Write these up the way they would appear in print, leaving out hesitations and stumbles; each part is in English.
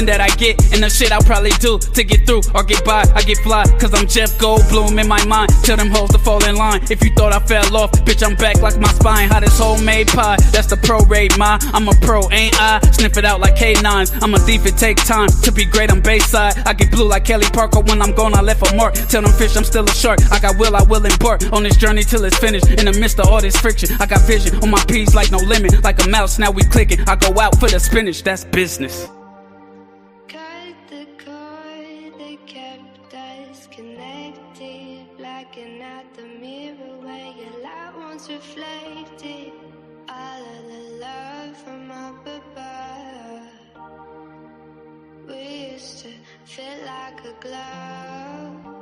that I get and the shit I'll probably do to get through or get by. I get fly, cause I'm Jeff Goldblum in my mind. Tell them hoes to fall in line. If you thought I fell off, bitch, I'm back like my spine. Hot as homemade pie, that's the pro rate, ma. I'm a pro, ain't I? Sniff it out like K9s. I'm a thief, it take time to be great on Bayside. I get blue like Kelly Parker. When I'm gone, I left a mark. Tell them fish I'm still a shark. I will embark on this journey till it's finished. In the midst of all this friction, I got vision on my P's like no limit. Like a mouse, now we clicking. I go out for the spinach, that's business. Cut the cord that kept us connected, blacking out the mirror where your light once reflected. All of the love from up above, we used to feel like a glove.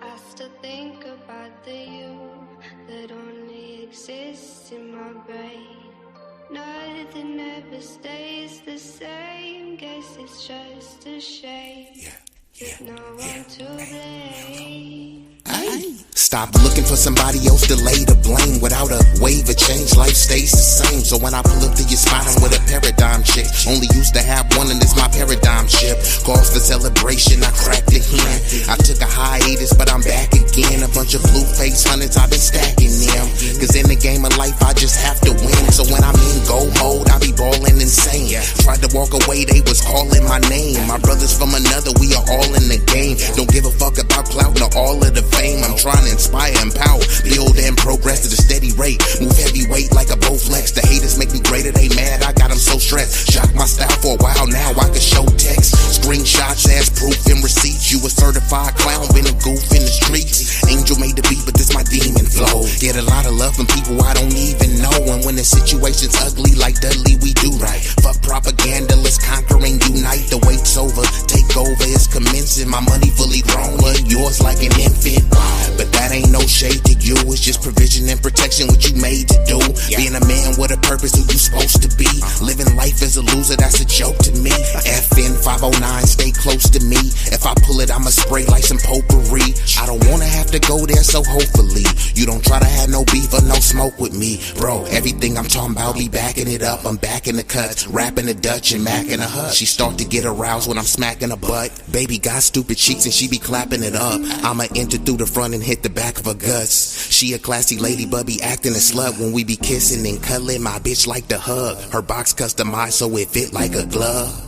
I still think about the you that only exists in my brain. Nothing ever stays the same. Guess it's just a shame. There's no one to blame. Stop looking for somebody else to lay the blame. Without a wave of change, life stays the same. So when I pull up to your spot, I'm with a paradigm chick. Only used to have one and it's my paradigm ship. Calls for celebration, I cracked the hen. I took a hiatus, but I'm back again. A bunch of blue face hundreds, I've been stacking them. Cause in the game of life, I just have to win. So when I'm in go mode, I be ballin' insane. Tried to walk away, they was calling my name. My brothers from another, we are all in the game. Don't give a fuck about clout nor all of the fame. I'm trying to inspire, empower, build and progress at a steady rate. Move heavyweight like a Bowflex. The haters make me greater, they mad, I got them so stressed. Shock my style for a while now, I can show text. Screenshots as proof and receipts. You a certified clown, been a goof in the streets. Angel made the beat, but this my demon flow. Get a lot of love from people I don't even know. And when the situation's ugly like Dudley, we do right. Fuck propaganda, let's conquer and unite. The wait's over, take over, it's commencing. My money fully grown, yours like an infant. But that ain't no shade to you, it's just provision and protection, what you made to do. Being a man with a purpose, who you supposed to be. Living life as a loser, that's a joke to me. FN 509, stay close to me. If I pull it, I'ma spray like some potpourri. I don't wanna have to go there, so hopefully you don't try to have no beef or no smoke with me. Bro, everything I'm talking about, be backing it up. I'm back in the cuts, rapping the Dutch and macking a hut. She start to get aroused when I'm smacking her butt. Baby got stupid cheeks and she be clapping it up. I'ma enter through the front and hit the back of her guts. She a classy lady but be acting a slut. When we be kissing and cuddling, my bitch like to hug. Her box customized so it fit like a glove.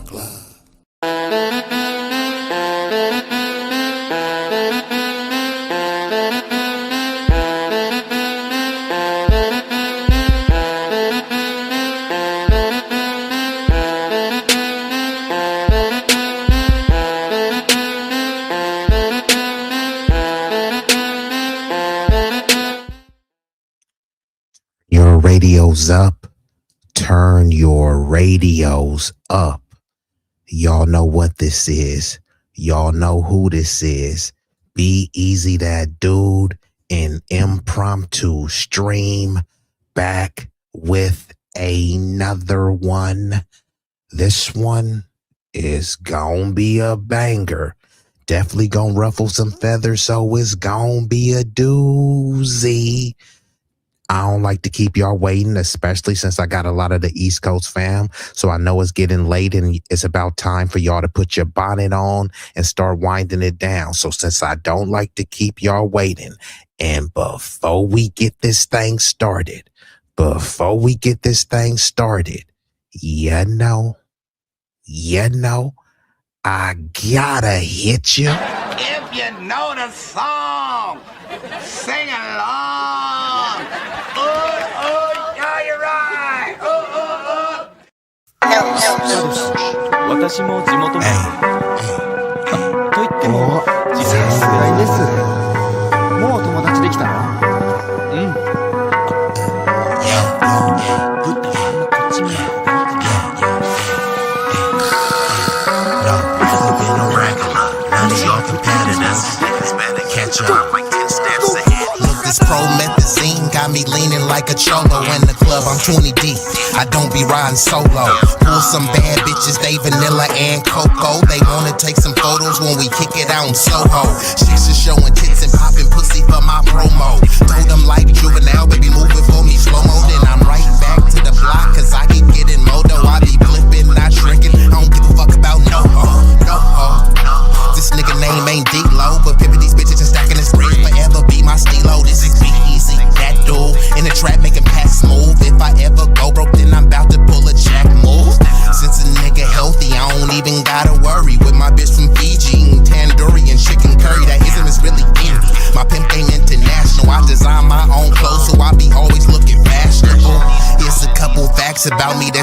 Your radio's up. Turn your radios up. Y'all know what this is. Y'all know who this is. B-Eazy Dat Dude, an impromptu stream, back with another one. This one is gonna be a banger. Definitely gonna ruffle some feathers, so it's gonna be a doozy. I don't like to keep y'all waiting, especially since I got a lot of the East Coast fam. So I know it's getting late and it's about time for y'all to put your bonnet on and start winding it down. So since I don't like to keep y'all waiting, and before we get this thing started, you know, I gotta hit you. If you know the song, sing along. Yeah, you're right. 私も地元民。と言っても実際世代です。もう友達できたの？うん。ぶったさんのこっち見。None of your competitors better catch up like 10 steps ahead. Look, this promethazine got me leaning like a cholo in the club. I'm 20 deep, I don't be riding solo. Pull some bad bitches, they vanilla and cocoa. They wanna take some photos when we kick it out in Soho. Chicks are showing tits and popping pussy for my promo. Told them like juvenile, baby moving for me slow-mo. Then I'm right back to the block, cause I keep getting moto. I be flipping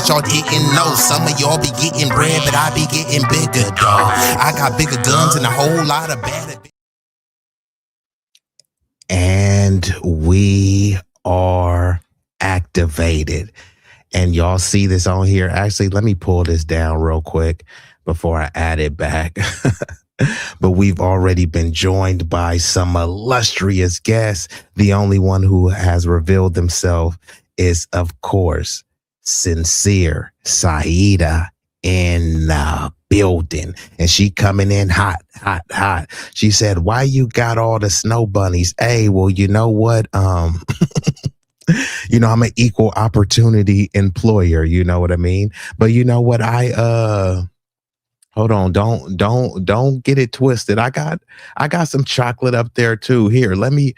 y'all didn't know. Some of y'all be getting bread, but I be getting bigger, dog. I got bigger guns and a whole lot of bad. And we are activated. And y'all see this on here. Actually, let me pull this down real quick before I add it back. But we've already been joined by some illustrious guests. The only one who has revealed themselves is, of course, Sincere Saida in the building. And she coming in hot. She said, why you got all the snow bunnies? Hey, well, you know what? You know, I'm an equal opportunity employer. You know what I mean? But you know what? Hold on, don't get it twisted. I got some chocolate up there too. Here, let me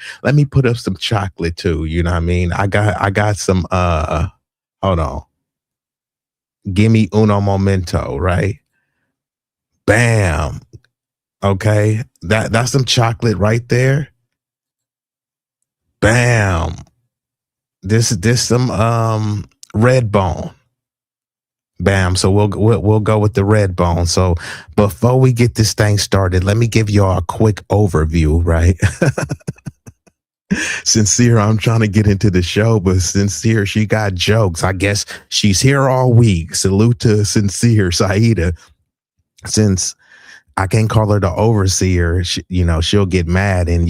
put up some chocolate too. You know what I mean? I got some hold on. Give me uno momento, right? Bam. Okay. That's some chocolate right there. Bam. This some red bone. Bam. So we'll go with the red bone. So before we get this thing started, let me give y'all a quick overview, right? Sincere, I'm trying to get into the show, but Sincere, she got jokes. I guess she's here all week. Salute to Sincere Saida. Since I can't call her the overseer, she'll get mad and,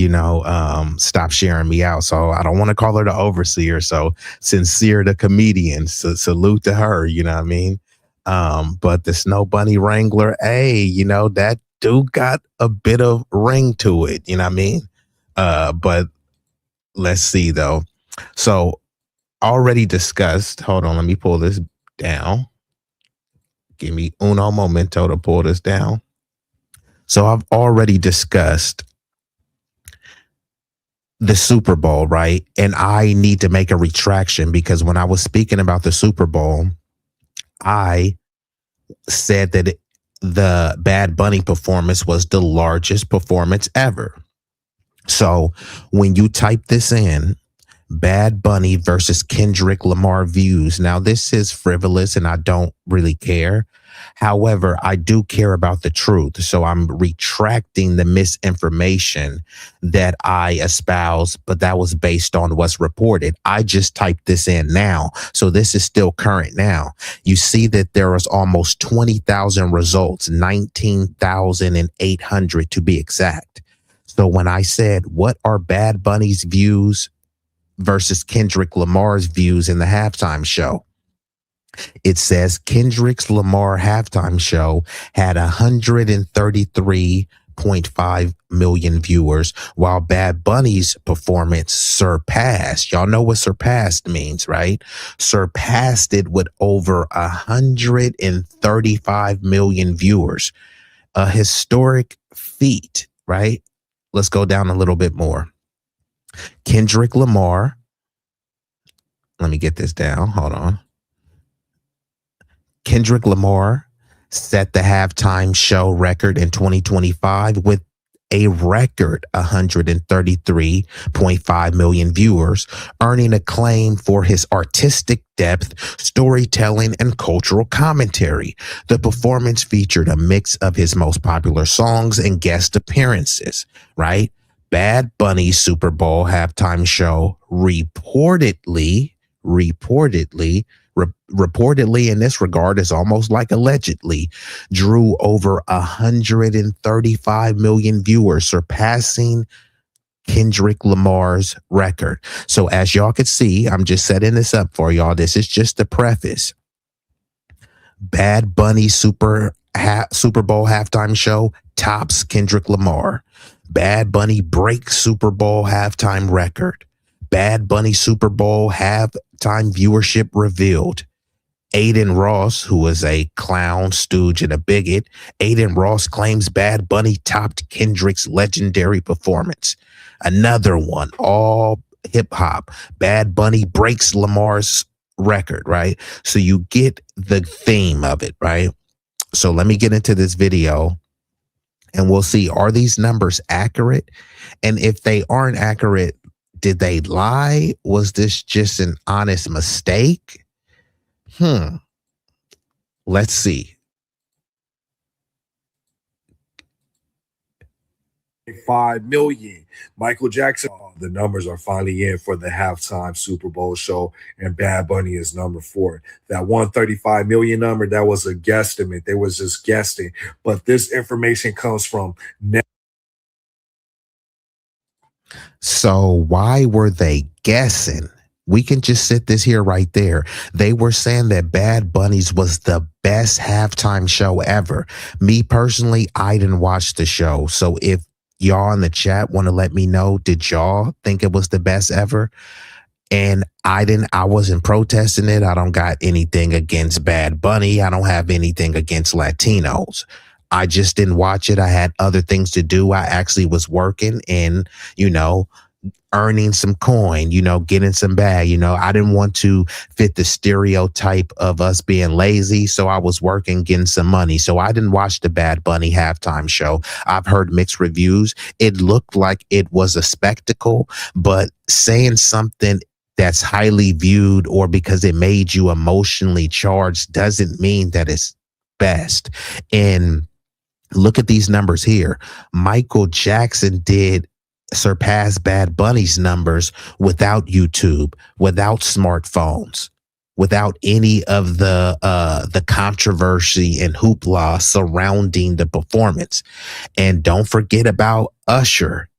stop sharing me out. So I don't want to call her the overseer. So Sincere, the comedian, salute to her, you know what I mean? But the Snow Bunny Wrangler, hey, that dude got a bit of ring to it, you know what I mean? But let's see though. So already discussed, hold on, let me pull this down. Give me uno momento to pull this down. So I've already discussed the Super Bowl, right? And I need to make a retraction because when I was speaking about the Super Bowl, I said that the Bad Bunny performance was the largest performance ever. So when you type this in, Bad Bunny versus Kendrick Lamar views. Now, this is frivolous and I don't really care. However, I do care about the truth. So I'm retracting the misinformation that I espouse, but that was based on what's reported. I just typed this in now. So this is still current now. You see that there was almost 20,000 results, 19,800 to be exact. So when I said, what are Bad Bunny's views versus Kendrick Lamar's views in the halftime show? It says Kendrick's Lamar halftime show had 133.5 million viewers, while Bad Bunny's performance surpassed. Y'all know what surpassed means, right? Surpassed it with over 135 million viewers. A historic feat, right? Let's go down a little bit more. Kendrick Lamar. Let me get this down. Hold on. Kendrick Lamar set the halftime show record in 2025 with a record 133.5 million viewers, earning acclaim for his artistic depth, storytelling, and cultural commentary. The performance featured a mix of his most popular songs and guest appearances, right? Bad Bunny's Super Bowl halftime show reportedly in this regard is almost like allegedly, drew over 135 million viewers, surpassing Kendrick Lamar's record. So as y'all can see, I'm just setting this up for y'all. This is just the preface. Bad Bunny Super Bowl halftime show tops Kendrick Lamar. Bad Bunny breaks Super Bowl halftime record. Bad Bunny Super Bowl halftime viewership revealed. Aiden Ross, who is a clown, stooge, and a bigot, Aiden Ross claims Bad Bunny topped Kendrick's legendary performance. Another one, all hip hop. Bad Bunny breaks Lamar's record, right? So you get the theme of it, right? So let me get into this video and we'll see, are these numbers accurate? And if they aren't accurate, did they lie? Was this just an honest mistake? Let's see. 5 million. Michael Jackson, the numbers are finally in for the halftime Super Bowl show, and Bad Bunny is number 4. That 135 million number, that was a guesstimate. They was just guessing. But this information comes from So why were they guessing? We can just sit this here right there. They were saying that Bad Bunny's was the best halftime show ever. Me personally, I didn't watch the show. So if y'all in the chat want to let me know, did y'all think it was the best ever? And I wasn't protesting it. I don't got anything against Bad Bunny. I don't have anything against Latinos. I just didn't watch it. I had other things to do. I actually was working and, earning some coin, getting some bag. I didn't want to fit the stereotype of us being lazy. So I was working, getting some money. So I didn't watch the Bad Bunny halftime show. I've heard mixed reviews. It looked like it was a spectacle, but saying something that's highly viewed or because it made you emotionally charged doesn't mean that it's best. And look at these numbers here. Michael Jackson did surpass Bad Bunny's numbers without YouTube, without smartphones, without any of the controversy and hoopla surrounding the performance. And don't forget about Usher,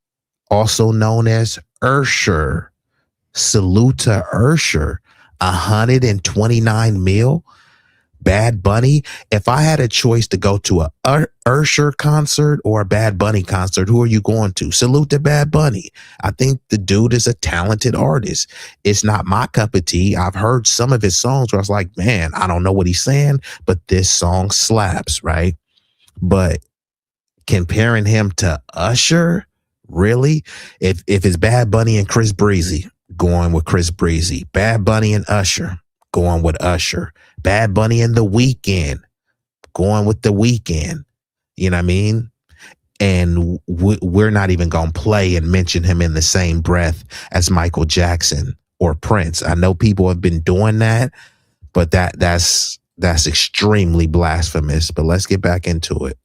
also known as Ursher. Salute to Ursher. 129 mil. Bad Bunny. If I had a choice to go to a Ursher concert or a Bad Bunny concert, who are you going to? Salute to Bad Bunny. I think the dude is a talented artist. It's not my cup of tea. I've heard some of his songs where I was like, man, I don't know what he's saying, but this song slaps, right? But comparing him to Usher, really? If it's Bad Bunny and Chris Breezy, going with Chris Breezy. Bad Bunny and Usher, going with Usher. Bad Bunny and The Weeknd, going with The Weeknd. You know what I mean? And we're not even going to play and mention him in the same breath as Michael Jackson or Prince. I know people have been doing that, but that's extremely blasphemous. But let's get back into it.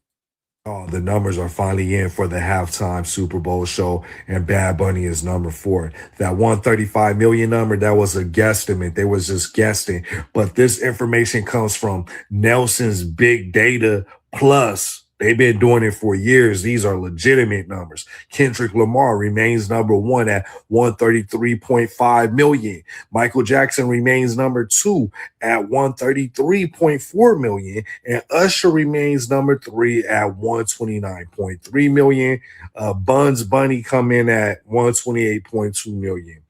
The numbers are finally in for the halftime Super Bowl show, and Bad Bunny is number 4. That 135 million number, that was a guesstimate. They was just guessing. But this information comes from Nelson's Big Data Plus. They've been doing it for years. These are legitimate numbers. Kendrick Lamar remains number 1 at 133.5 million. Michael Jackson remains number 2 at 133.4 million. And Usher remains number 3 at 129.3 million. Buns Bunny come in at 128.2 million.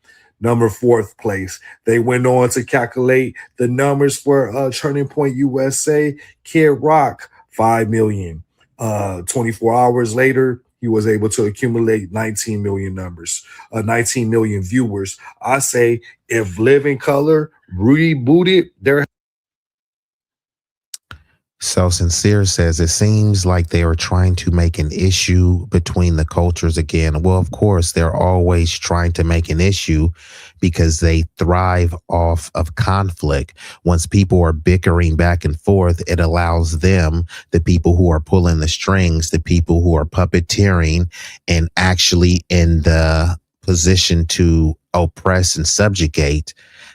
Number 4th place. They went on to calculate the numbers for Turning Point USA. Kid Rock, 5 million. 24 hours later, he was able to accumulate 19 million numbers, 19 million viewers. I say if Living Color rebooted their. So Sincere says, it seems like they are trying to make an issue between the cultures again. Well, of course, they're always trying to make an issue because they thrive off of conflict. Once people are bickering back and forth, it allows them, the people who are pulling the strings, the people who are puppeteering and actually in the position to oppress and subjugate,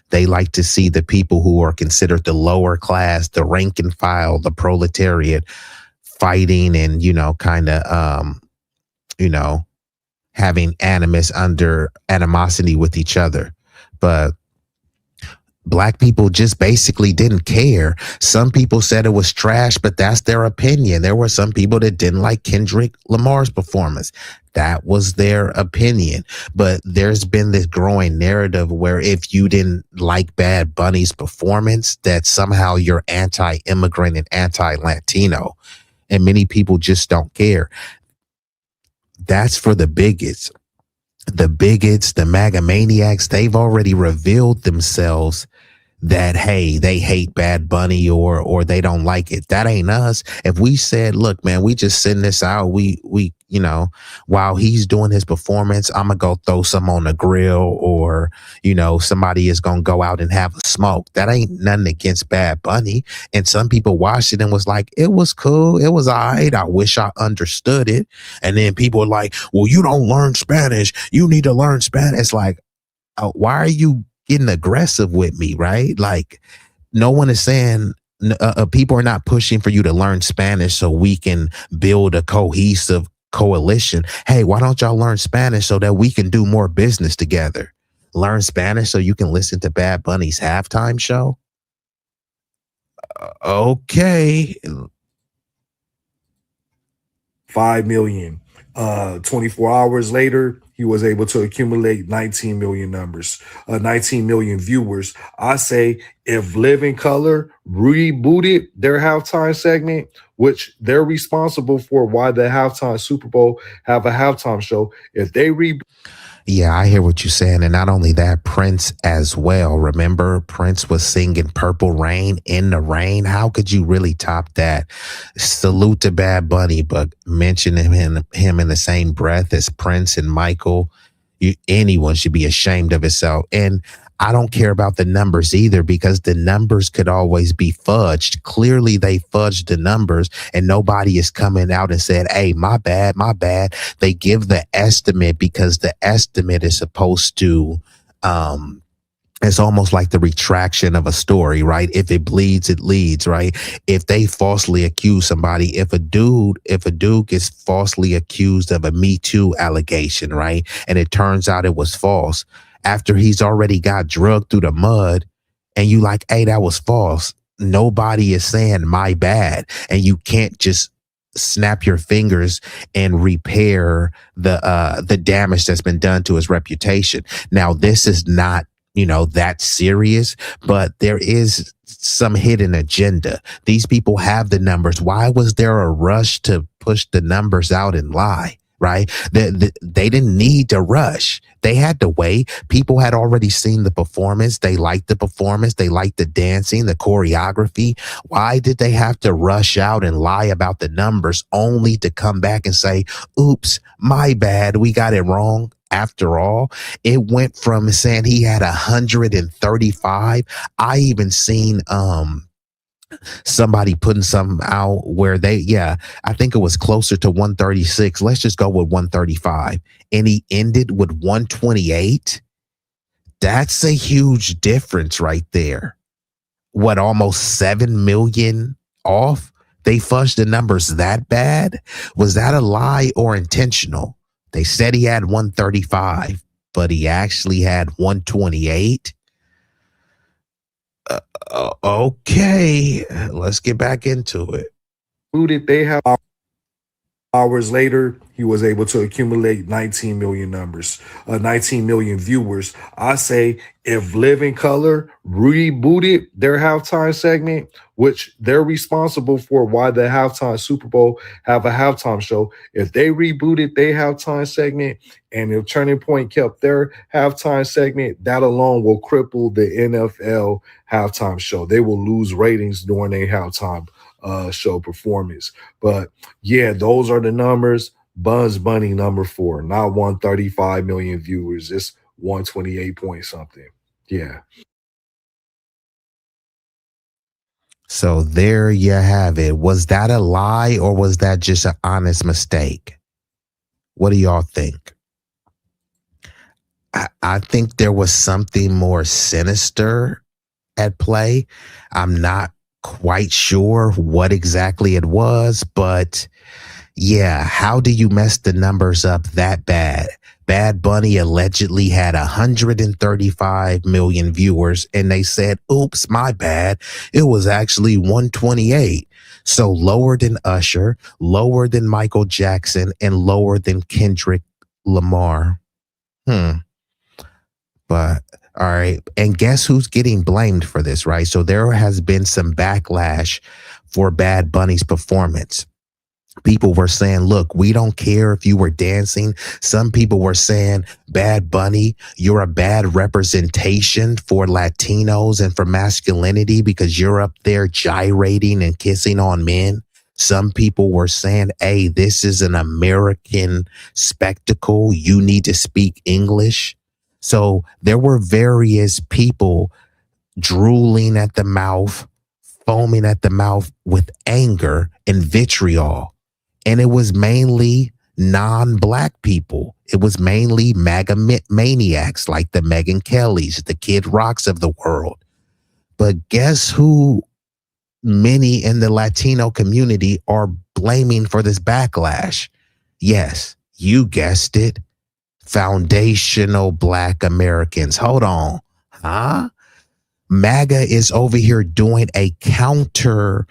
they like to see the people who are considered the lower class, the rank and file, the proletariat fighting and, kind of, having animosity with each other. But Black people just basically didn't care. Some people said it was trash, but that's their opinion. There were some people that didn't like Kendrick Lamar's performance. That was their opinion. But there's been this growing narrative where if you didn't like Bad Bunny's performance, that somehow you're anti-immigrant and anti-Latino. And many people just don't care. That's for the bigots. The bigots, the MAGA maniacs, they've already revealed themselves that, hey, they hate Bad Bunny or they don't like it. That ain't us. If we said, look, man, we just send this out, we you know, while he's doing his performance, I'm gonna go throw some on the grill, or you know, somebody is gonna go out and have a smoke. That ain't nothing against Bad Bunny. And some people watched it and was like, it was cool, it was all right, I wish I understood it. And then people are like, well, you don't learn Spanish, you need to learn Spanish. It's like, why are you getting aggressive with me, right? Like, no one is saying, people are not pushing for you to learn Spanish so we can build a cohesive coalition. Hey, why don't y'all learn Spanish so that we can do more business together? Learn Spanish so you can listen to Bad Bunny's halftime show? Okay. 5 million. 24 hours later, he was able to accumulate 19 million numbers, 19 million viewers. I say if Living Color rebooted their halftime segment, which they're responsible for why the halftime Super Bowl have a halftime show, if they Yeah, I hear what you're saying. And not only that, Prince as well. Remember, Prince was singing Purple Rain in the rain. How could you really top that? Salute to Bad Bunny, but mentioning him in the same breath as Prince and Michael, anyone should be ashamed of itself. And I don't care about the numbers either, because the numbers could always be fudged. Clearly, they fudged the numbers and nobody is coming out and said, hey, my bad, my bad. They give the estimate because the estimate is supposed to, it's almost like the retraction of a story, right? If it bleeds, it leads, right? If they falsely accuse somebody, if a dude gets falsely accused of a Me Too allegation, right? And it turns out it was false, after he's already got drugged through the mud, and you like, hey, that was false. Nobody is saying my bad. And you can't just snap your fingers and repair the damage that's been done to his reputation. Now, this is not, you know, that serious, but there is some hidden agenda. These people have the numbers. Why was there a rush to push the numbers out and lie? Right? They didn't need to rush. They had to wait. People had already seen the performance. They liked the performance. They liked the dancing, the choreography. Why did they have to rush out and lie about the numbers only to come back and say, oops, my bad, we got it wrong? After all, it went from saying he had 135. I even seen somebody putting something out where I think it was closer to 136. Let's just go with 135. And he ended with 128. That's a huge difference right there. What, almost 7 million off? They fudged the numbers that bad? Was that a lie or intentional? They said he had 135, but he actually had 128. Okay, let's get back into it. Who did they have? Hours later, he was able to accumulate 19 million numbers, 19 million viewers. I say if Living Color rebooted their halftime segment, which they're responsible for why the halftime Super Bowl have a halftime show, if they rebooted their halftime segment and if Turning Point kept their halftime segment, that alone will cripple the NFL halftime show. They will lose ratings during their halftime show performance. But yeah, those are the numbers. Bugs Bunny number 4, not 135 million viewers. It's 128 point something. Yeah. So there you have it. Was that a lie or was that just an honest mistake? What do y'all think? I think there was something more sinister at play. I'm not quite sure what exactly it was, but yeah, how do you mess the numbers up that bad? Bad Bunny allegedly had 135 million viewers and they said, oops, my bad, it was actually 128. So lower than Usher, lower than Michael Jackson, and lower than Kendrick Lamar. But all right. And guess who's getting blamed for this, right? So there has been some backlash for Bad Bunny's performance. People were saying, look, we don't care if you were dancing. Some people were saying, Bad Bunny, you're a bad representation for Latinos and for masculinity because you're up there gyrating and kissing on men. Some people were saying, hey, this is an American spectacle. You need to speak English. So there were various people drooling at the mouth, foaming at the mouth with anger and vitriol. And it was mainly non-black people. It was mainly MAGA maniacs like the Megyn Kellys, the Kid Rocks of the world. But guess who many in the Latino community are blaming for this backlash? Yes, you guessed it. Foundational Black Americans. Hold on. Huh? MAGA is over here doing a counter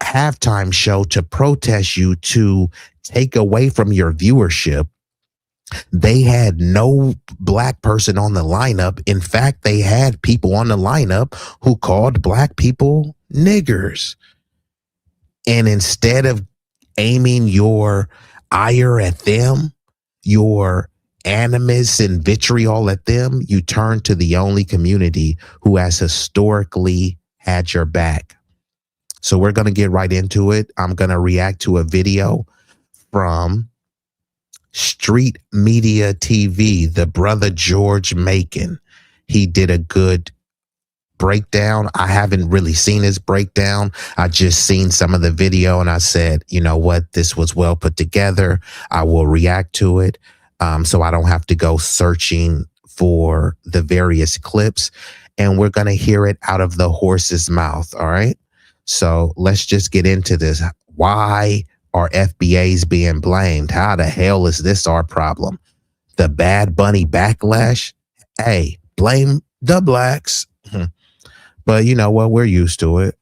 halftime show to protest you, to take away from your viewership. They had no black person on the lineup. In fact, they had people on the lineup who called black people niggers. And instead of aiming your ire at them, your animus and vitriol at them, you turn to the only community who has historically had your back. So we're going to get right into it. I'm going to react to a video from Street Media TV, the brother George Macon. He did a good breakdown. I haven't really seen his breakdown. I just seen some of the video and I said, you know what, this was well put together. I will react to it so I don't have to go searching for the various clips. And we're going to hear it out of the horse's mouth. All right. So let's just get into this. Why are FBAs being blamed? How the hell is this our problem? The Bad Bunny backlash? Hey, blame the blacks. But you know what? We're used to it.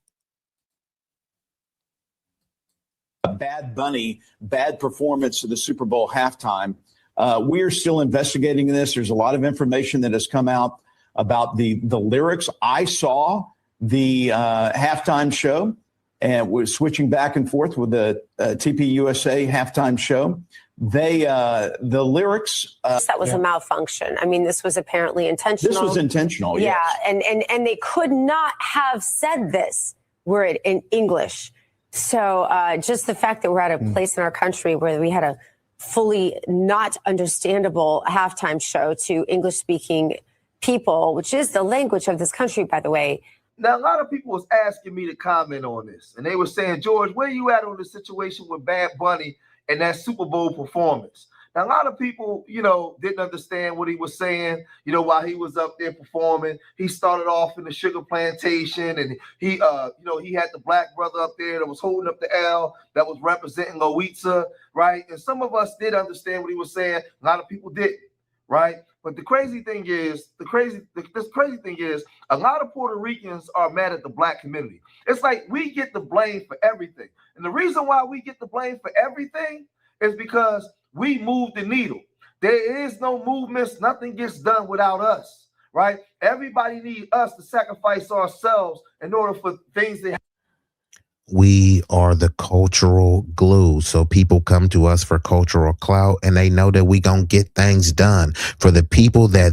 Bad Bunny, bad performance of the Super Bowl halftime. We're still investigating this. There's a lot of information that has come out about the lyrics. I saw the halftime show and was switching back and forth with the TPUSA halftime show. The lyrics. That was a malfunction. I mean, this was apparently intentional. This was intentional. Yeah. Yes. And they could not have said this were it in English. So just the fact that we're at a place in our country where we had a fully not understandable halftime show to English speaking people, which is the language of this country, by the way. Now, a lot of people was asking me to comment on this, and they were saying, George, where you at on the situation with Bad Bunny and that Super Bowl performance? Now, a lot of people, didn't understand what he was saying, while he was up there performing. He started off in the sugar plantation, and he had the black brother up there that was holding up the L, that was representing Loitza, right? And some of us did understand what he was saying. A lot of people didn't, right? But the crazy thing is, a lot of Puerto Ricans are mad at the black community. It's like we get the blame for everything. And the reason why we get the blame for everything is because we move the needle. There is no movements. Nothing gets done without us, right? Everybody needs us to sacrifice ourselves in order for things to happen. We are the cultural glue. So people come to us for cultural clout and they know that we gonna get things done. For the people that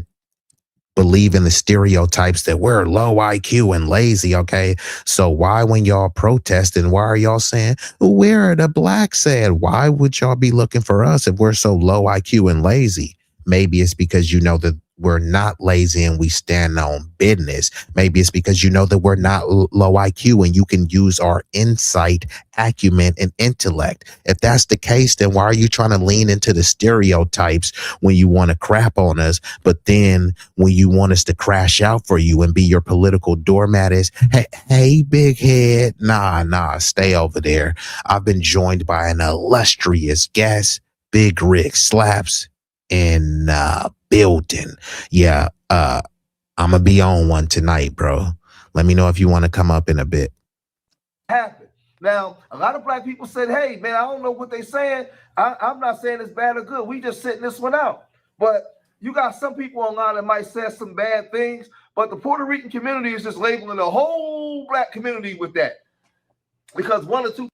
believe in the stereotypes that we're low IQ and lazy, okay? So why, when y'all protesting, why are y'all saying, where are the blacks at? Why would y'all be looking for us if we're so low IQ and lazy? Maybe it's because you know that we're not lazy and we stand on business. Maybe it's because you know that we're not low IQ and you can use our insight, acumen, and intellect. If that's the case, then why are you trying to lean into the stereotypes when you want to crap on us? But then when you want us to crash out for you and be your political doormat is, hey, big head, nah, stay over there. I've been joined by an illustrious guest, Big Rick Slaps, in building. Yeah, I'm gonna be on one tonight, bro. Let me know if you want to come up in a bit. Happen. Now, a lot of black people said, hey, man, I don't know what they're saying. I'm not saying it's bad or good. We just sitting this one out. But you got some people online that might say some bad things, but the Puerto Rican community is just labeling the whole black community with that. Because one or two.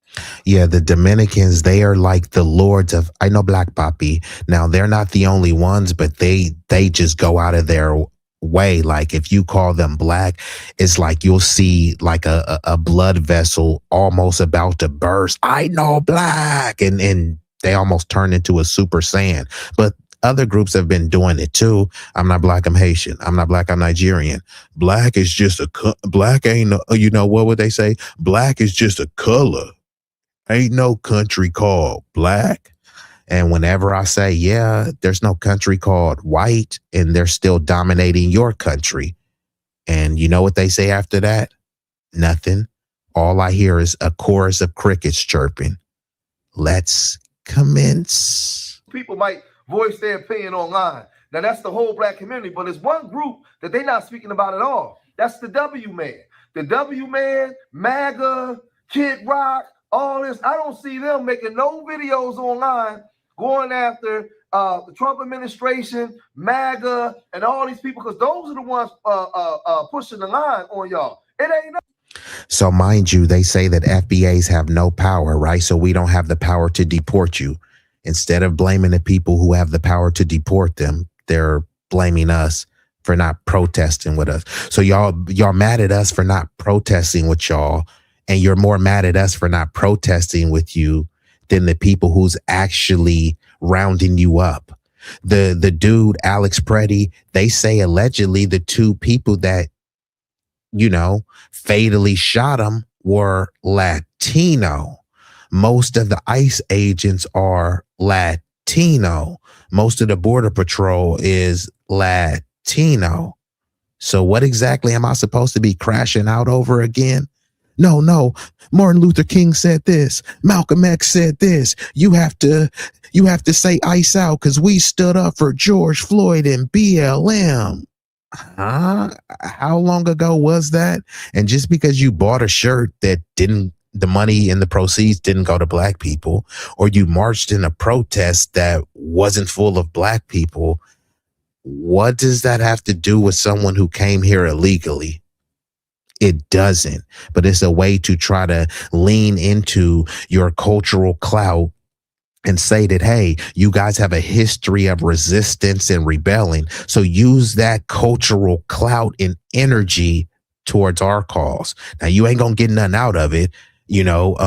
Yeah, the Dominicans, they are like the lords of, I know Black Papi. Now, they're not the only ones, but they just go out of their way. Like if you call them black, it's like you'll see like a blood vessel almost about to burst. I know black. And they almost turn into a Super Saiyan. But other groups have been doing it too. I'm not black, I'm Haitian. I'm not black, I'm Nigerian. Black is just black ain't no, you know, what would they say? Black is just a color. Ain't no country called black. And whenever I say, yeah, there's no country called white, and they're still dominating your country. And you know what they say after that? Nothing. All I hear is a chorus of crickets chirping. Let's commence. People might voice their opinion online. Now, that's the whole black community, but there's one group that they're not speaking about at all. That's the W man. The W man, MAGA, Kid Rock, all this. I don't see them making no videos online going after the Trump administration, MAGA, and all these people, because those are the ones pushing the line on y'all. It ain't no. So mind you, they say that FBAs have no power, right? So we don't have the power to deport you. Instead of blaming the people who have the power to deport them, they're blaming us for not protesting with us. So y'all mad at us for not protesting with y'all, and you're more mad at us for not protesting with you than the people who's actually rounding you up. The dude, Alex Preddy, they say allegedly the two people that, you know, fatally shot him were Latino. Most of the ICE agents are Latino. Most of the Border Patrol is Latino. So what exactly am I supposed to be crashing out over again? No. Martin Luther King said this. Malcolm X said this. You have to say ICE out because we stood up for George Floyd and BLM. Huh? How long ago was that? And just because you bought a shirt that the money and the proceeds didn't go to black people, or you marched in a protest that wasn't full of black people, what does that have to do with someone who came here illegally? It doesn't, but it's a way to try to lean into your cultural clout and say that, hey, you guys have a history of resistance and rebelling. So use that cultural clout and energy towards our cause. Now, you ain't going to get nothing out of it. You know,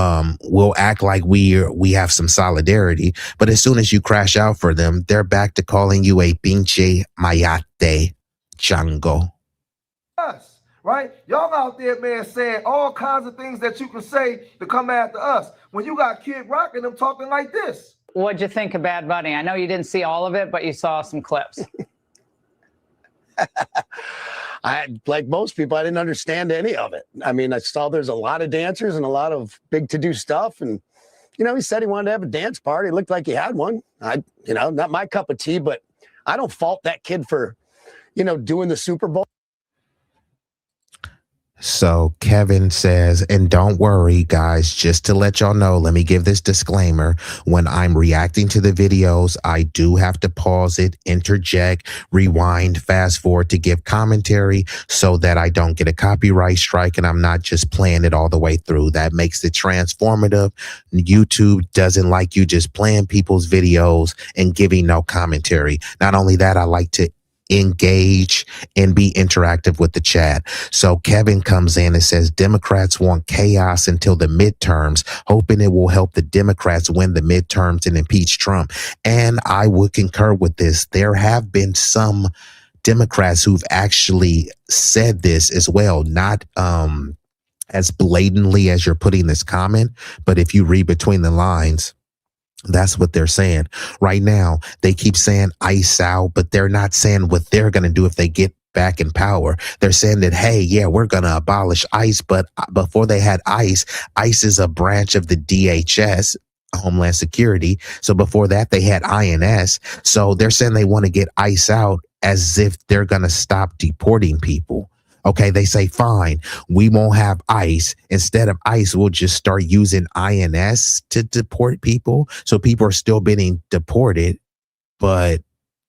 we'll act like we have some solidarity, but as soon as you crash out for them, they're back to calling you a pinche mayate chango. Us, right? Y'all out there, man, saying all kinds of things that you can say to come after us. When you got Kid Rock and them talking like this. What'd you think of Bad Bunny? I know you didn't see all of it, but you saw some clips. Like most people, I didn't understand any of it. I mean, I saw there's a lot of dancers and a lot of big to-do stuff. And, you know, he said he wanted to have a dance party. It looked like he had one. Not my cup of tea, but I don't fault that kid for, doing the Super Bowl. So Kevin says, and don't worry, guys, just to let y'all know, let me give this disclaimer. When I'm reacting to the videos, I do have to pause it, interject, rewind, fast forward to give commentary so that I don't get a copyright strike and I'm not just playing it all the way through. That makes it transformative. YouTube doesn't like you just playing people's videos and giving no commentary. Not only that, I like to engage and be interactive with the chat. So Kevin comes in and says Democrats want chaos until the midterms, hoping it will help the Democrats win the midterms and impeach Trump. And I would concur with this. There have been some Democrats who've actually said this as well, not as blatantly as you're putting this comment, but if you read between the lines, that's what they're saying. Right now, they keep saying ICE out, but they're not saying what they're going to do if they get back in power. They're saying that, hey, yeah, we're going to abolish ICE, but before they had ICE is a branch of the DHS, Homeland Security. So before that, they had INS. So they're saying they want to get ICE out as if they're going to stop deporting people. Okay, they say, fine, we won't have ICE. Instead of ICE, we'll just start using INS to deport people. So people are still being deported, but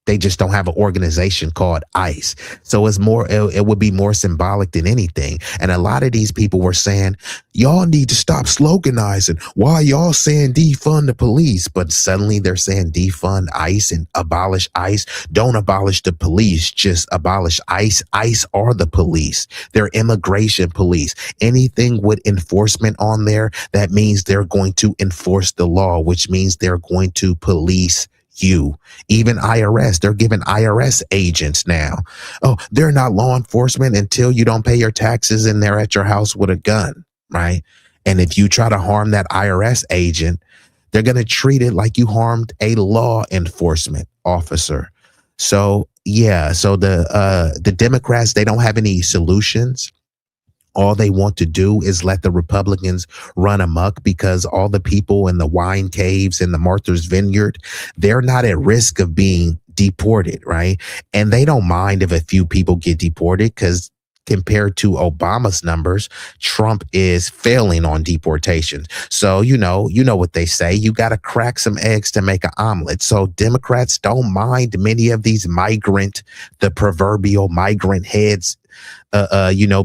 They just don't have an organization called ICE. So it's more, it would be more symbolic than anything. And a lot of these people were saying, y'all need to stop sloganizing. Why y'all saying defund the police? But suddenly they're saying defund ICE and abolish ICE. Don't abolish the police, just abolish ICE. ICE are the police. They're immigration police. Anything with enforcement on there, that means they're going to enforce the law, which means they're going to police you. Even IRS, they're giving IRS agents now. Oh, they're not law enforcement until you don't pay your taxes and they're at your house with a gun, right? And if you try to harm that IRS agent, they're going to treat it like you harmed a law enforcement officer. So yeah, so the Democrats, they don't have any solutions. All they want to do is let the Republicans run amok, because all the people in the wine caves and the Martha's Vineyard, they're not at risk of being deported, right? And they don't mind if a few people get deported, because compared to Obama's numbers, Trump is failing on deportations. So, you know what they say, you got to crack some eggs to make an omelet. So Democrats don't mind many of these the proverbial migrant heads,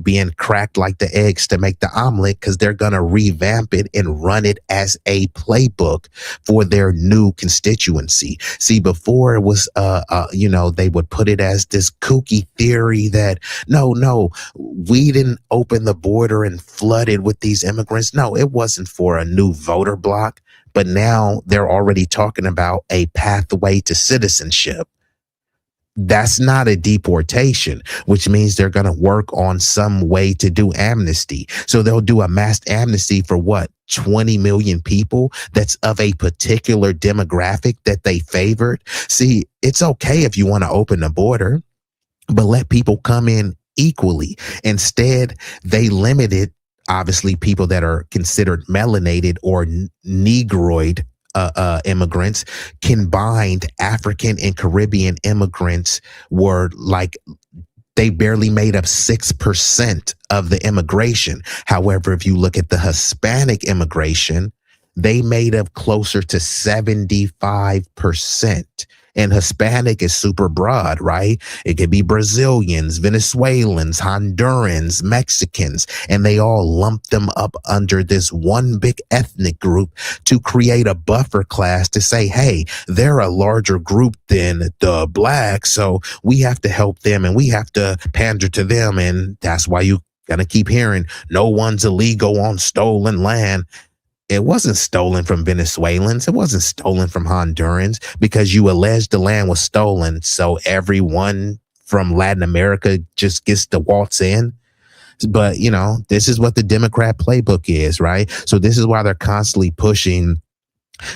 being cracked like the eggs to make the omelet, because they're going to revamp it and run it as a playbook for their new constituency. See, before it was, they would put it as this kooky theory that, no, we didn't open the border and flood it with these immigrants. No, it wasn't for a new voter block. But now they're already talking about a pathway to citizenship. That's not a deportation, which means they're going to work on some way to do amnesty. So they'll do a mass amnesty for what? 20 million people that's of a particular demographic that they favored. See, it's okay if you want to open the border, but let people come in equally. Instead, they limited, obviously, people that are considered melanated or negroid immigrants. Combined African and Caribbean immigrants were like, they barely made up 6% of the immigration. However, if you look at the Hispanic immigration, they made up closer to 75%. And Hispanic is super broad, right? It could be Brazilians, Venezuelans, Hondurans, Mexicans, and they all lump them up under this one big ethnic group to create a buffer class to say, hey, they're a larger group than the blacks, so we have to help them and we have to pander to them. And that's why you gotta keep hearing no one's illegal on stolen land. It wasn't stolen from Venezuelans. It wasn't stolen from Hondurans, because you alleged the land was stolen. So everyone from Latin America just gets to waltz in. But, this is what the Democrat playbook is, right? So this is why they're constantly pushing,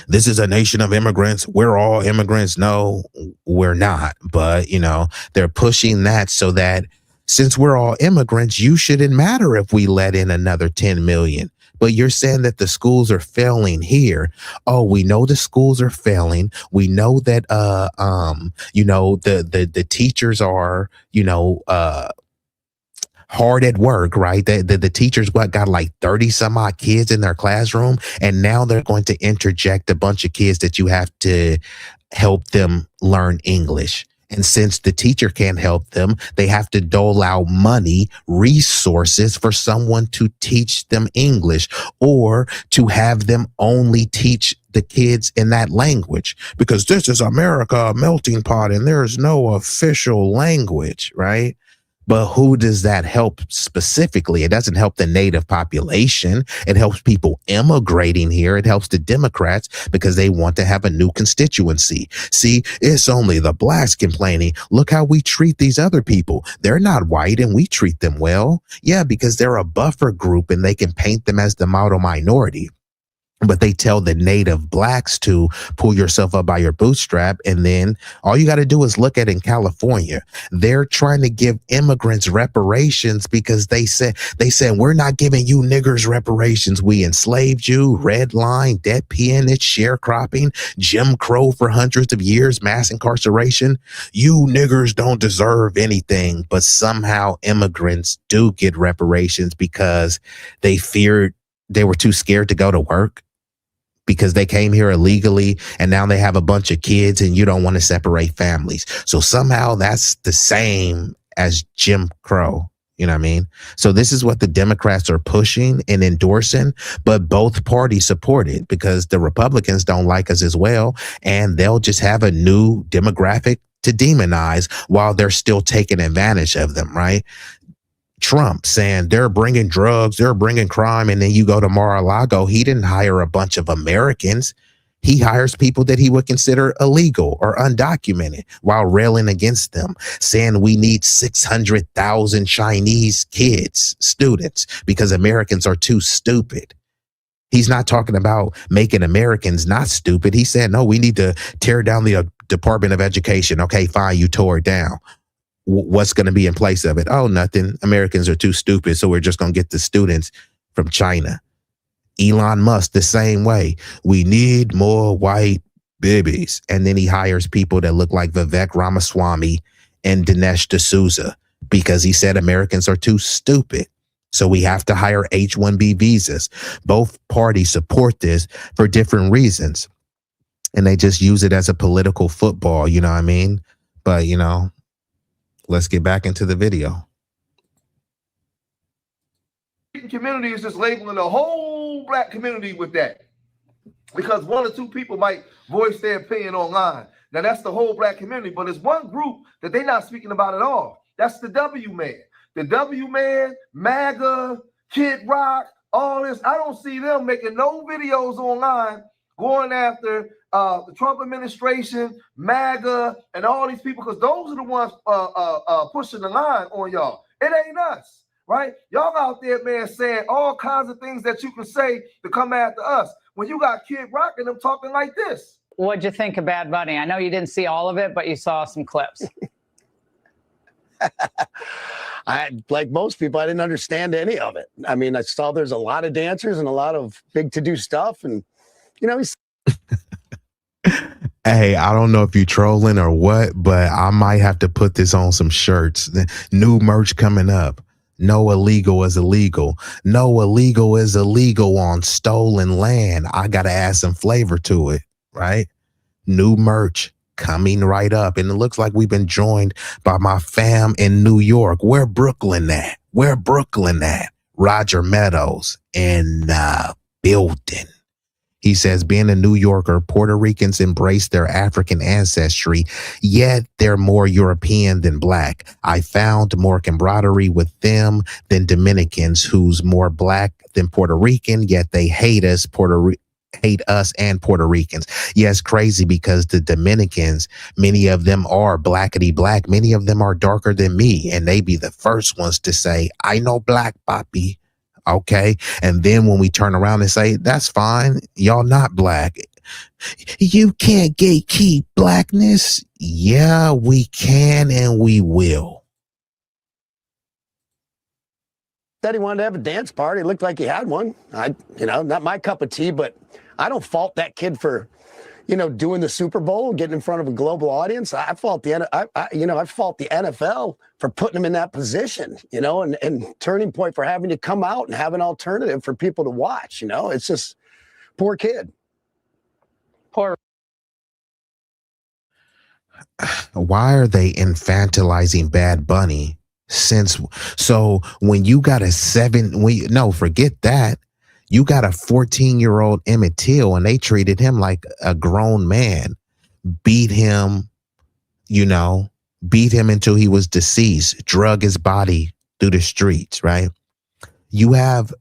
this is a nation of immigrants. We're all immigrants. No, we're not. But, they're pushing that so that since we're all immigrants, you shouldn't matter if we let in another 10 million. But you're saying that the schools are failing here. Oh, we know the schools are failing. We know that, the teachers are, hard at work, right? The teachers got like 30 some odd kids in their classroom, and now they're going to interject a bunch of kids that you have to help them learn English. And since the teacher can't help them, they have to dole out money, resources for someone to teach them English, or to have them only teach the kids in that language, because this is America, a melting pot, and there's no official language, right? But who does that help specifically? It doesn't help the native population. It helps people immigrating here. It helps the Democrats because they want to have a new constituency. See, it's only the blacks complaining. Look how we treat these other people. They're not white and we treat them well. Yeah, because they're a buffer group and they can paint them as the model minority. But they tell the native blacks to pull yourself up by your bootstrap. And then all you got to do is look at in California. They're trying to give immigrants reparations because they said, we're not giving you niggers reparations. We enslaved you, redline, debt peonage, sharecropping, Jim Crow for hundreds of years, mass incarceration. You niggers don't deserve anything. But somehow immigrants do get reparations because they were too scared to go to work. because they came here illegally and now they have a bunch of kids and you don't want to separate families. So somehow that's the same as Jim Crow. You know what I mean? So this is what the Democrats are pushing and endorsing, but both parties support it because the Republicans don't like us as well. And they'll just have a new demographic to demonize while they're still taking advantage of them, right? Trump saying they're bringing drugs, they're bringing crime. And then you go to Mar-a-Lago, he didn't hire a bunch of Americans. He hires people that he would consider illegal or undocumented while railing against them, saying we need 600,000 Chinese kids, students, because Americans are too stupid. He's not talking about making Americans not stupid. He said, no, we need to tear down the Department of Education. Okay, fine, you tore it down. What's going to be in place of it? Oh, nothing. Americans are too stupid, so we're just going to get the students from China. Elon Musk, the same way. We need more white babies. And then he hires people that look like Vivek Ramaswamy and Dinesh D'Souza because he said Americans are too stupid. So we have to hire H-1B visas. Both parties support this for different reasons. And they just use it as a political football, you know what I mean? But, you know, let's get back into the video. Community is just labeling the whole black community with that because one or two people might voice their opinion online. Now that's the whole black community, but there's one group that they're not speaking about at all. That's the W man. The W man, MAGA, Kid Rock, all this. I don't see them making no videos online going after the Trump administration, MAGA, and all these people because those are the ones pushing the line on y'all. It ain't us. Right? Y'all out there, man, saying all kinds of things that you can say to come after us. When you got Kid Rock and them talking like this. What'd you think of Bad Bunny? I know you didn't see all of it, but you saw some clips. Like most people, I didn't understand any of it. I mean, I saw there's a lot of dancers and a lot of big to-do stuff. And, you know, he's... Hey, I don't know if you're trolling or what, but I might have to put this on some shirts. New merch coming up. No illegal is illegal. No illegal is illegal on stolen land. I got to add some flavor to it, right? New merch coming right up. And it looks like we've been joined by my fam in New York. Where Brooklyn at? Where Brooklyn at? Roger Meadows in the building. He says, being a New Yorker, Puerto Ricans embrace their African ancestry, yet they're more European than black. I found more camaraderie with them than Dominicans, who's more black than Puerto Rican, yet they hate us and Puerto Ricans. Yeah, it's crazy because the Dominicans, many of them are blackity black. Many of them are darker than me, and they be the first ones to say, I know black, papi. Okay. And then when we turn around and say, that's fine, y'all not black. You can't gatekeep blackness. Yeah, we can and we will. Said he wanted to have a dance party. It looked like he had one. Not my cup of tea, but I don't fault that kid for, doing the Super Bowl, getting in front of a global audience. I fault the NFL for putting him in that position, and turning point for having to come out and have an alternative for people to watch. It's just poor kid. Poor. Why are they infantilizing Bad Bunny? So when you got forget that. You got a 14-year-old Emmett Till and they treated him like a grown man, beat him until he was deceased, drug his body through the streets, right? You have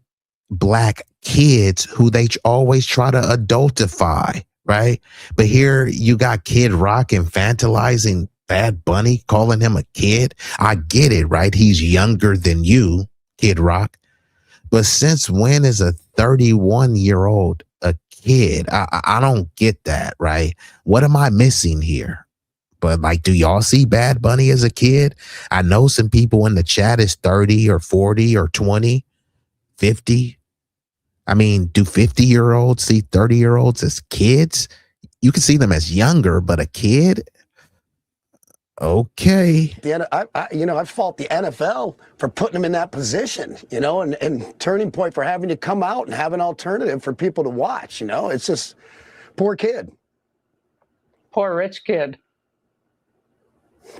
black kids who they always try to adultify, right? But here you got Kid Rock infantilizing Bad Bunny, calling him a kid. I get it, right? He's younger than you, Kid Rock. But since when is a 31-year-old a kid? I don't get that, right? What am I missing here? But do y'all see Bad Bunny as a kid? I know some people in the chat is 30 or 40 or 20, 50. I mean, do 50-year-olds see 30-year-olds as kids? You can see them as younger, but a kid? Okay. I fault the NFL for putting him in that position, and Turning Point for having to come out and have an alternative for people to watch. It's just poor kid. Poor rich kid.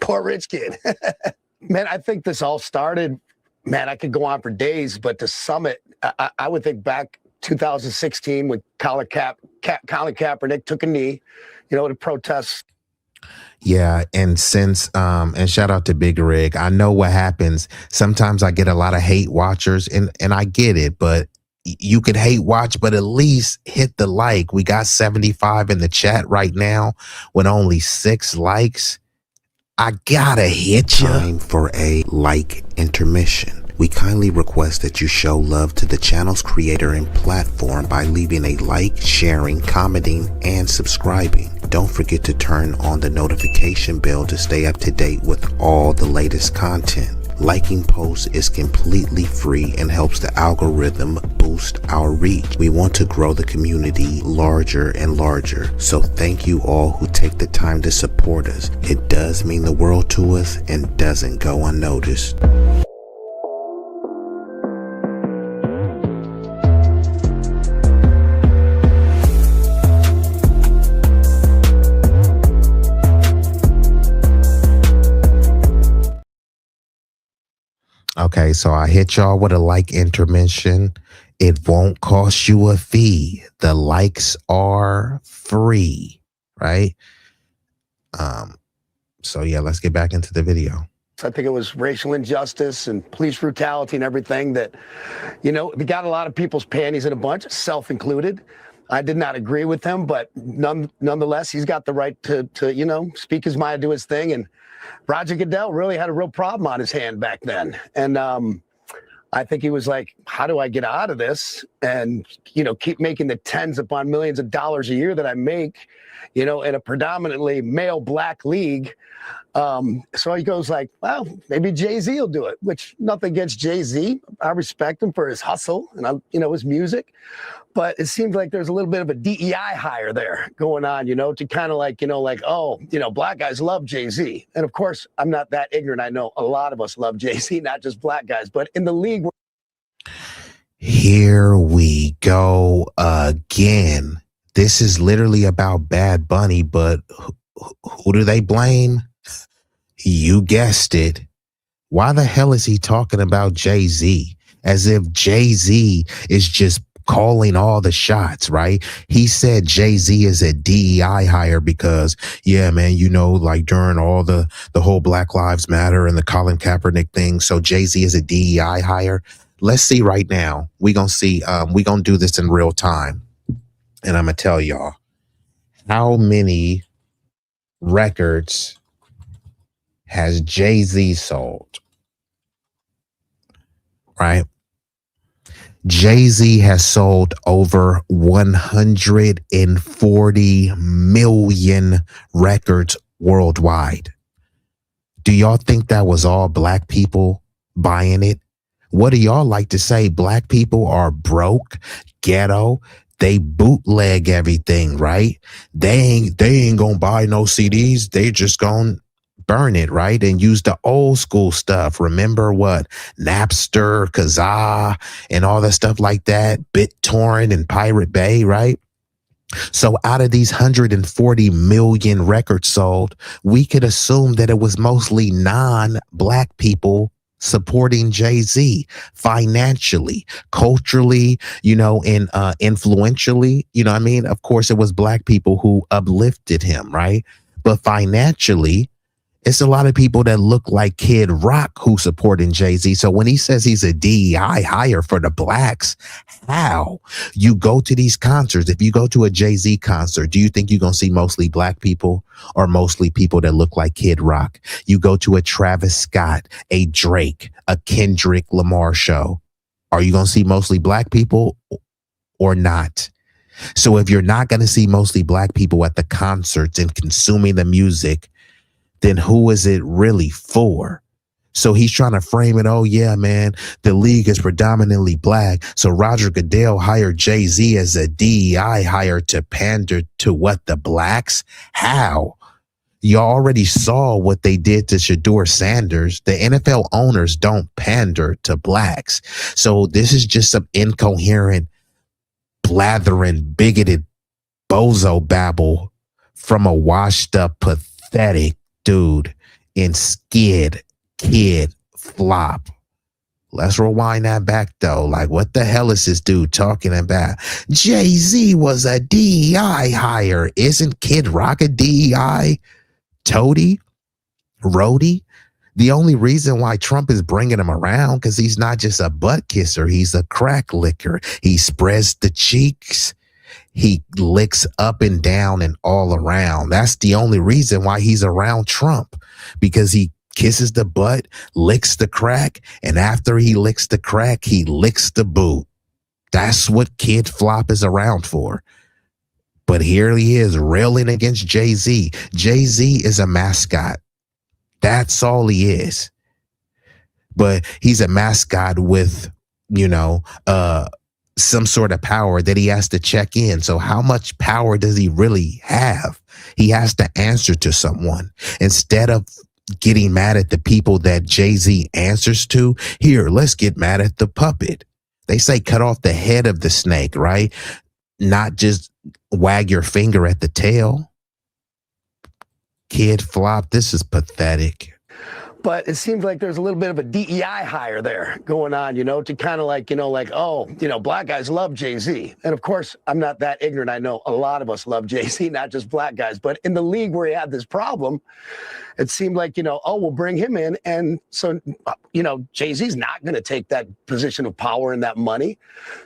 Poor rich kid. Man, I think this all started, man, I could go on for days, but to sum it, I would think back 2016 when Colin Kaepernick took a knee, to protest. Yeah, and since and shout out to Big Rig. I know what happens. Sometimes I get a lot of hate watchers, and I get it, but you could hate watch, but at least hit the like. We got 75 in the chat right now with only 6 likes. I gotta hit you. Time for a like intermission. We kindly request that you show love to the channel's creator and platform by leaving a like, sharing, commenting, and subscribing. Don't forget to turn on the notification bell to stay up to date with all the latest content. Liking posts is completely free and helps the algorithm boost our reach. We want to grow the community larger and larger. So thank you all who take the time to support us. It does mean the world to us and doesn't go unnoticed. Okay, so I hit y'all with a like intermission. It won't cost you a fee. The likes are free, right? So yeah, let's get back into the video. I think it was racial injustice and police brutality and everything that, we got a lot of people's panties in a bunch, self-included. I did not agree with him, but nonetheless, he's got the right to speak his mind, do his thing. And Roger Goodell really had a real problem on his hand back then. And I think he was like, how do I get out of this and, keep making the tens upon millions of dollars a year that I make, in a predominantly male black league. So he goes like, well, maybe Jay-Z will do it, which nothing against Jay-Z. I respect him for his hustle and, his music. But it seems like there's a little bit of a DEI hire there going on, to kind of like, black guys love Jay-Z. And of course, I'm not that ignorant. I know a lot of us love Jay-Z, not just black guys, but in the league. Here we go again. This is literally about Bad Bunny, but who do they blame? You guessed it. Why the hell is he talking about Jay-Z? As if Jay-Z is just calling all the shots, right? He said Jay-Z is a DEI hire because, yeah, man, like during all the whole Black Lives Matter and the Colin Kaepernick thing. So Jay-Z is a DEI hire. Let's see right now. We're going to see, we're going to do this in real time. And I'm going to tell y'all how many records has Jay-Z sold, right? Jay-Z has sold over 140 million records worldwide. Do y'all think that was all black people buying it? What do y'all like to say? Black people are broke, ghetto. They bootleg everything, right? They ain't gonna buy no CDs. They just gonna burn it, right? And use the old school stuff. Remember what? Napster, Kazaa, and all that stuff like that. BitTorrent and Pirate Bay, right? So out of these 140 million records sold, we could assume that it was mostly non-black people supporting Jay-Z financially, culturally, and influentially, Of course, it was black people who uplifted him, right? But financially, it's a lot of people that look like Kid Rock who supporting Jay-Z. So when he says he's a DEI hire for the blacks, how? You go to these concerts. If you go to a Jay-Z concert, do you think you're going to see mostly black people or mostly people that look like Kid Rock? You go to a Travis Scott, a Drake, a Kendrick Lamar show. Are you going to see mostly black people or not? So if you're not going to see mostly black people at the concerts and consuming the music, then who is it really for? So he's trying to frame it, oh yeah, man, the league is predominantly black. So Roger Goodell hired Jay-Z as a DEI hire to pander to what, the blacks? How? You already saw what they did to Shedeur Sanders. The NFL owners don't pander to blacks. So this is just some incoherent, blathering, bigoted bozo babble from a washed up, pathetic dude in Skid Kid Flop. Let's rewind that back though. Like, what the hell is this dude talking about? Jay-Z was a DEI hire. Isn't Kid Rock a DEI? Toady? Rhodey? The only reason why Trump is bringing him around because he's not just a butt kisser. He's a crack licker. He spreads the cheeks. He licks up and down and all around. That's the only reason why he's around Trump, because he kisses the butt, licks the crack, and after he licks the crack, he licks the boot. That's what Kid Flop is around for. But here he is railing against Jay-Z. Jay-Z is a mascot. That's all he is. But he's a mascot with, some sort of power that he has to check in. So how much power does he really have? He has to answer to someone. Instead of getting mad at the people that Jay-Z answers to, here, let's get mad at the puppet. They say cut off the head of the snake, right? Not just wag your finger at the tail. Kid Flop, this is pathetic. But it seems like there's a little bit of a DEI hire there going on, to kind of black guys love Jay-Z. And of course, I'm not that ignorant. I know a lot of us love Jay-Z, not just black guys. But in the league where he had this problem, it seemed like, we'll bring him in. And so, Jay-Z's not going to take that position of power and that money.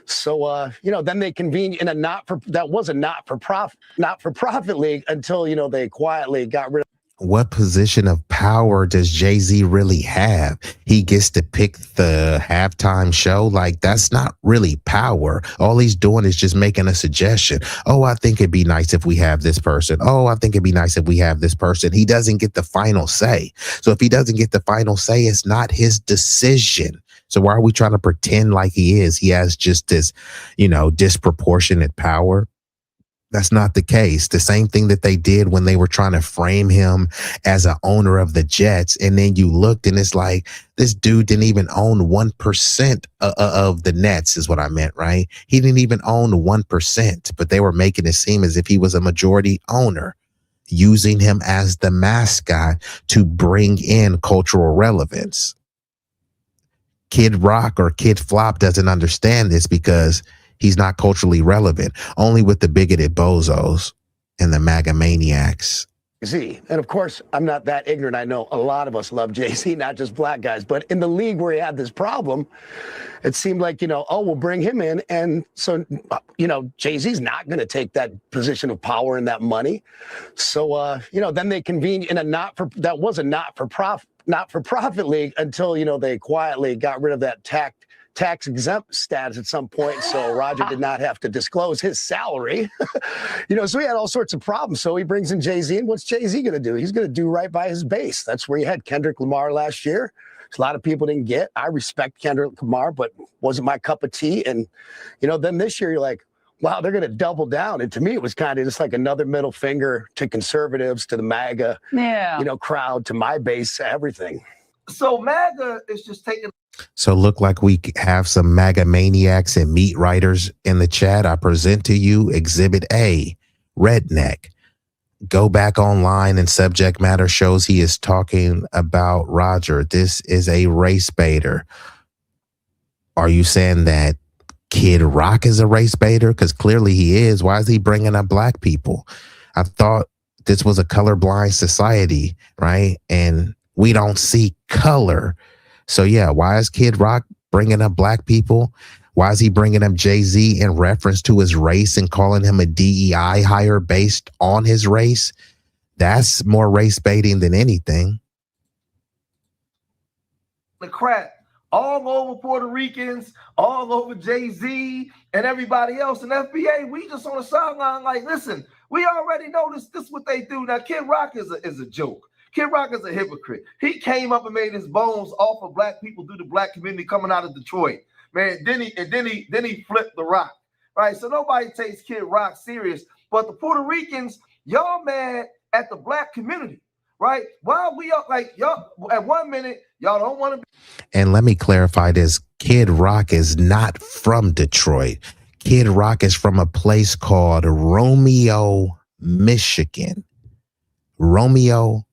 So, then they convened in a not-for-profit league until, they quietly got rid of. What position of power does Jay-Z really have? He gets to pick the halftime show. Like, that's not really power. All he's doing is just making a suggestion. Oh, I think it'd be nice if we have this person. Oh, I think it'd be nice if we have this person. He doesn't get the final say. So if he doesn't get the final say, it's not his decision. So why are we trying to pretend like he is? He has just this, disproportionate power. That's not the case. The same thing that they did when they were trying to frame him as an owner of the Jets. And then you looked and it's like, this dude didn't even own 1% of the Nets is what I meant, right? He didn't even own 1%, but they were making it seem as if he was a majority owner, using him as the mascot to bring in cultural relevance. Kid Rock or Kid Flop doesn't understand this because he's not culturally relevant, only with the bigoted bozos and the MAGA maniacs. Jay-Z. And of course, I'm not that ignorant. I know a lot of us love Jay-Z, not just black guys. But in the league where he had this problem, it seemed like, we'll bring him in. And so, Jay-Z's not going to take that position of power and that money. So, then they convened in a not-for-profit league until, they quietly got rid of that tax exempt status at some point, so Roger did not have to disclose his salary. So he had all sorts of problems. So he brings in Jay-Z, and what's Jay-Z going to do? He's going to do right by his base. That's where you had Kendrick Lamar last year. A lot of people didn't get. I respect Kendrick Lamar, but wasn't my cup of tea. And then this year you're like, wow, they're going to double down. And to me, it was kind of just like another middle finger to conservatives, to the MAGA, crowd, to my base, everything. So MAGA is just taking. So look like we have some MAGA maniacs and meat writers in the chat. I present to you Exhibit A, Redneck. Go back online and subject matter shows he is talking about Roger. This is a race baiter. Are you saying that Kid Rock is a race baiter? Because clearly he is. Why is he bringing up black people? I thought this was a colorblind society, right? And we don't see color. So yeah, why is Kid Rock bringing up black people? Why is he bringing up Jay-Z in reference to his race and calling him a DEI hire based on his race? That's more race baiting than anything. The crap all over Puerto Ricans, all over Jay-Z and everybody else in FBA. We just on the sideline like, listen, we already know this is what they do. Now, Kid Rock is a joke. Kid Rock is a hypocrite. He came up and made his bones off of black people through the black community coming out of Detroit. Man, then he flipped the rock. Right? So nobody takes Kid Rock serious. But the Puerto Ricans, y'all mad at the black community. right? Why are we up like y'all at 1 minute, y'all don't want to be. And let me clarify this. Kid Rock is not from Detroit. Kid Rock is from a place called Romeo, Michigan. Romeo,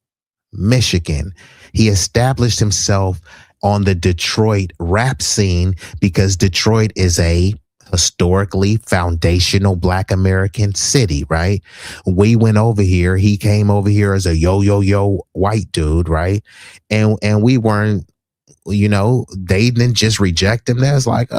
Michigan. He established himself on the Detroit rap scene because Detroit is a historically foundational Black American city, right? We went over here. He came over here as a yo white dude, right? And we weren't, you know, they didn't just reject him. That's like,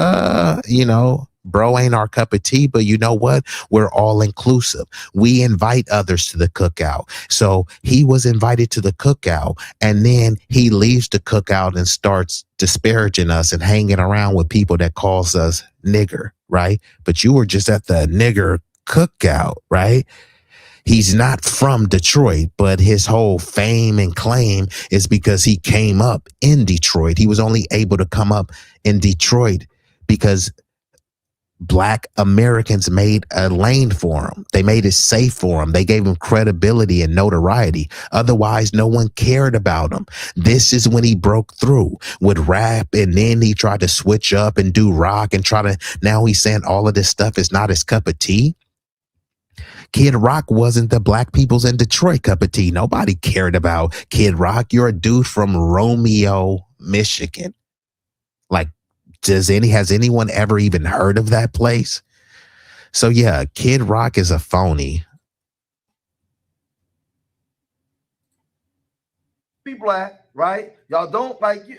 you know, bro ain't our cup of tea, but you know what? We're all inclusive. We invite others to the cookout. So he was invited to the cookout, and then he leaves the cookout and starts disparaging us and hanging around with people that calls us nigger, right? But you were just at the nigger cookout, right? He's not from Detroit, but his whole fame and claim is because he came up in Detroit. He was only able to come up in Detroit because Black Americans made a lane for him. They made it safe for him. They gave him credibility and notoriety. Otherwise, no one cared about him. This is when he broke through with rap, and then he tried to switch up and do rock and now he's saying all of this stuff is not his cup of tea. Kid Rock wasn't the Black people's in Detroit cup of tea. Nobody cared about Kid Rock. You're a dude from Romeo, Michigan. Like, has anyone ever even heard of that place? So yeah, Kid Rock is a phony. Be Black, right? Y'all don't like you.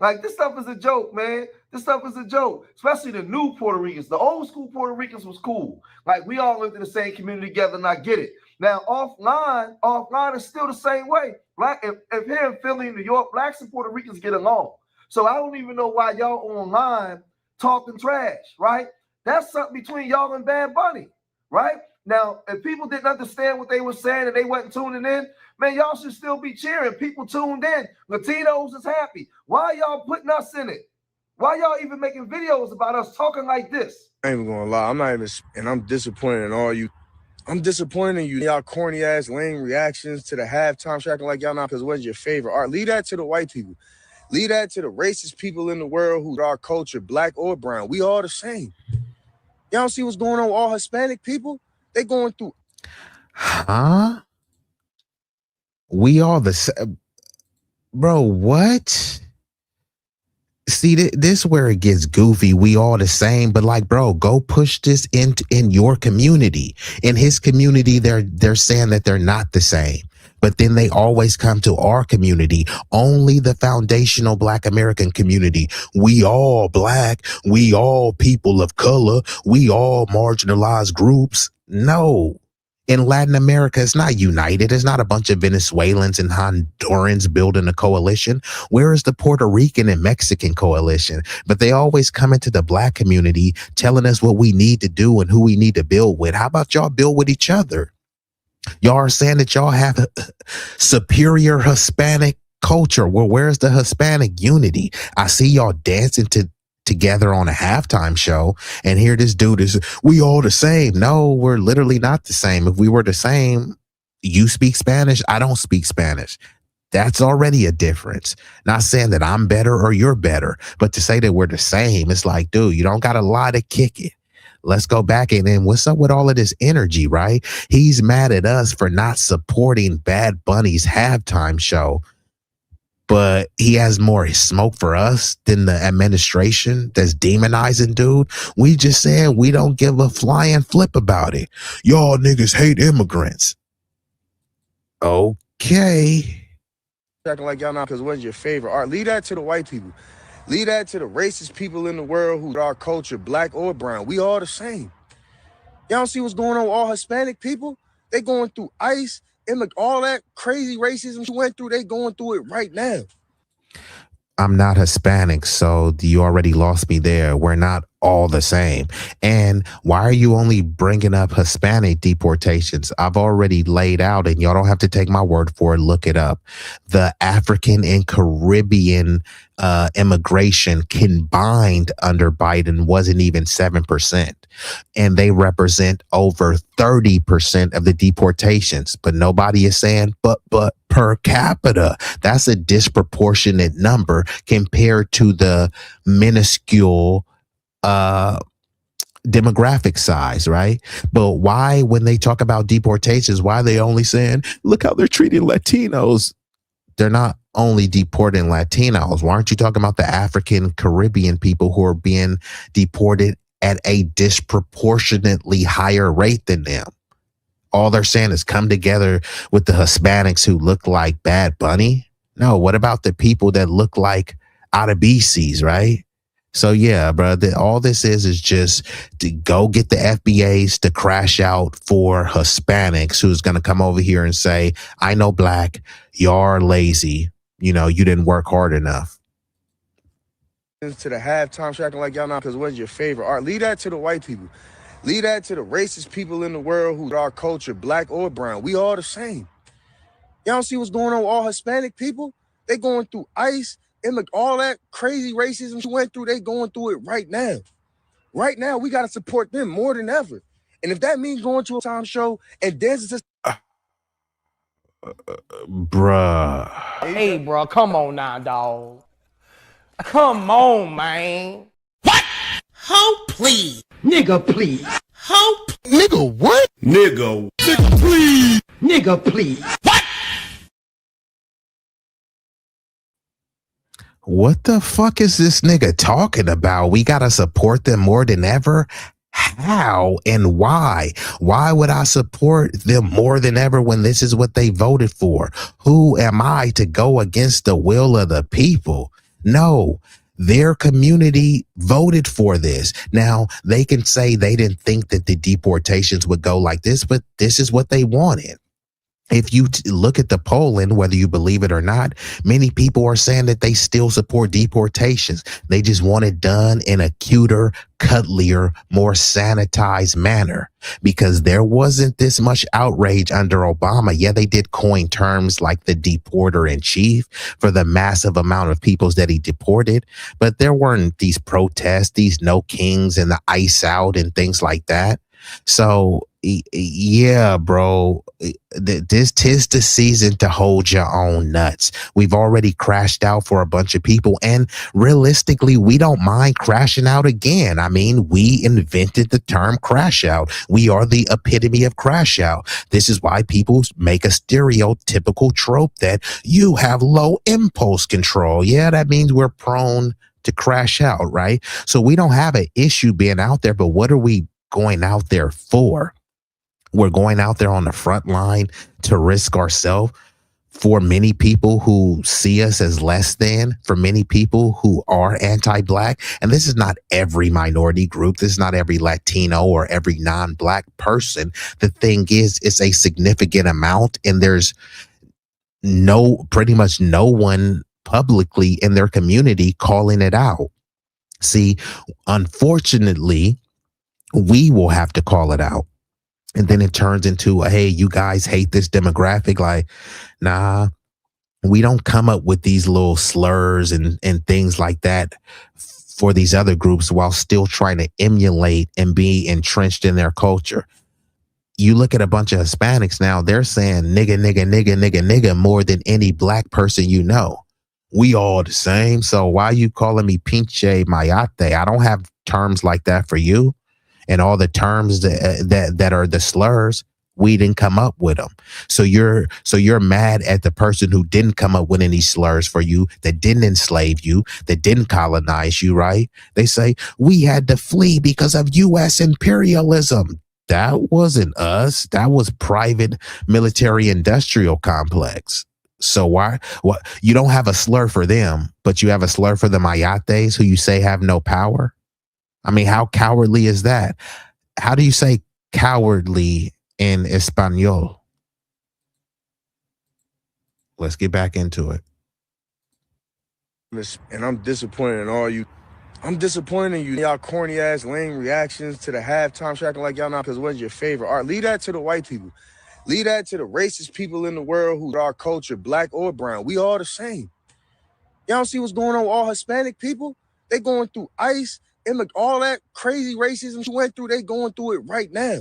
Like, this stuff is a joke, man. This stuff is a joke, especially the new Puerto Ricans. The old school Puerto Ricans was cool. Like, we all lived in the same community together, and I get it. Now, offline is still the same way. Black, if here in Philly, New York, Blacks and Puerto Ricans get along. So I don't even know why y'all online talking trash, right? That's something between y'all and Bad Bunny, right? Now, if people didn't understand what they were saying and they wasn't tuning in, man, y'all should still be cheering. People tuned in. Latinos is happy. Why y'all putting us in it? Why y'all even making videos about us talking like this? I ain't even gonna lie. I'm not even, and I'm disappointed in all you. I'm disappointed in you. Y'all corny ass lame reactions to the halftime shacking like y'all not because it wasn't your favorite art. Leave that to the white people. Leave that to the racist people in the world who our culture, Black or brown. We all the same. Y'all see what's going on with all Hispanic people? They going through. Huh? We all the same. Bro, what? See, this where it gets goofy. We all the same, but like, bro, go push this in your community. In his community, they're saying that they're not the same. But then they always come to our community, only the foundational Black American community. We all Black, we all people of color, we all marginalized groups. No. In Latin America, it's not united. It's not a bunch of Venezuelans and Hondurans building a coalition. Where is the Puerto Rican and Mexican coalition? But they always come into the Black community telling us what we need to do and who we need to build with. How about y'all build with each other? Y'all are saying that y'all have a superior Hispanic culture. Well, where's the Hispanic unity? I see y'all dancing together on a halftime show, and here this dude is, we all the same. No, we're literally not the same. If we were the same, you speak Spanish, I don't speak Spanish. That's already a difference. Not saying that I'm better or you're better, but to say that we're the same, it's like, dude, you don't got a lot to kick it. Let's go back, and then what's up with all of this energy, right? He's mad at us for not supporting Bad Bunny's halftime show, but he has more smoke for us than the administration that's demonizing dude. We just said we don't give a flying flip about it. Y'all niggas hate immigrants. Okay. Acting like y'all not because it wasn't your favorite art. Leave that to the white people. Leave that to the racist people in the world who our culture, Black or brown. We all the same. Y'all see what's going on with all Hispanic people? They going through ICE and look, all that crazy racism you went through, they going through it right now. I'm not Hispanic, so you already lost me there. We're not all the same. And why are you only bringing up Hispanic deportations? I've already laid out, and y'all don't have to take my word for it. Look it up. The African and Caribbean immigration combined under Biden wasn't even 7%. And they represent over 30% of the deportations. But nobody is saying, but per capita, that's a disproportionate number compared to the minuscule demographic size, right? But why, when they talk about deportations, why are they only saying, look how they're treating Latinos? They're not only deporting Latinos. Why aren't you talking about the African Caribbean people who are being deported at a disproportionately higher rate than them? All they're saying is come together with the Hispanics who look like Bad Bunny. No, what about the people that look like out of BCs, right? So yeah, bro, all this is just to go get the FBAs to crash out for Hispanics who's going to come over here and say, I know black, you're lazy. You know, you didn't work hard enough. To the halftime show acting like y'all not because what's your favorite art? Leave that to the white people. Leave that to the racist people in the world who our culture, black or brown. We all the same. Y'all don't see what's going on with all Hispanic people? They going through ICE and look, all that crazy racism you went through, they going through it right now. Right now, we got to support them more than ever. And if that means going to a time show and dancing to... Bruh. Hey, bro, come on now, dog. Come on, man. What? Ho, please. Nigga, please. Ho. Nigga, what? Nigga, please. Nigga, please. What? What the fuck is this nigga talking about? We gotta support them more than ever? How and why? Why would I support them more than ever when this is what they voted for? Who am I to go against the will of the people? No, their community voted for this. Now, they can say they didn't think that the deportations would go like this, but this is what they wanted. If you look at the polling, whether you believe it or not, many people are saying that they still support deportations. They just want it done in a cuter, cuddlier, more sanitized manner, because there wasn't this much outrage under Obama. Yeah, they did coin terms like the deporter in chief for the massive amount of peoples that he deported, but there weren't these protests, these no kings and the ice out and things like that. So yeah, bro, this tis the season to hold your own nuts. We've already crashed out for a bunch of people, and realistically, we don't mind crashing out again. I mean, we invented the term crash out. We are the epitome of crash out. This is why people make a stereotypical trope that you have low impulse control. Yeah, that means we're prone to crash out, right? So we don't have an issue being out there, but what are we going out there for? We're going out there on the front line to risk ourselves for many people who see us as less than, for many people who are anti-black. And this is not every minority group. This is not every Latino or every non-black person. The thing is, it's a significant amount, and there's pretty much no one publicly in their community calling it out. See, unfortunately, we will have to call it out. And then it turns into, hey, you guys hate this demographic. Like, nah, we don't come up with these little slurs and things like that for these other groups while still trying to emulate and be entrenched in their culture. You look at a bunch of Hispanics now, they're saying nigga, nigga, nigga, nigga, nigga more than any black person you know. We all the same. So why are you calling me pinche mayate? I don't have terms like that for you. And all the terms that are the slurs, we didn't come up with them. So you're mad at the person who didn't come up with any slurs for you, that didn't enslave you, that didn't colonize you, right? They say we had to flee because of U.S. imperialism. That wasn't us. That was private military industrial complex. So why you don't have a slur for them, but you have a slur for the mayates who you say have no power? I mean, how cowardly is that? How do you say cowardly in Espanol? Let's get back into it. And I'm disappointed in all you. I'm disappointed in you. Y'all corny ass lame reactions to the halftime show acting like y'all not because it wasn't your favorite art. Leave that to the white people. Leave that to the racist people in the world who our culture, black or brown. We all the same. Y'all don't see what's going on with all Hispanic people? They going through ICE and look, all that crazy racism you went through, they going through it right now.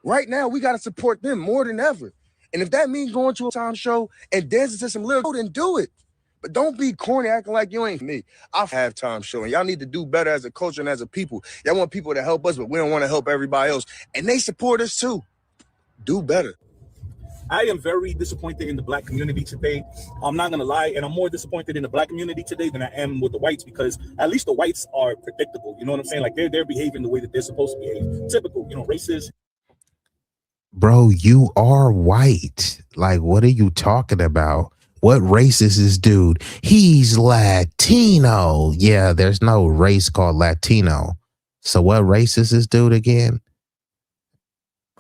Right now, we got to support them more than ever. And if that means going to a time show and dancing to some lyrics, then do it. But don't be corny acting like you ain't me. I have time show, and y'all need to do better as a culture and as a people. Y'all want people to help us, but we don't want to help everybody else. And they support us too. Do better. I am very disappointed in the black community today. I'm not going to lie, and I'm more disappointed in the black community today than I am with the whites, because at least the whites are predictable. You know what I'm saying? Like they're behaving the way that they're supposed to behave. Typical, racist. Bro, you are white. Like, what are you talking about? What race is this dude? He's Latino. Yeah, there's no race called Latino. So what race is this dude again?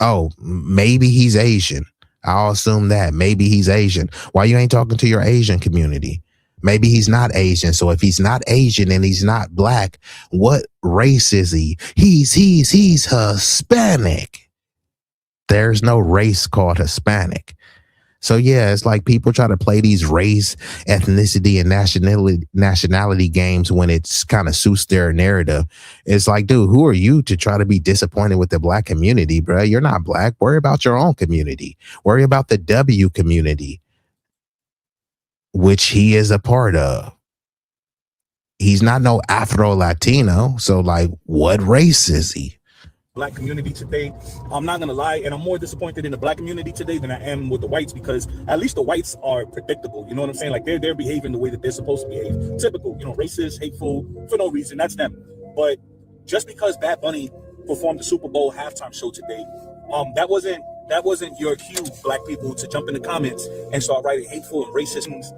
Oh, maybe he's Asian. I'll assume that. Maybe he's Asian. Why you ain't talking to your Asian community? Maybe he's not Asian. So if he's not Asian and he's not black, what race is he? He's Hispanic. There's no race called Hispanic. So yeah, it's like people try to play these race, ethnicity, and nationality games when it's kind of suits their narrative. It's like, dude, who are you to try to be disappointed with the black community, bro? You're not black. Worry about your own community. Worry about the W community, which he is a part of. He's not no Afro-Latino. So like, what race is he? Black community today. I'm not gonna lie, and I'm more disappointed in the black community today than I am with the whites, because at least the whites are predictable. You know what I'm saying? Like they're behaving the way that they're supposed to behave. Typical, racist, hateful, for no reason. That's them. But just because Bad Bunny performed the Super Bowl halftime show today, that wasn't your cue, black people, to jump in the comments and start writing hateful and racist things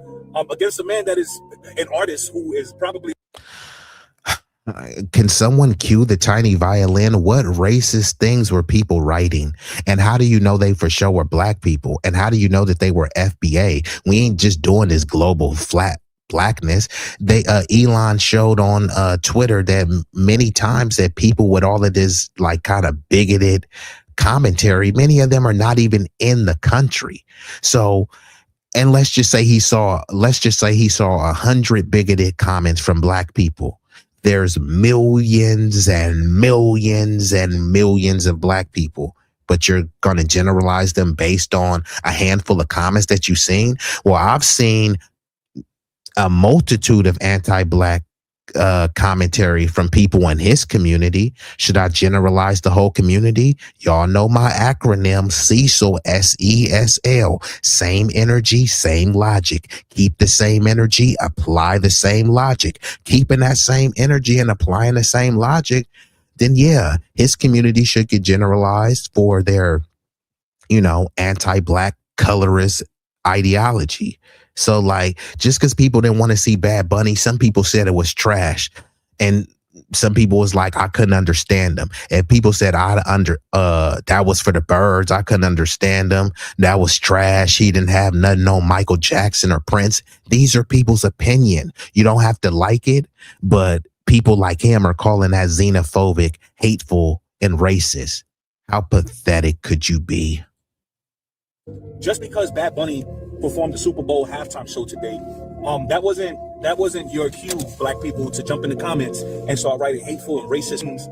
against a man that is an artist who is probably. Can someone cue the tiny violin? What racist things were people writing? And how do you know they for sure were black people? And how do you know that they were FBA? We ain't just doing this global flat blackness. They Elon showed on Twitter that many times that people with all of this like kind of bigoted commentary, many of them are not even in the country. So, and let's just say he saw 100 bigoted comments from black people. There's millions and millions and millions of black people, but you're going to generalize them based on a handful of comments that you've seen. Well, I've seen a multitude of anti-black commentary from people in his community. Should I generalize the whole community? Y'all know my acronym, CESL, SESL. Same energy, same logic. Keep the same energy, apply the same logic. Keeping that same energy and applying the same logic, then yeah, his community should get generalized for their, anti-black colorist ideology. So like, just because people didn't want to see Bad Bunny, some people said it was trash, and some people was like, I couldn't understand them. And people said that was for the birds. I couldn't understand them. That was trash. He didn't have nothing on Michael Jackson or Prince. These are people's opinion. You don't have to like it, but people like him are calling that xenophobic, hateful, and racist. How pathetic could you be? Just because Bad Bunny performed the Super Bowl halftime show today, that wasn't your cue, black people, to jump in the comments and start writing hateful and racist things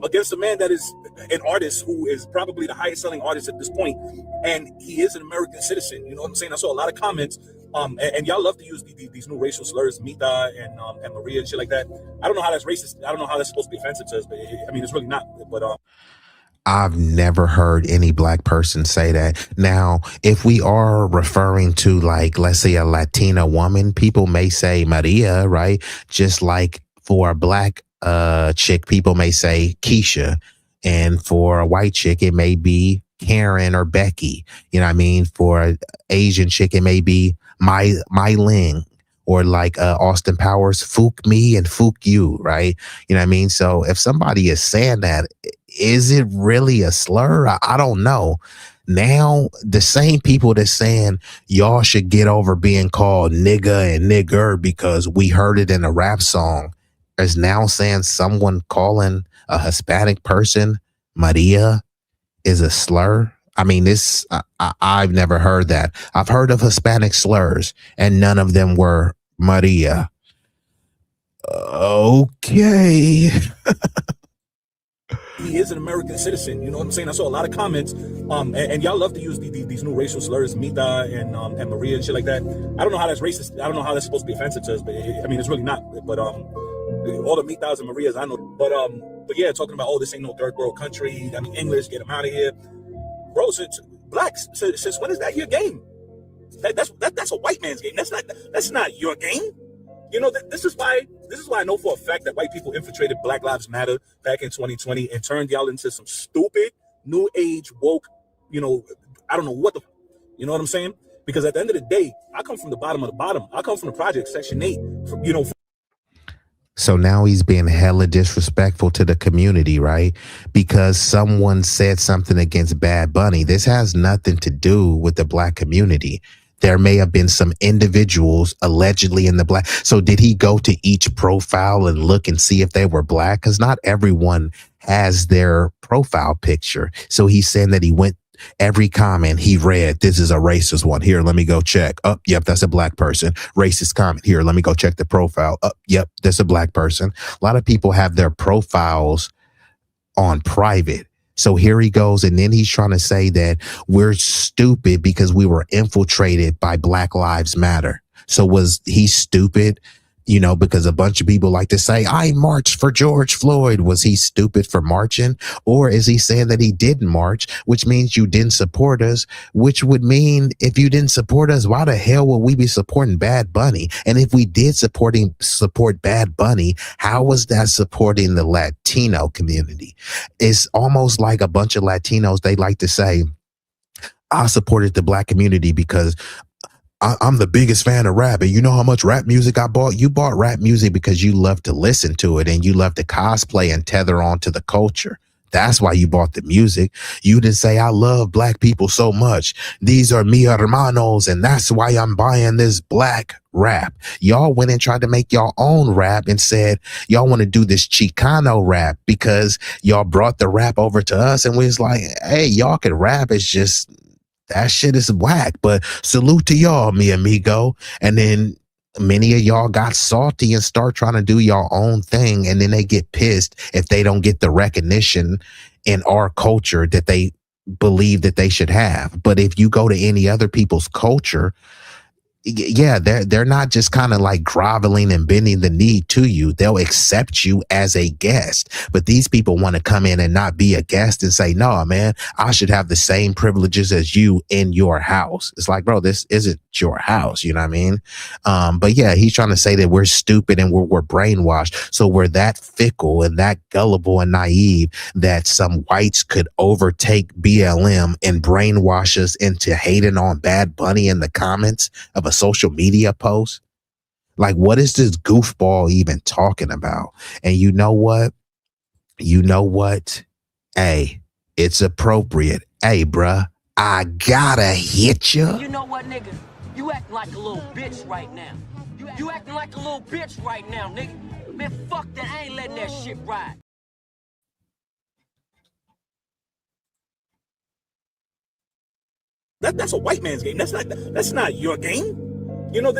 against a man that is an artist who is probably the highest selling artist at this point, and he is an American citizen. You know what I'm saying? I saw a lot of comments, and y'all love to use these new racial slurs, Mita and Maria and shit like that. I don't know how that's racist. I don't know how that's supposed to be offensive to us, but it's really not. But I've never heard any black person say that. Now, if we are referring to, like, let's say a Latina woman, people may say Maria, right? Just like for a black chick, people may say Keisha. And for a white chick, it may be Karen or Becky. You know what I mean? For an Asian chick, it may be Mai Ling. Or like Austin Powers, fook me and fook you, right? You know what I mean? So if somebody is saying that, is it really a slur? I don't know. Now, the same people that's saying y'all should get over being called nigga and nigger because we heard it in a rap song is now saying someone calling a Hispanic person Maria is a slur. I mean, I've never heard that. I've heard of Hispanic slurs, and none of them were Maria. Okay. He is an American citizen. You know what I'm saying? I saw a lot of comments, and y'all love to use these new racial slurs, Mita and Maria and shit like that. I don't know how that's racist. I don't know how that's supposed to be offensive to us, but I mean, it's really not. But all the Mitas and Marias I know. But yeah, talking about, oh, this ain't no third world country. I mean, English, get them out of here, bro. Blacks, since when is that your game? That's a white man's game. That's not your game. You know, this is why I know for a fact that white people infiltrated Black Lives Matter back in 2020 and turned y'all into some stupid new age woke, you know, I don't know what you know what I'm saying? Because at the end of the day, I come from the bottom of the bottom. I come from the project, Section 8, So now he's being hella disrespectful to the community, right? Because someone said something against Bad Bunny. This has nothing to do with the black community. There may have been some individuals allegedly in the black. So did he go to each profile and look and see if they were black? Because not everyone has their profile picture. So he's saying that he went every comment he read. This is a racist one. Here, let me go check. Oh, yep, that's a black person. Racist comment. Here, let me go check the profile. Oh, yep, that's a black person. A lot of people have their profiles on private. So here he goes, and then he's trying to say that we're stupid because we were infiltrated by Black Lives Matter. So was he stupid? You know, because a bunch of people like to say, I marched for George Floyd. Was he stupid for marching? Or is he saying that he didn't march, which means you didn't support us, which would mean if you didn't support us, why the hell would we be supporting Bad Bunny? And if we did support Bad Bunny, how was that supporting the Latino community? It's almost like a bunch of Latinos, they like to say, I supported the black community because I'm the biggest fan of rap. And you know how much rap music I bought? You bought rap music because you love to listen to it and you love to cosplay and tether on to the culture. That's why you bought the music. You didn't say, I love black people so much. These are mi hermanos, and that's why I'm buying this black rap. Y'all went and tried to make y'all own rap and said, y'all want to do this Chicano rap because y'all brought the rap over to us. And we was like, hey, y'all can rap. It's just, that shit is whack, but salute to y'all, mi amigo. And then many of y'all got salty and start trying to do your own thing. And then they get pissed if they don't get the recognition in our culture that they believe that they should have. But if you go to any other people's culture, yeah, they're not just kind of like groveling and bending the knee to you. They'll accept you as a guest. But these people want to come in and not be a guest and say, no, man, I should have the same privileges as you in your house. It's like, bro, this isn't your house. You know what I mean? But yeah, he's trying to say that we're stupid and we're brainwashed. So we're that fickle and that gullible and naive that some whites could overtake BLM and brainwash us into hating on Bad Bunny in the comments of a social media post. Like, what is this goofball even talking about? And you know what? Hey, it's appropriate. Hey, bruh, I gotta hit you. You know what, nigga? You acting like a little bitch right now. You acting like a little bitch right now, nigga. Man, fuck that. I ain't letting that shit ride. That's a white man's game. That's not your game. You know,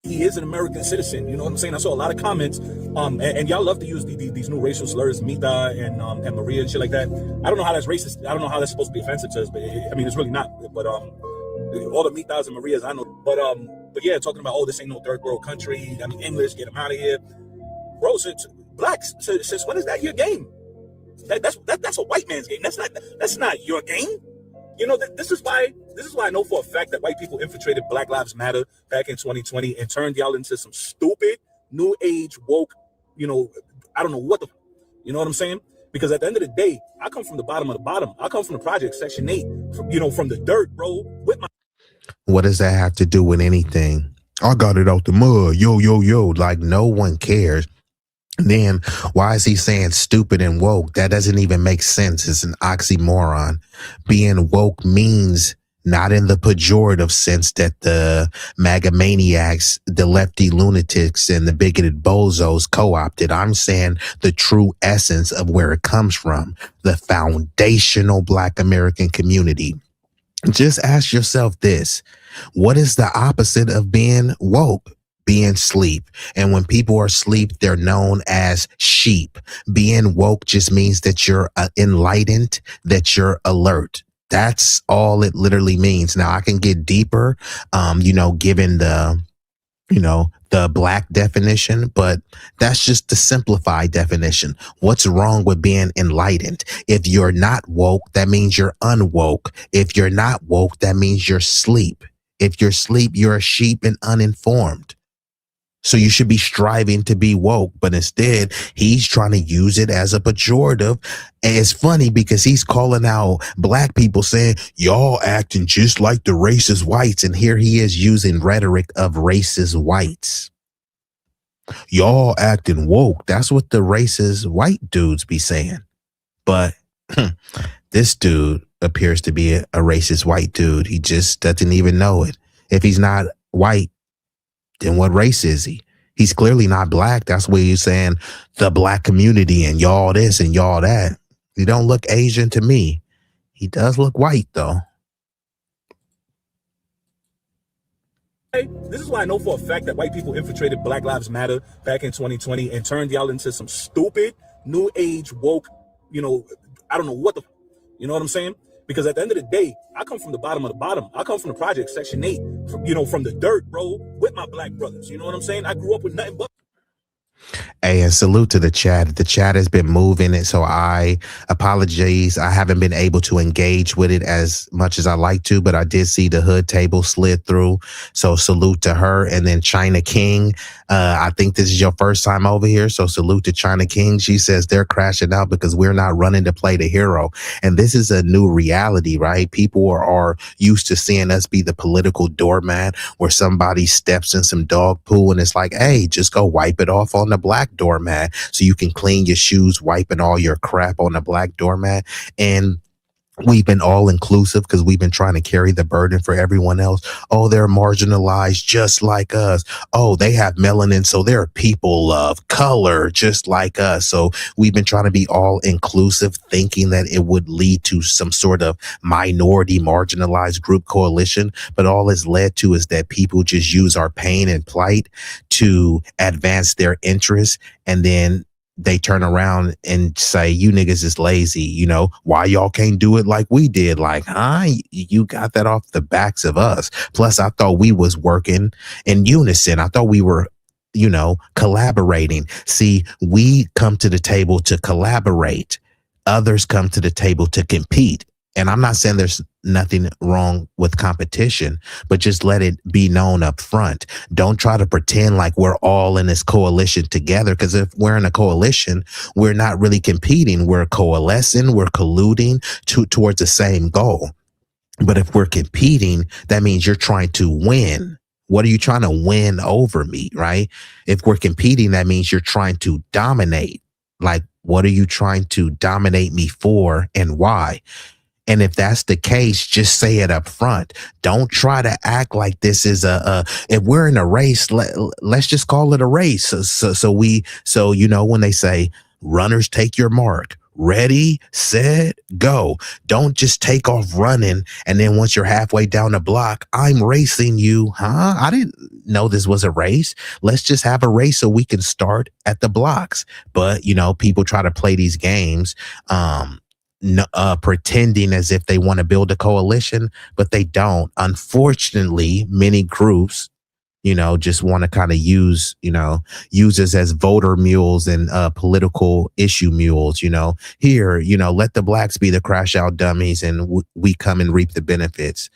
he is an American citizen. You know what I'm saying? I saw a lot of comments, and y'all love to use these new racial slurs, Mita and Maria and shit like that. I don't know how that's racist. I don't know how that's supposed to be offensive to us, but I mean, it's really not. But all the Mitas and Marias I know. But yeah, talking about, oh, this ain't no third world country. I mean, English, get them out of here, bro. Blacks, since when is that your game? That's a white man's game. That's not your game. You know, this is why I know for a fact that white people infiltrated Black Lives Matter back in 2020 and turned y'all into some stupid new age woke, you know, I don't know what you know what I'm saying? Because at the end of the day, I come from the bottom of the bottom. I come from the project, Section 8, from the dirt, bro. What does that have to do with anything? I got it out the mud. Yo. Like, no one cares. Then why is he saying stupid and woke? That doesn't even make sense. It's an oxymoron. Being woke means not in the pejorative sense that the MAGA maniacs, the lefty lunatics, and the bigoted bozos co-opted. I'm saying the true essence of where it comes from, the foundational Black American community. Just ask yourself this: what is the opposite of being woke? Being sleep. And when people are asleep, they're known as sheep. Being woke just means that you're enlightened, that you're alert. That's all it literally means. Now I can get deeper, given the Black definition, but that's just the simplified definition. What's wrong with being enlightened? If you're not woke, that means you're unwoke. If you're not woke, that means you're sleep. If you're sleep, you're a sheep and uninformed. So you should be striving to be woke, but instead he's trying to use it as a pejorative. And it's funny because he's calling out Black people saying, y'all acting just like the racist whites. And here he is using rhetoric of racist whites. Y'all acting woke. That's what the racist white dudes be saying. But this dude appears to be a racist white dude. He just doesn't even know it. If he's not white, then what race is he? He's clearly not Black. That's why he's saying the Black community and y'all this and y'all that. He don't look Asian to me. He does look white though. This is why I know for a fact that white people infiltrated Black Lives Matter back in 2020 and turned y'all into some stupid new age woke, I don't know what the, you know what I'm saying? Because at the end of the day, I come from the bottom of the bottom. I come from the project, Section 8, from the dirt, bro, with my Black brothers. You know what I'm saying? I grew up with nothing but. Hey, and salute to the chat. The chat has been moving it, so I apologize. I haven't been able to engage with it as much as I like to, but I did see the hood table slid through. So salute to her. And then China King, I think this is your first time over here, so salute to China King. She says they're crashing out because we're not running to play the hero. And this is a new reality, right? People are used to seeing us be the political doormat where somebody steps in some dog poo and it's like, hey, just go wipe it off on the Black doormat so you can clean your shoes, wiping all your crap on the Black doormat. And we've been all inclusive because we've been trying to carry the burden for everyone else. Oh, they're marginalized just like us. Oh, they have melanin, so they're people of color just like us. So we've been trying to be all inclusive, thinking that it would lead to some sort of minority marginalized group coalition. But all it's led to is that people just use our pain and plight to advance their interests, and then they turn around and say, you niggas is lazy. Why y'all can't do it like we did? Like, you got that off the backs of us. Plus, I thought we was working in unison. I thought we were, collaborating. See, we come to the table to collaborate. Others come to the table to compete. And I'm not saying there's nothing wrong with competition, but just let it be known up front. Don't try to pretend like we're all in this coalition together, because if we're in a coalition, we're not really competing. We're coalescing, we're colluding towards the same goal. But if we're competing, that means you're trying to win. What are you trying to win over me, right? If we're competing, that means you're trying to dominate. Like, what are you trying to dominate me for and why? And if that's the case, just say it up front. Don't try to act like this is if we're in a race, let's just call it a race. So when they say runners take your mark, ready, set, go. Don't just take off running. And then once you're halfway down the block, I'm racing you. I didn't know this was a race. Let's just have a race so we can start at the blocks. But, people try to play these games, pretending as if they want to build a coalition, but they don't. Unfortunately, many groups, just want to kind of use us as voter mules and political issue mules. Here, let the Blacks be the crash out dummies and we come and reap the benefits.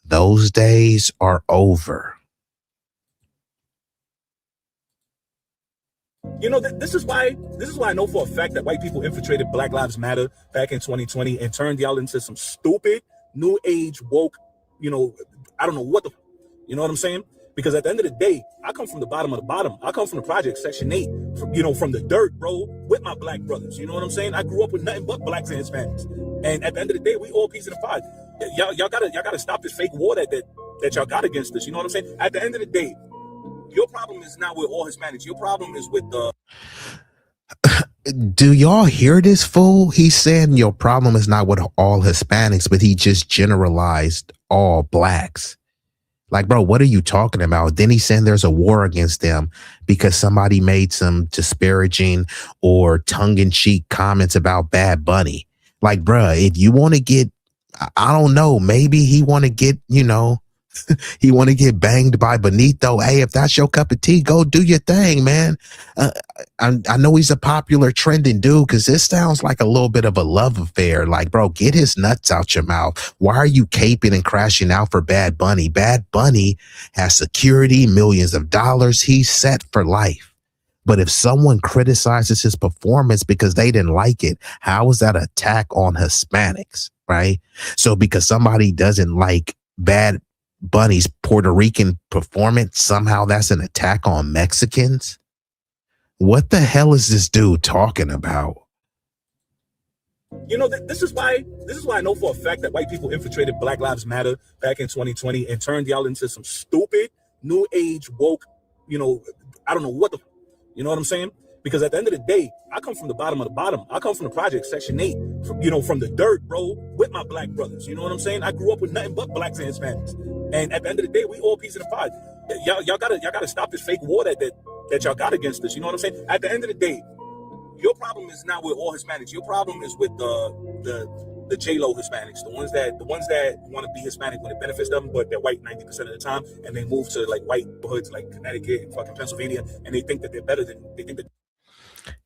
Those days are over. This is why I know for a fact that white people infiltrated Black Lives Matter back in 2020 and turned y'all into some stupid new age woke, I don't know what the, you know what I'm saying? Because at the end of the day, I come from the bottom of the bottom. I come from the project, Section 8, from the dirt, bro, with my Black brothers. You know what I'm saying? I grew up with nothing but Blacks and Hispanics. And at the end of the day, we all piece of the pie. y'all gotta stop this fake war that y'all got against us. You know what I'm saying? At the end of the day, your problem is not with all Hispanics. Your problem is with the. Do y'all hear this fool? He's saying your problem is not with all Hispanics, but he just generalized all blacks. Like, bro, what are you talking about? Then he's saying there's a war against them because somebody made some disparaging or tongue-in-cheek comments about Bad Bunny. Like, bro, if you want to get, I don't know, maybe he want to get, he want to get banged by Benito. Hey, if that's your cup of tea, go do your thing, man. I know he's a popular trending dude because this sounds like a little bit of a love affair. Like, bro, get his nuts out your mouth. Why are you caping and crashing out for Bad Bunny? Bad Bunny has security, millions of dollars. He's set for life. But if someone criticizes his performance because they didn't like it, how is that an attack on Hispanics, right? So because somebody doesn't like Bad Bunny's Puerto Rican performance, somehow that's an attack on Mexicans? What the hell is this dude talking about? This is why I know for a fact that white people infiltrated Black Lives Matter back in 2020 and turned y'all into some stupid new age woke, I don't know what the, you know what I'm saying? Because at the end of the day, I come from the bottom of the bottom. I come from the project, Section 8, from the dirt, bro, with my black brothers. You know what I'm saying? I grew up with nothing but blacks and Hispanics. And at the end of the day, we all piece of the pie. Y'all gotta stop this fake war that y'all got against us. You know what I'm saying? At the end of the day, your problem is not with all Hispanics. Your problem is with the J-Lo Hispanics, the ones that want to be Hispanic when it benefits them, but they're white 90% of the time, and they move to like white hoods like Connecticut and fucking Pennsylvania, and they think that they're better than they think that.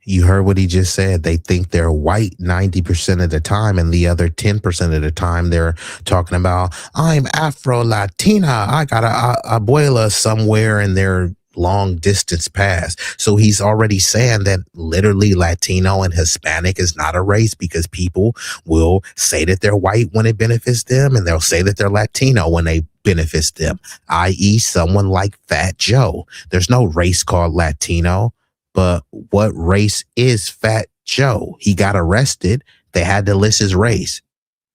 You heard what he just said. They think they're white 90% of the time, and the other 10% of the time they're talking about, I'm Afro-Latina. I got a abuela somewhere in their long distance past. So he's already saying that literally Latino and Hispanic is not a race because people will say that they're white when it benefits them, and they'll say that they're Latino when they benefits them, i.e. someone like Fat Joe. There's no race called Latino. But what race is Fat Joe? He got arrested. They had to list his race.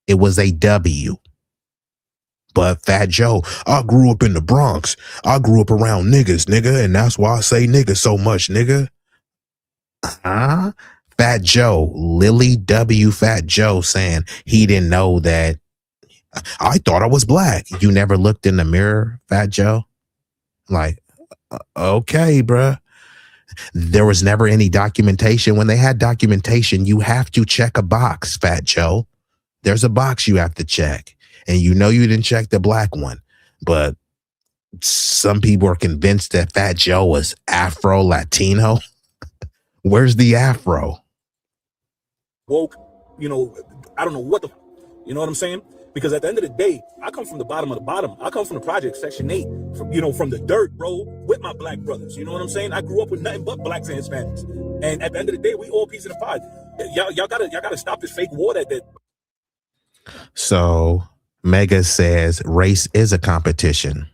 It was a W. But Fat Joe, I grew up in the Bronx. I grew up around niggas, nigga, and that's why I say nigga so much, nigga. Huh? Fat Joe, Lily W. Fat Joe saying he didn't know that. I thought I was black. You never looked in the mirror, Fat Joe? Like, okay, bruh. There was never any documentation. When they had documentation, you have to check a box, Fat Joe. There's a box you have to check. And you didn't check the black one. But some people are convinced that Fat Joe was Afro-Latino. Where's the Afro? Woke, I don't know what the, you know what I'm saying? Because at the end of the day, I come from the bottom of the bottom. I come from the project, Section 8, from the dirt, bro, with my black brothers. You know what I'm saying? I grew up with nothing but blacks and Hispanics. And at the end of the day, we all piece of the pie. Y'all gotta stop this fake war that. So Mega says race is a competition.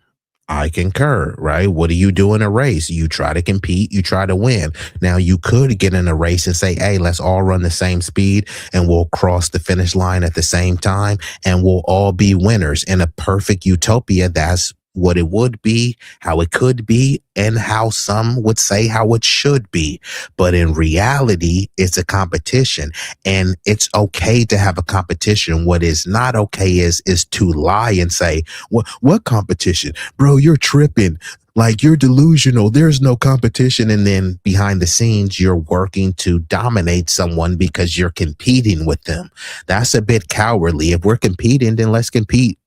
I concur, right? What do you do in a race? You try to compete, you try to win. Now, you could get in a race and say, hey, let's all run the same speed and we'll cross the finish line at the same time and we'll all be winners. In a perfect utopia, that's what it would be, how it could be, and how some would say how it should be. But in reality, it's a competition, and it's okay to have a competition. What is not okay is to lie and say, what competition? Bro, you're tripping. Like, you're delusional. There's no competition. And then behind the scenes, you're working to dominate someone because you're competing with them. That's a bit cowardly. If we're competing, then let's compete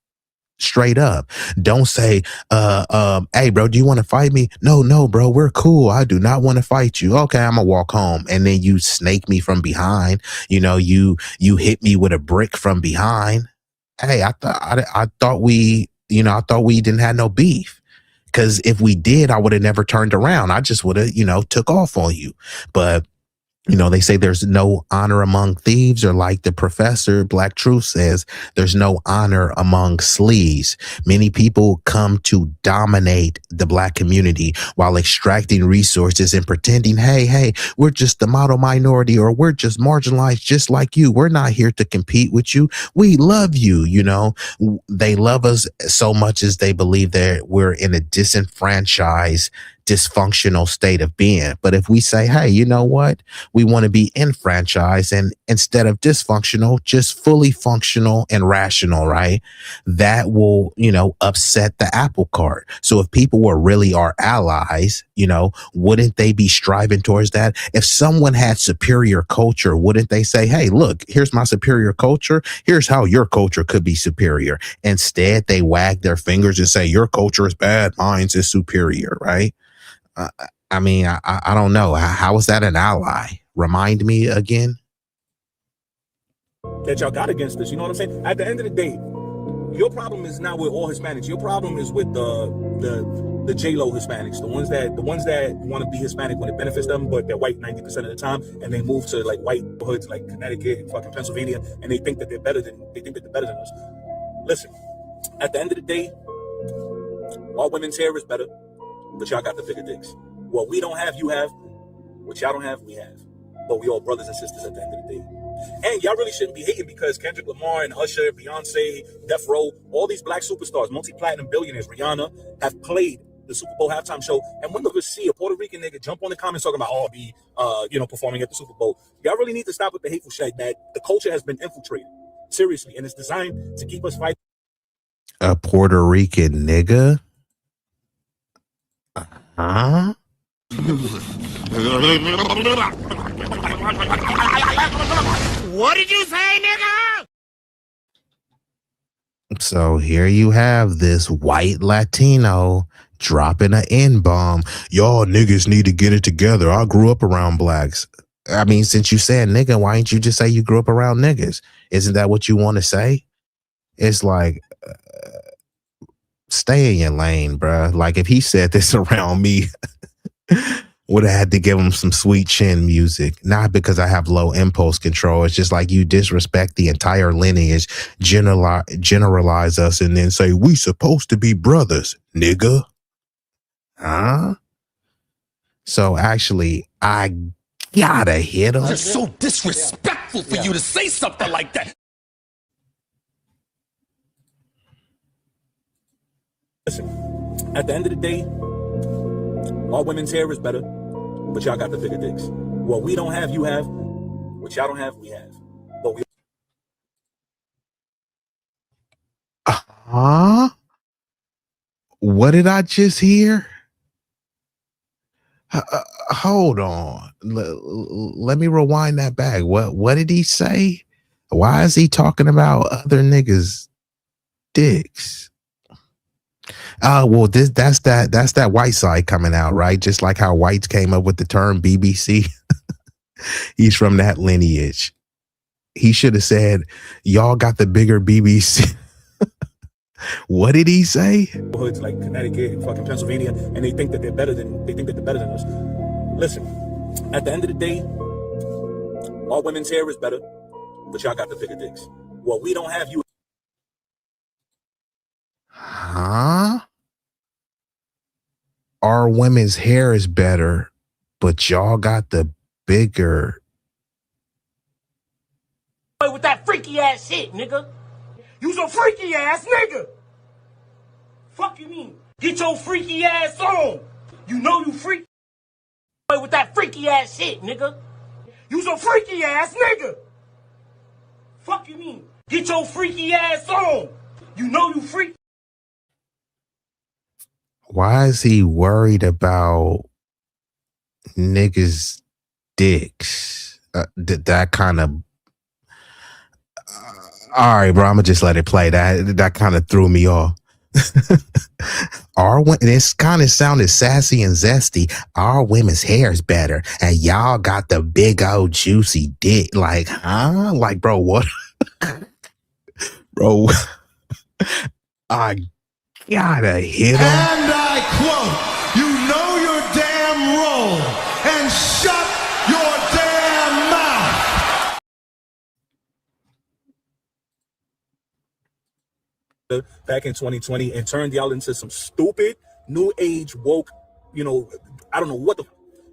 straight up. Don't say, hey, bro, do you want to fight me? No, bro, we're cool. I do not want to fight you. Okay, I'm gonna walk home. And then you snake me from behind. You hit me with a brick from behind. Hey, I thought we didn't have no beef. Because if we did, I would have never turned around. I just would have, took off on you. But You know, they say there's no honor among thieves, or like the professor, Black Truth, says, there's no honor among sleaze. Many people come to dominate the Black community while extracting resources and pretending, hey, we're just the model minority, or we're just marginalized just like you. We're not here to compete with you. We love you. You know, they love us so much as they believe that we're in a disenfranchised, dysfunctional state of being. But if we say, hey, you know what? We want to be enfranchised, and instead of dysfunctional, just fully functional and rational, right? That will, you know, upset the apple cart. So if people were really our allies, you know, wouldn't they be striving towards that? If someone had superior culture, wouldn't they say, hey, look, here's my superior culture. Here's how your culture could be superior. Instead, they wag their fingers and say, your culture is bad, mine's is superior, right? I mean, I don't know. How is that an ally? Remind me again. That y'all got against us. You know what I'm saying? At the end of the day, your problem is not with all Hispanics. Your problem is with the J-Lo Hispanics, the ones that want to be Hispanic when it benefits them, but they're white 90% of the time, and they move to like white hoods like Connecticut and fucking Pennsylvania, and they think that they're better than us. Listen, at the end of the day, all women's hair is better, but y'all got the bigger dicks. What we don't have, you have. What y'all don't have, we have. But we all brothers and sisters at the end of the day. And y'all really shouldn't be hating because Kendrick Lamar and Usher, Beyonce, Death Row, all these Black superstars, multi-platinum billionaires, Rihanna, have played the Super Bowl halftime show. And when you see a Puerto Rican nigga jump on the comments talking about, performing at the Super Bowl, y'all really need to stop with the hateful shit that the culture has been infiltrated. Seriously. And it's designed to keep us fighting. A Puerto Rican nigga? Huh? What did you say, nigga? So here you have this white Latino dropping an N-bomb. Y'all niggas need to get it together. I grew up around blacks. I mean, since you said nigga, why didn't you just say you grew up around niggas? Isn't that what you want to say? It's like, stay in your lane, bruh. Like if he said this around me, would have had to give him some sweet chin music. Not because I have low impulse control. It's just like you disrespect the entire lineage, generalize us, and then say, we supposed to be brothers, nigga. Huh? So actually, I gotta hit him. It's so disrespectful for you to say something like that. Listen, at the end of the day, all women's hair is better, but y'all got the bigger dicks. What we don't have, you have. What y'all don't have, we have. But we. Huh? What did I just hear? Hold on. Let me rewind that back. What did he say? Why is he talking about other niggas' dicks? Well, that's that white side coming out, right? Just like how whites came up with the term BBC. He's from that lineage. He should have said, y'all got the bigger BBC. What did he say? Hoods like Connecticut and fucking Pennsylvania, and they think that they're better than us. Listen, at the end of the day, all women's hair is better, but y'all got the bigger dicks. What we don't have, you. Huh? Our women's hair is better, but y'all got the bigger. With that freaky ass shit, nigga. You's a freaky ass nigga. Fuck you mean? Get your freaky ass on. You know you freak. With that freaky ass shit, nigga. You's a freaky ass nigga. Fuck you mean? Get your freaky ass on. You know you freak. Why is he worried about niggas' dicks? That kind of. All right, bro. I'm gonna just let it play. That kind of threw me off. This kind of sounded sassy and zesty. Our women's hair is better, and y'all got the big old juicy dick. Like, huh? Like, bro, what? Bro, I gotta hit him. And I quote, you know your damn role and shut your damn back in 2020 and turned y'all into some stupid new age woke, I don't know what the,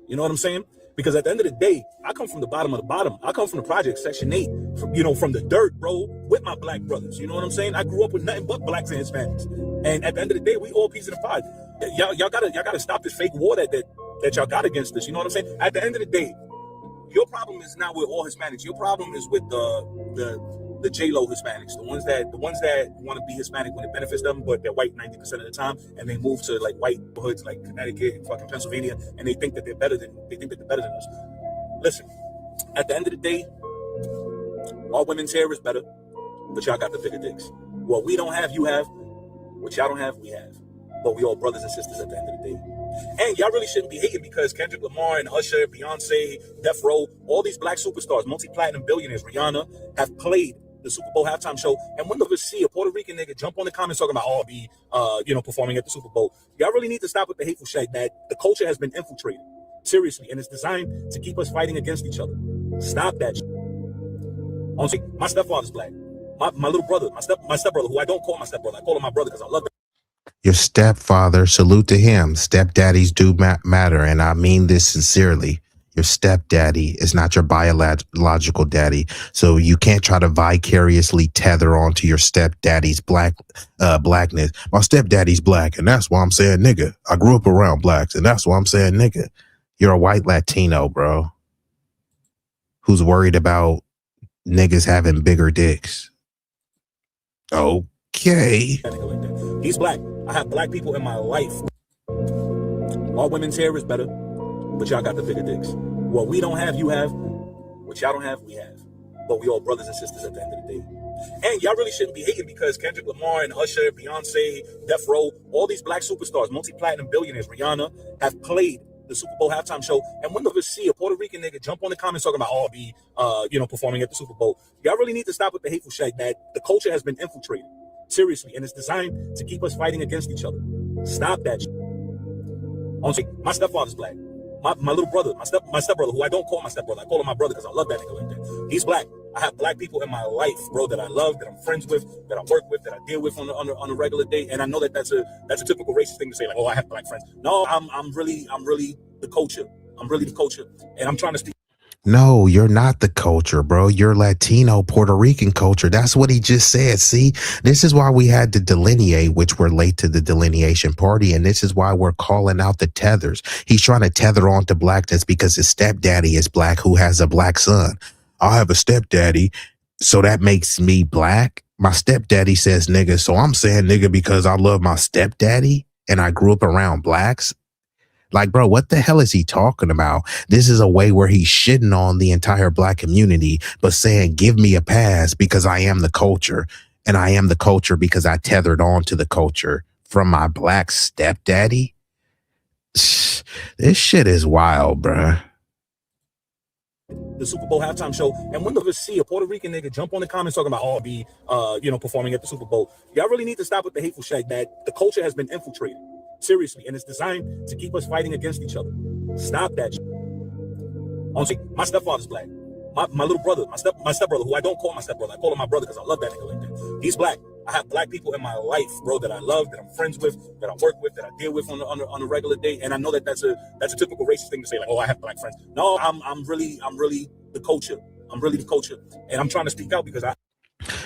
you know what I'm saying? Because at the end of the day, I come from the bottom of the bottom. I come from the project, Section 8, from the dirt, bro, with my black brothers. You know what I'm saying? I grew up with nothing but blacks and Hispanics. And at the end of the day, we all piece of the pie. Y'all gotta stop this fake war that y'all got against us. You know what I'm saying? At the end of the day, your problem is not with all Hispanics. Your problem is with the J-Lo Hispanics, the ones that want to be Hispanic when it benefits them, but they're white 90% of the time, and they move to like white hoods like Connecticut and fucking Pennsylvania, and they think that they're better than us. Listen, at the end of the day, all women's hair is better, but y'all got the bigger dicks. What we don't have, you have. What y'all don't have, we have. But we all brothers and sisters at the end of the day. And y'all really shouldn't be hating because Kendrick Lamar and Usher, Beyonce, Death Row, all these black superstars, multi-platinum billionaires, Rihanna, have played the Super Bowl halftime show. And when you see a Puerto Rican nigga jump on the comments talking about, I'll be, performing at the Super Bowl, y'all really need to stop with the hateful shit that the culture has been infiltrated. Seriously. And it's designed to keep us fighting against each other. Stop that shit. Honestly, my stepfather's black. My little brother, my stepbrother, who I don't call my stepbrother, I call him my brother because I love him. Your stepfather, salute to him. Stepdaddies do matter, and I mean this sincerely. Your stepdaddy is not your biological daddy, so you can't try to vicariously tether onto your stepdaddy's blackness. My stepdaddy's black, and that's why I'm saying nigga. I grew up around blacks, and that's why I'm saying nigga. You're a white Latino, bro, who's worried about niggas having bigger dicks. Okay. He's black. I have black people in my life. All women's hair is better, but y'all got the bigger dicks. What we don't have, you have. What y'all don't have, we have. But we all brothers and sisters at the end of the day. And y'all really shouldn't be hating because Kendrick Lamar and Usher, Beyonce, Death Row, all these black superstars, multi-platinum billionaires, Rihanna, have played the Super Bowl halftime show. And when you see a Puerto Rican nigga jump on the comments talking about, I'll be, performing at the Super Bowl, y'all really need to stop with the hateful shit that the culture has been infiltrated. Seriously. And it's designed to keep us fighting against each other. Stop that shit. Honestly, my stepfather's black. My little brother, my stepbrother, who I don't call my stepbrother, I call him my brother because I love that nigga like that. He's black. I have black people in my life, bro, that I love, that I'm friends with, that I work with, that I deal with on a regular day. And I know that that's a typical racist thing to say, like, oh, I have black friends. No, I'm really the culture. I'm really the culture, and I'm trying to speak. No, you're not the culture, bro. You're Latino Puerto Rican culture. That's what he just said. See, this is why we had to delineate, which we're late to the delineation party. And this is why we're calling out the tethers. He's trying to tether on to blackness because his stepdaddy is black who has a black son. I have a stepdaddy, so that makes me black. My stepdaddy says nigga, so I'm saying nigga because I love my stepdaddy and I grew up around blacks. Like, bro, what the hell is he talking about? This is a way where he's shitting on the entire black community, but saying, give me a pass because I am the culture. And I am the culture because I tethered on to the culture from my black stepdaddy. This shit is wild, bro. The Super Bowl halftime show, and when you see a Puerto Rican nigga jump on the comments talking about, oh, I'll be, performing at the Super Bowl, y'all really need to stop with the hateful shit that the culture has been infiltrated. Seriously, and it's designed to keep us fighting against each other. Stop that shit. Honestly, my stepfather's black. My little brother, my stepbrother, who I don't call my stepbrother, I call him my brother because I love that nigga like that. He's black. I have black people in my life, bro, that I love, that I'm friends with, that I work with, that I deal with on a regular day. And I know that that's a typical racist thing to say, like, oh, I have black friends. No, I'm really the culture. I'm really the culture, and I'm trying to speak out because I.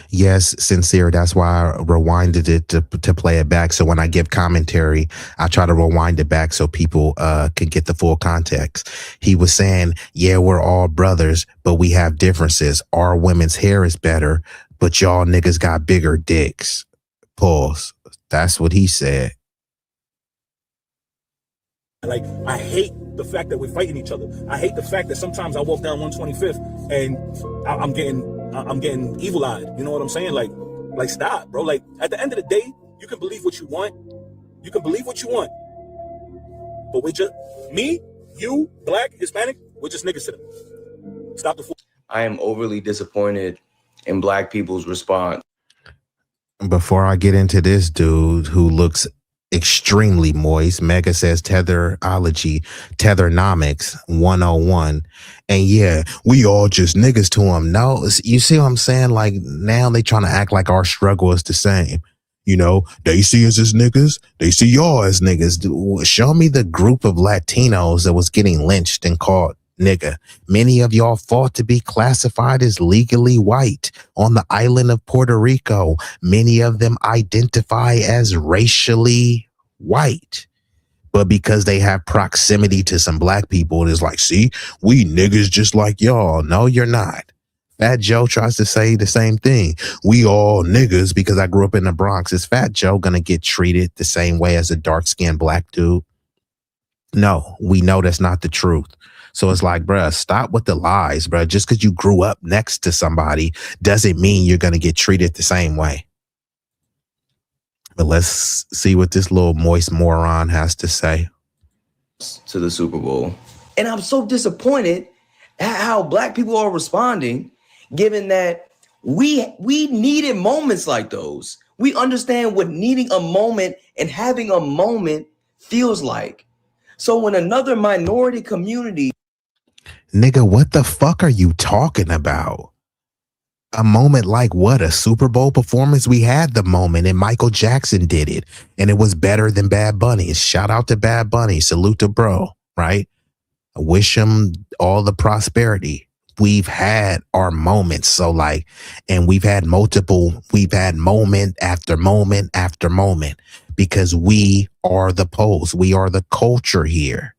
Yes, sincere. That's why I rewinded it to play it back. So when I give commentary, I try to rewind it back so people can get the full context. He was saying, yeah, we're all brothers, but we have differences. Our women's hair is better, but y'all niggas got bigger dicks. Pause. That's what he said. Like, I hate the fact that we're fighting each other. I hate the fact that sometimes I walk down 125th and I'm getting evil-eyed. You know what I'm saying? Like stop, bro. Like, at the end of the day, you can believe what you want. You can believe what you want. But we're just, me, you, black, Hispanic, we're just niggas to them. Stop the fool. I am overly disappointed in black people's response. Before I get into this dude who looks extremely moist, Mega says tetherology, tethernomics 101. And yeah, we all just niggas to him. No, you see what I'm saying? Like, now they trying to act like our struggle is the same. They see us as niggas. They see y'all as niggas. Show me the group of Latinos that was getting lynched and called nigga. Many of y'all fought to be classified as legally white on the island of Puerto Rico. Many of them identify as racially white. But because they have proximity to some black people, it is like, see, we niggas just like y'all. No, you're not. Fat Joe tries to say the same thing. We all niggas because I grew up in the Bronx. Is Fat Joe going to get treated the same way as a dark-skinned black dude? No, we know that's not the truth. So it's like, bruh, stop with the lies, bruh. Just because you grew up next to somebody doesn't mean you're going to get treated the same way. But let's see what this little moist moron has to say. To the Super Bowl. And I'm so disappointed at how black people are responding, given that we needed moments like those. We understand what needing a moment and having a moment feels like. So when another minority community... Nigga, what the fuck are you talking about? A moment like what? A Super Bowl performance? We had the moment and Michael Jackson did it. And it was better than Bad Bunny. Shout out to Bad Bunny. Salute to bro, right? I wish him all the prosperity. We've had our moments. So like, and we've had moment after moment after moment, because we are the pulse. We are the culture here.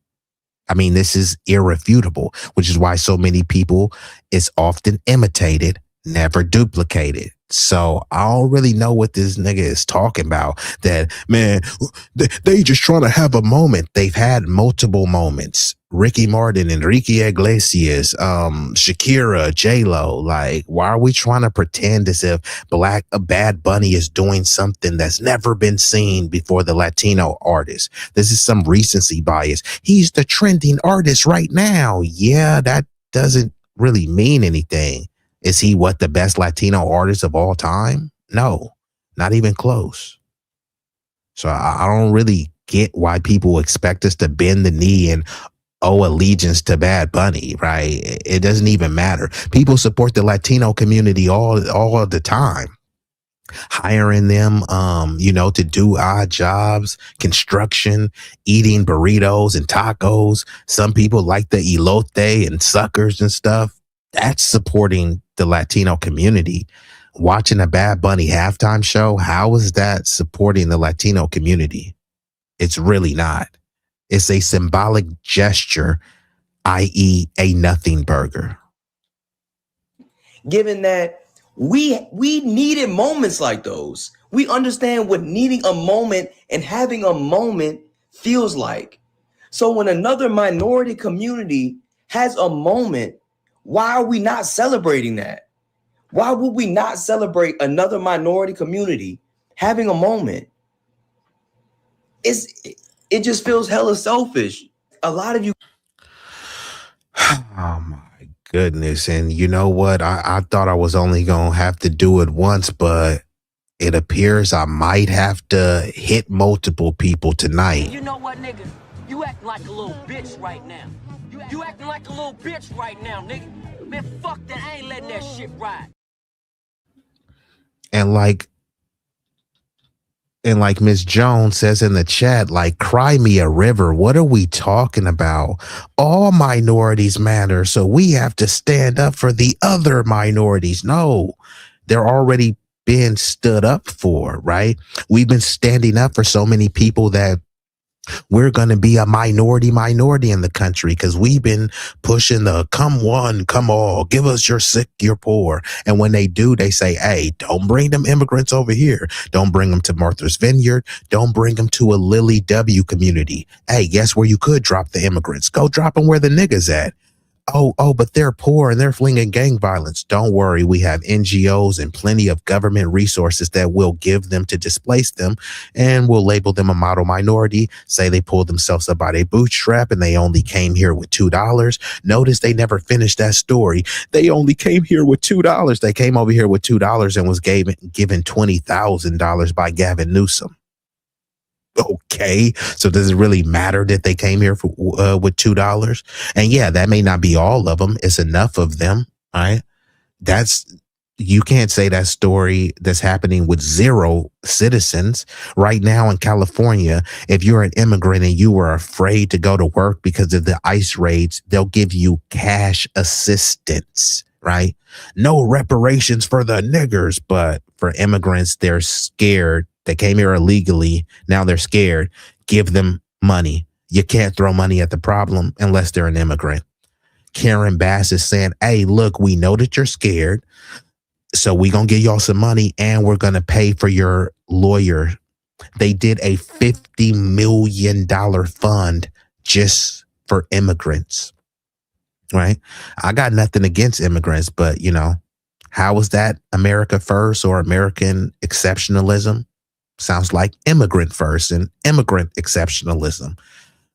I mean, this is irrefutable, which is why so many people, it's often imitated, never duplicated. So I don't really know what this nigga is talking about. That, man, they just trying to have a moment. They've had multiple moments. Ricky Martin, Enrique Iglesias, Shakira, J-Lo. Like, why are we trying to pretend as if Bad Bunny is doing something that's never been seen before the Latino artist? This is some recency bias. He's the trending artist right now. Yeah, that doesn't really mean anything. Is he the best Latino artist of all time? No, not even close. So I don't really get why people expect us to bend the knee and owe allegiance to Bad Bunny, right? It doesn't even matter. People support the Latino community all the time, hiring them, to do odd jobs, construction, eating burritos and tacos. Some people like the elote and suckers and stuff. That's supporting the Latino community. Watching a Bad Bunny halftime show, how is that supporting the Latino community? It's really not. It's a symbolic gesture, i.e. a nothing burger. Given that we needed moments like those. We understand what needing a moment and having a moment feels like. So when another minority community has a moment, why are we not celebrating that? Why would we not celebrate another minority community having a moment? It just feels hella selfish. A lot of you. Oh my goodness. And you know what? I thought I was only going to have to do it once, but it appears I might have to hit multiple people tonight. You know what, nigga? You acting like a little bitch right now. You acting like a little bitch right now, nigga. Man, fuck that. I ain't letting that shit ride. And like Miss Jones says in the chat, like, cry me a river. What are we talking about? All minorities matter, so we have to stand up for the other minorities. No, they're already being stood up for, right? We've been standing up for so many people that we're going to be a minority in the country because we've been pushing the come one, come all, give us your sick, your poor. And when they do, they say, hey, don't bring them immigrants over here. Don't bring them to Martha's Vineyard. Don't bring them to a Lily W community. Hey, guess where you could drop the immigrants? Go drop them where the niggas at. Oh, but they're poor and they're flinging gang violence. Don't worry. We have NGOs and plenty of government resources that will give them to displace them, and we'll label them a model minority, say they pulled themselves up by their bootstrap and they only came here with $2. Notice they never finished that story. They only came here with $2. They came over here with $2 and was given $20,000 by Gavin Newsom. Okay, so does it really matter that they came here for, with $2? And yeah, that may not be all of them. It's enough of them, right? That's You can't say that story that's happening with 0 citizens right now in California. If you're an immigrant and you were afraid to go to work because of the ICE raids, they'll give you cash assistance, right? No reparations for the niggers, but for immigrants, they're scared. They came here illegally. Now they're scared. Give them money. You can't throw money at the problem unless they're an immigrant. Karen Bass is saying, hey, look, we know that you're scared. So we're going to give y'all some money and we're going to pay for your lawyer. They did a $50 million fund just for immigrants, right? I got nothing against immigrants, but you know, how is that America first or American exceptionalism? Sounds like immigrant first and immigrant exceptionalism.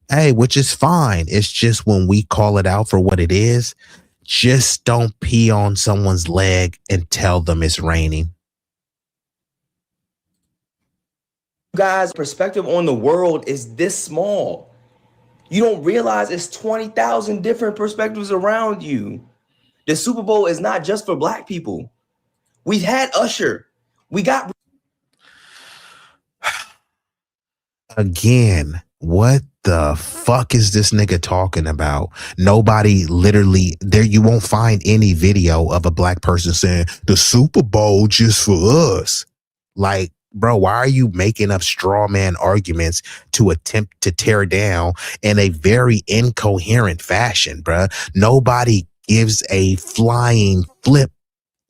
Hey, which is fine. It's just when we call it out for what it is, just don't pee on someone's leg and tell them it's raining. Guys' perspective on the world is this small. You don't realize it's 20,000 different perspectives around you. The Super Bowl is not just for black people. We've had Usher. We got... Again, what the fuck is this nigga talking about? Nobody literally there. You won't find any video of a black person saying the Super Bowl just for us. Like, bro, why are you making up straw man arguments to attempt to tear down in a very incoherent fashion, bro? Nobody gives a flying flip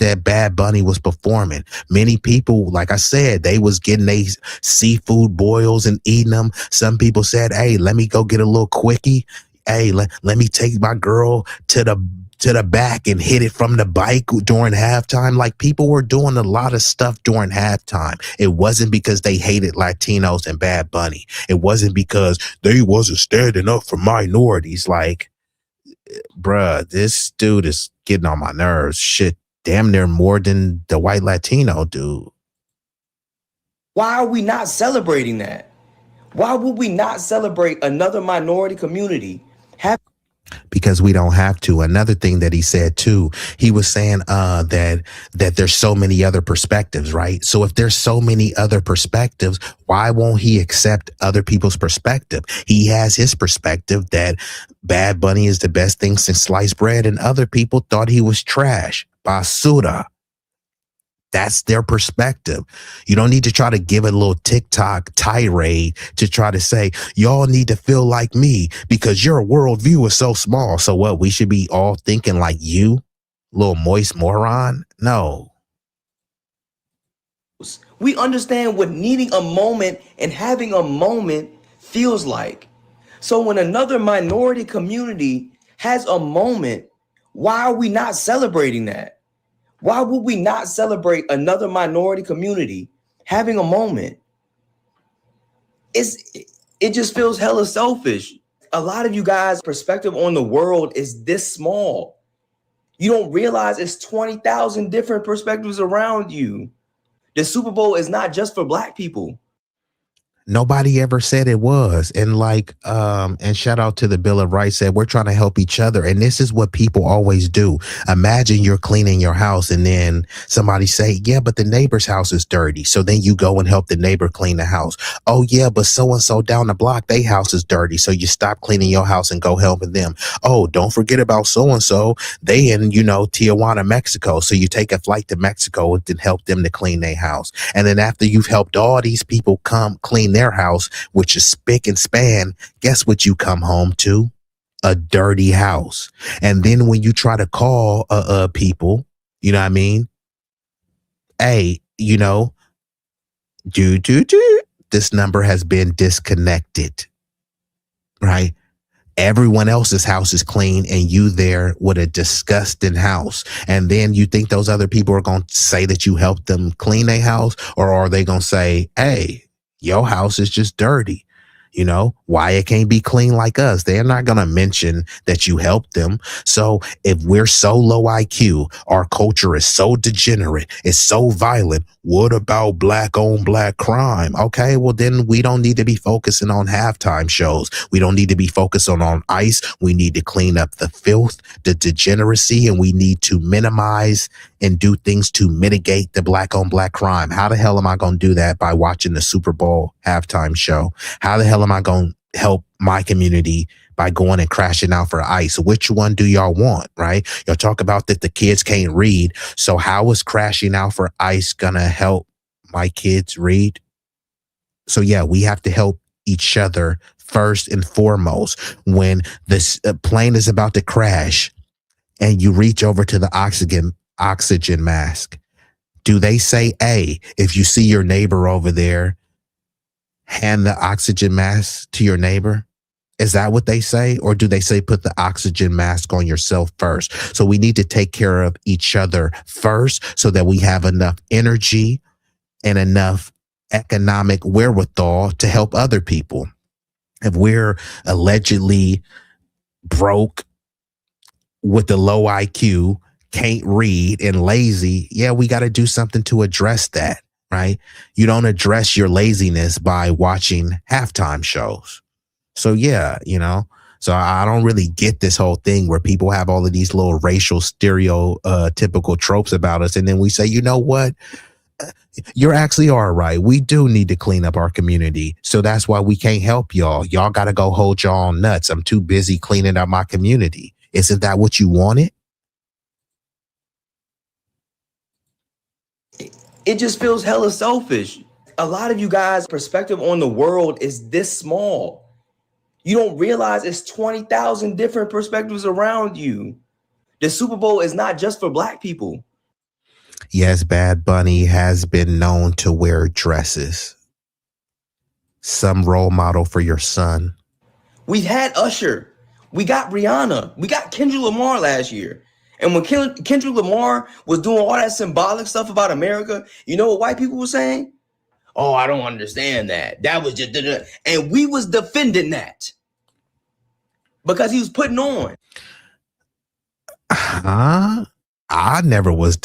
that Bad Bunny was performing. Many people, like I said, they was getting they seafood boils and eating them. Some people said, hey, let me go get a little quickie. Hey, let me take my girl to the back and hit it from the bike during halftime. Like, people were doing a lot of stuff during halftime. It wasn't because they hated Latinos and Bad Bunny. It wasn't because they wasn't standing up for minorities. Like, bruh, this dude is getting on my nerves. Shit. Damn near more than the white Latino dude. Why are we not celebrating that? Why would we not celebrate another minority community? Because we don't have to. Another thing that he said too, he was saying that there's so many other perspectives, right? So if there's so many other perspectives, why won't he accept other people's perspective? He has his perspective that Bad Bunny is the best thing since sliced bread, and other people thought he was trash. Basura. That's their perspective. You don't need to try to give a little TikTok tirade to try to say, y'all need to feel like me because your worldview is so small. So what, we should be all thinking like you, little moist moron? No. We understand what needing a moment and having a moment feels like. So when another minority community has a moment, why are we not celebrating that? Why would we not celebrate another minority community having a moment? It just feels hella selfish. A lot of you guys' perspective on the world is this small. You don't realize it's 20,000 different perspectives around you. The Super Bowl is not just for black people. Nobody ever said it was. And like, and shout out to the Bill of Rights said, we're trying to help each other. And this is what people always do. Imagine you're cleaning your house and then somebody say, yeah, but the neighbor's house is dirty. So then you go and help the neighbor clean the house. Oh yeah, but so-and-so down the block, their house is dirty. So you stop cleaning your house and go helping them. Oh, don't forget about so-and-so. They in, Tijuana, Mexico. So you take a flight to Mexico and then help them to clean their house. And then after you've helped all these people come clean their house, which is spick and span, guess what you come home to? A dirty house. And then when you try to call people, you know what I mean? Hey, this number has been disconnected, right? Everyone else's house is clean and you there with a disgusting house. And then you think those other people are going to say that you helped them clean their house, or are they going to say, hey, your house is just dirty. You know, why it can't be clean like us? They're not going to mention that you helped them. So if we're so low IQ, our culture is so degenerate, it's so violent. What about black on black crime? Okay, well, then we don't need to be focusing on halftime shows. We don't need to be focusing on ICE. We need to clean up the filth, the degeneracy, and we need to minimize and do things to mitigate the black on black crime. How the hell am I going to do that? By watching the Super Bowl halftime show? How the hell am I going to help my community by going and crashing out for ICE? Which one do y'all want, right? Y'all talk about that the kids can't read. So how is crashing out for ICE going to help my kids read? So yeah, we have to help each other first and foremost. When this plane is about to crash and you reach over to the oxygen mask, do they say, hey, if you see your neighbor over there, hand the oxygen mask to your neighbor? Is that what they say? Or do they say put the oxygen mask on yourself first? So we need to take care of each other first so that we have enough energy and enough economic wherewithal to help other people. If we're allegedly broke with the low IQ, can't read, and lazy, yeah, we got to do something to address that, right? You don't address your laziness by watching halftime shows. So yeah, you know, so I don't really get this whole thing where people have all of these little racial stereotypical tropes about us. And then we say, you know what? You actually are right. We do need to clean up our community. So that's why we can't help y'all. Y'all got to go hold your own nuts. I'm too busy cleaning up my community. Isn't that what you wanted? It just feels hella selfish. A lot of you guys' perspective on the world is this small. You don't realize it's 20,000 different perspectives around you. The Super Bowl is not just for black people. Yes, Bad Bunny has been known to wear dresses. Some role model for your son. We've had Usher. We got Rihanna. We got Kendrick Lamar last year. And when Kendrick Lamar was doing all that symbolic stuff about America, you know what white people were saying? Oh, I don't understand that. That was just, and we was defending that because he was putting on. I never was,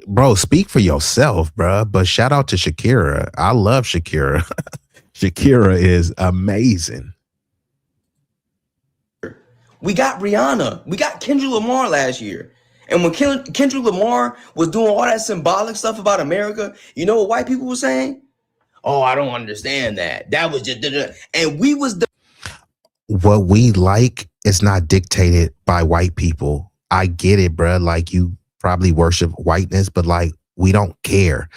bro, speak for yourself, bro. But shout out to Shakira. I love Shakira. Shakira is amazing. We got Rihanna. We got Kendrick Lamar last year. And when Kendrick Lamar was doing all that symbolic stuff about America, you know what white people were saying? Oh, I don't understand that. That was just, and we was. What we like is not dictated by white people. I get it, bro. Like, you probably worship whiteness, but like, we don't care.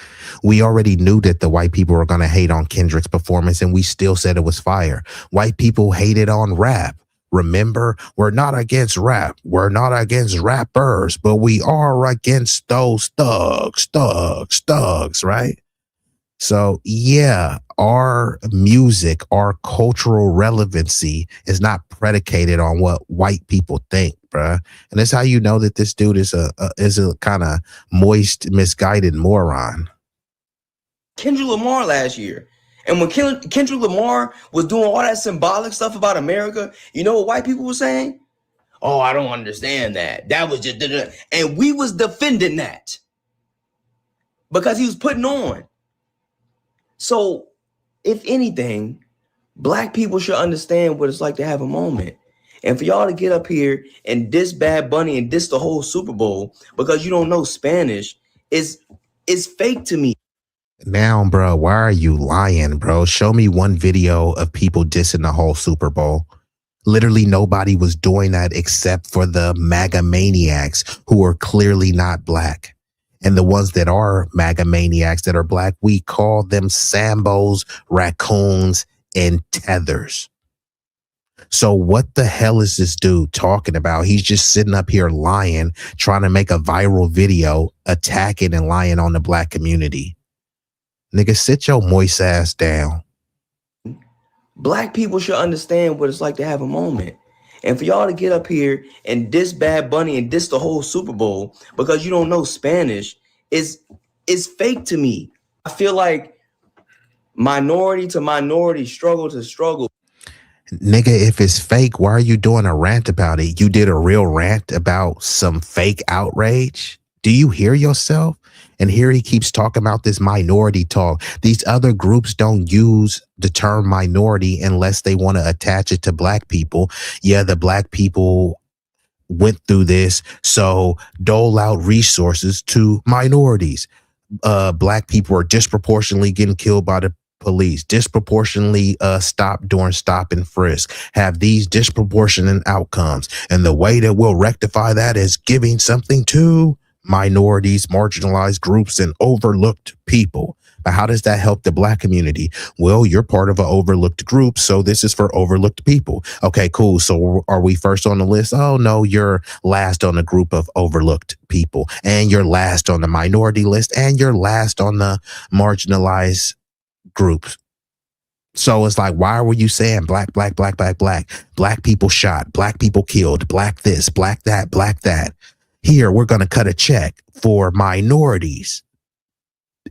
We already knew that the white people were going to hate on Kendrick's performance, and we still said it was fire. White people hated on rap. Remember, we're not against rap. We're not against rappers, but we are against those thugs, right? So yeah, our music, our cultural relevancy is not predicated on what white people think, bruh. And that's how you know that this dude is a kind of moist, misguided moron. Kendrick Lamar last year. And when Kendrick Lamar was doing all that symbolic stuff about America, you know what white people were saying? Oh, I don't understand that. That was just, and we was defending that because he was putting on. So, if anything, black people should understand what it's like to have a moment. And for y'all to get up here and diss Bad Bunny and diss the whole Super Bowl because you don't know Spanish is fake to me. Now, bro, why are you lying, bro? Show me one video of people dissing the whole Super Bowl. Literally nobody was doing that except for the MAGA maniacs who are clearly not black. And the ones that are MAGA maniacs that are black, we call them Sambos, raccoons, and tethers. So what the hell is this dude talking about? He's just sitting up here lying, trying to make a viral video, attacking and lying on the black community. Nigga, sit your moist ass down. Black people should understand what it's like to have a moment. And for y'all to get up here and diss Bad Bunny and diss the whole Super Bowl because you don't know Spanish is fake to me. I feel like minority to minority, struggle to struggle. Nigga, if it's fake, why are you doing a rant about it? You did a real rant about some fake outrage? Do you hear yourself? And here he keeps talking about this minority talk. These other groups don't use the term minority unless they want to attach it to black people. Yeah, the black people went through this, so dole out resources to minorities. Black people are disproportionately getting killed by the police, disproportionately stopped during stop and frisk, have these disproportionate outcomes. And the way that we'll rectify that is giving something to minorities, marginalized groups, and overlooked people. But how does that help the black community? Well, you're part of an overlooked group, so this is for overlooked people. Okay, cool. So are we first on the list? Oh, no, you're last on the group of overlooked people, and you're last on the minority list, and you're last on the marginalized groups. So it's like, why were you saying black people shot, black people killed, black this, black that? Here, we're going to cut a check for minorities,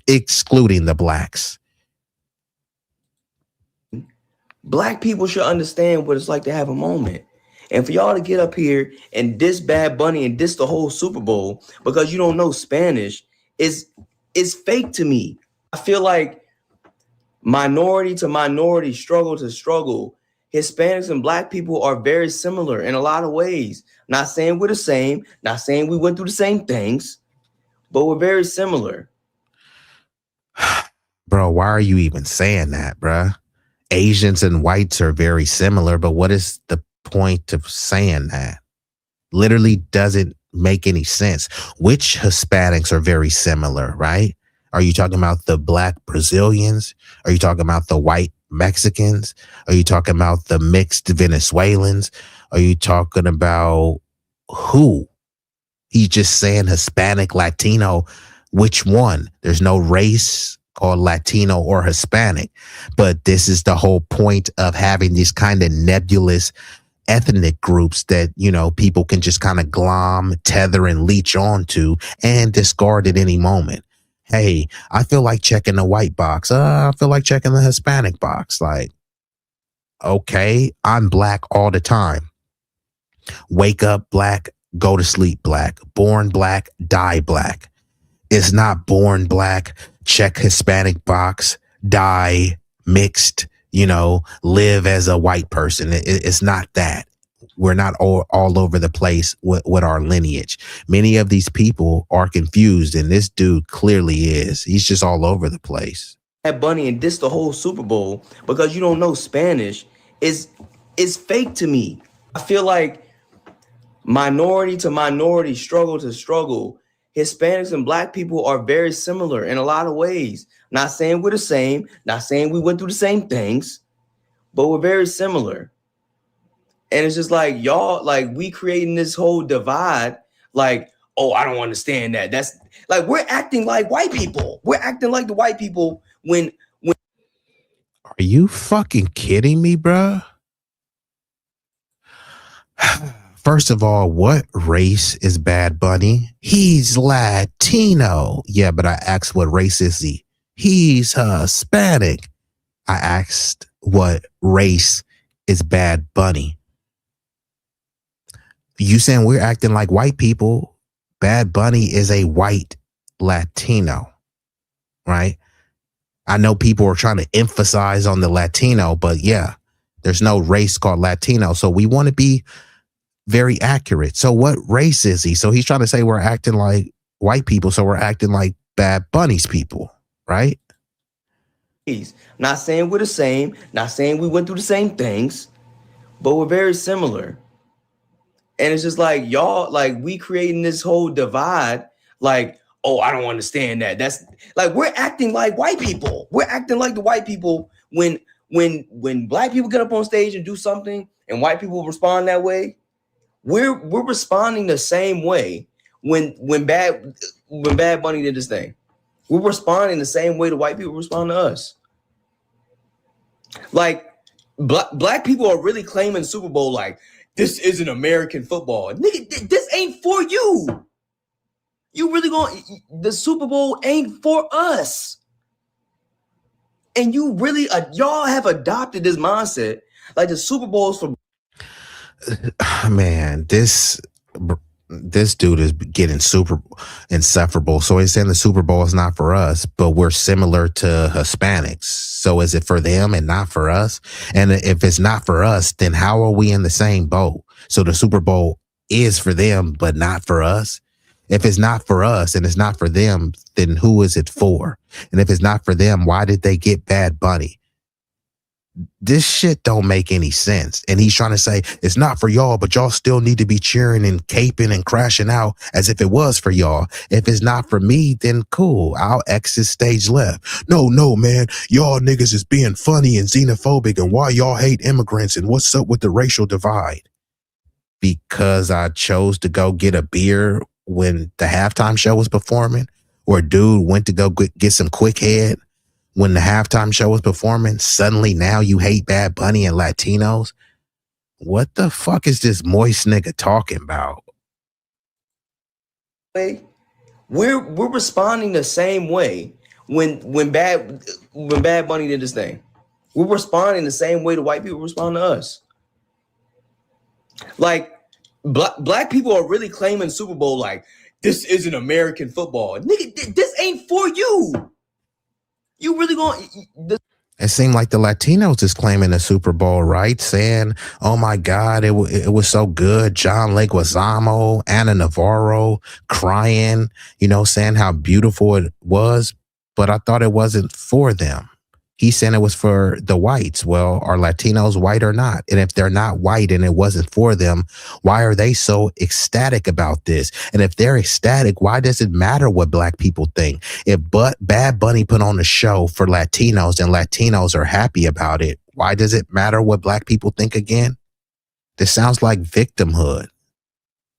excluding the blacks. Black people should understand what it's like to have a moment. And for y'all to get up here and diss Bad Bunny and diss the whole Super Bowl because you don't know Spanish is fake to me. I feel like minority to minority, struggle to struggle, Hispanics and black people are very similar in a lot of ways. Not saying we're the same, not saying we went through the same things, but we're very similar. Bro, why are you even saying that, bro? Asians and whites are very similar, but what is the point of saying that? Literally doesn't make any sense. Which Hispanics are very similar, right? Are you talking about the black Brazilians? Are you talking about the white Mexicans? Are you talking about the mixed Venezuelans? Are you talking about who? He's just saying Hispanic, Latino. Which one? There's no race called Latino or Hispanic. But this is the whole point of having these kind of nebulous ethnic groups that, you know, people can just kind of glom, tether, and leech onto and discard at any moment. Hey, I feel like checking the white box. I feel like checking the Hispanic box. Like, okay, I'm black all the time. Wake up black, go to sleep black. Born black, die black. It's not born black, check Hispanic box, die mixed, you know, live as a white person. It's not that. We're not all over the place with our lineage. Many of these people are confused, and this dude clearly is. He's just all over the place. Bad Bunny and diss the whole Super Bowl because you don't know Spanish is fake to me. I feel like minority to minority, struggle to struggle, Hispanics and black people are very similar in a lot of ways. Not saying we're the same, not saying we went through the same things, but we're very similar. And it's just like, y'all, like, we creating this whole divide, like, oh, I don't understand that. That's like, we're acting like white people. We're acting like the white people when. Are you fucking kidding me, bro? First of all, what race is Bad Bunny? He's Latino. Yeah, but I asked what race is he? He's Hispanic. I asked what race is Bad Bunny? You saying we're acting like white people? Bad Bunny is a white Latino, right? I know people are trying to emphasize on the Latino, but yeah, there's no race called Latino. So we want to be very accurate. So what race is he? So he's trying to say we're acting like white people, so we're acting like Bad Bunny's people, right? Not saying we're the same, not saying we went through the same things, but we're very similar. And it's just like, y'all, like, we creating this whole divide, like, oh, I don't understand that. That's like, we're acting like white people. We're acting like the white people when black people get up on stage and do something and white people respond that way. We're responding the same way when Bad Bunny did this thing. We're responding the same way the white people respond to us. Like, black people are really claiming Super Bowl like, this isn't American football. Nigga, this ain't for you. You really the Super Bowl ain't for us. And you really, y'all have adopted this mindset. Like the Super Bowls for. Man, this dude is getting super insufferable. So he's saying the Super Bowl is not for us, but we're similar to Hispanics. So is it for them and not for us? And if it's not for us, then how are we in the same boat? So the Super Bowl is for them, but not for us. If it's not for us and it's not for them, then who is it for? And if it's not for them, why did they get Bad Bunny? This shit don't make any sense. And he's trying to say it's not for y'all, but y'all still need to be cheering and caping and crashing out as if it was for y'all. If it's not for me, then cool. I'll exit stage left. No, man. Y'all niggas is being funny and xenophobic, and why y'all hate immigrants, and what's up with the racial divide? Because I chose to go get a beer when the halftime show was performing, or dude went to go get some quick head when the halftime show was performing, suddenly now you hate Bad Bunny and Latinos? What the fuck is this moist nigga talking about? We're responding the same way when Bad Bunny did this thing. We're responding the same way the white people respond to us. Like black people are really claiming Super Bowl like this isn't American football. Nigga, this ain't for you. You really going? It seemed like the Latinos is claiming the Super Bowl, right? Saying, "Oh my God, it was so good." John Leguizamo, Ana Navarro crying, saying how beautiful it was. But I thought it wasn't for them. He's saying it was for the whites. Well, are Latinos white or not? And if they're not white and it wasn't for them, why are they so ecstatic about this? And if they're ecstatic, why does it matter what black people think? If Bad Bunny put on a show for Latinos and Latinos are happy about it, why does it matter what black people think again? This sounds like victimhood.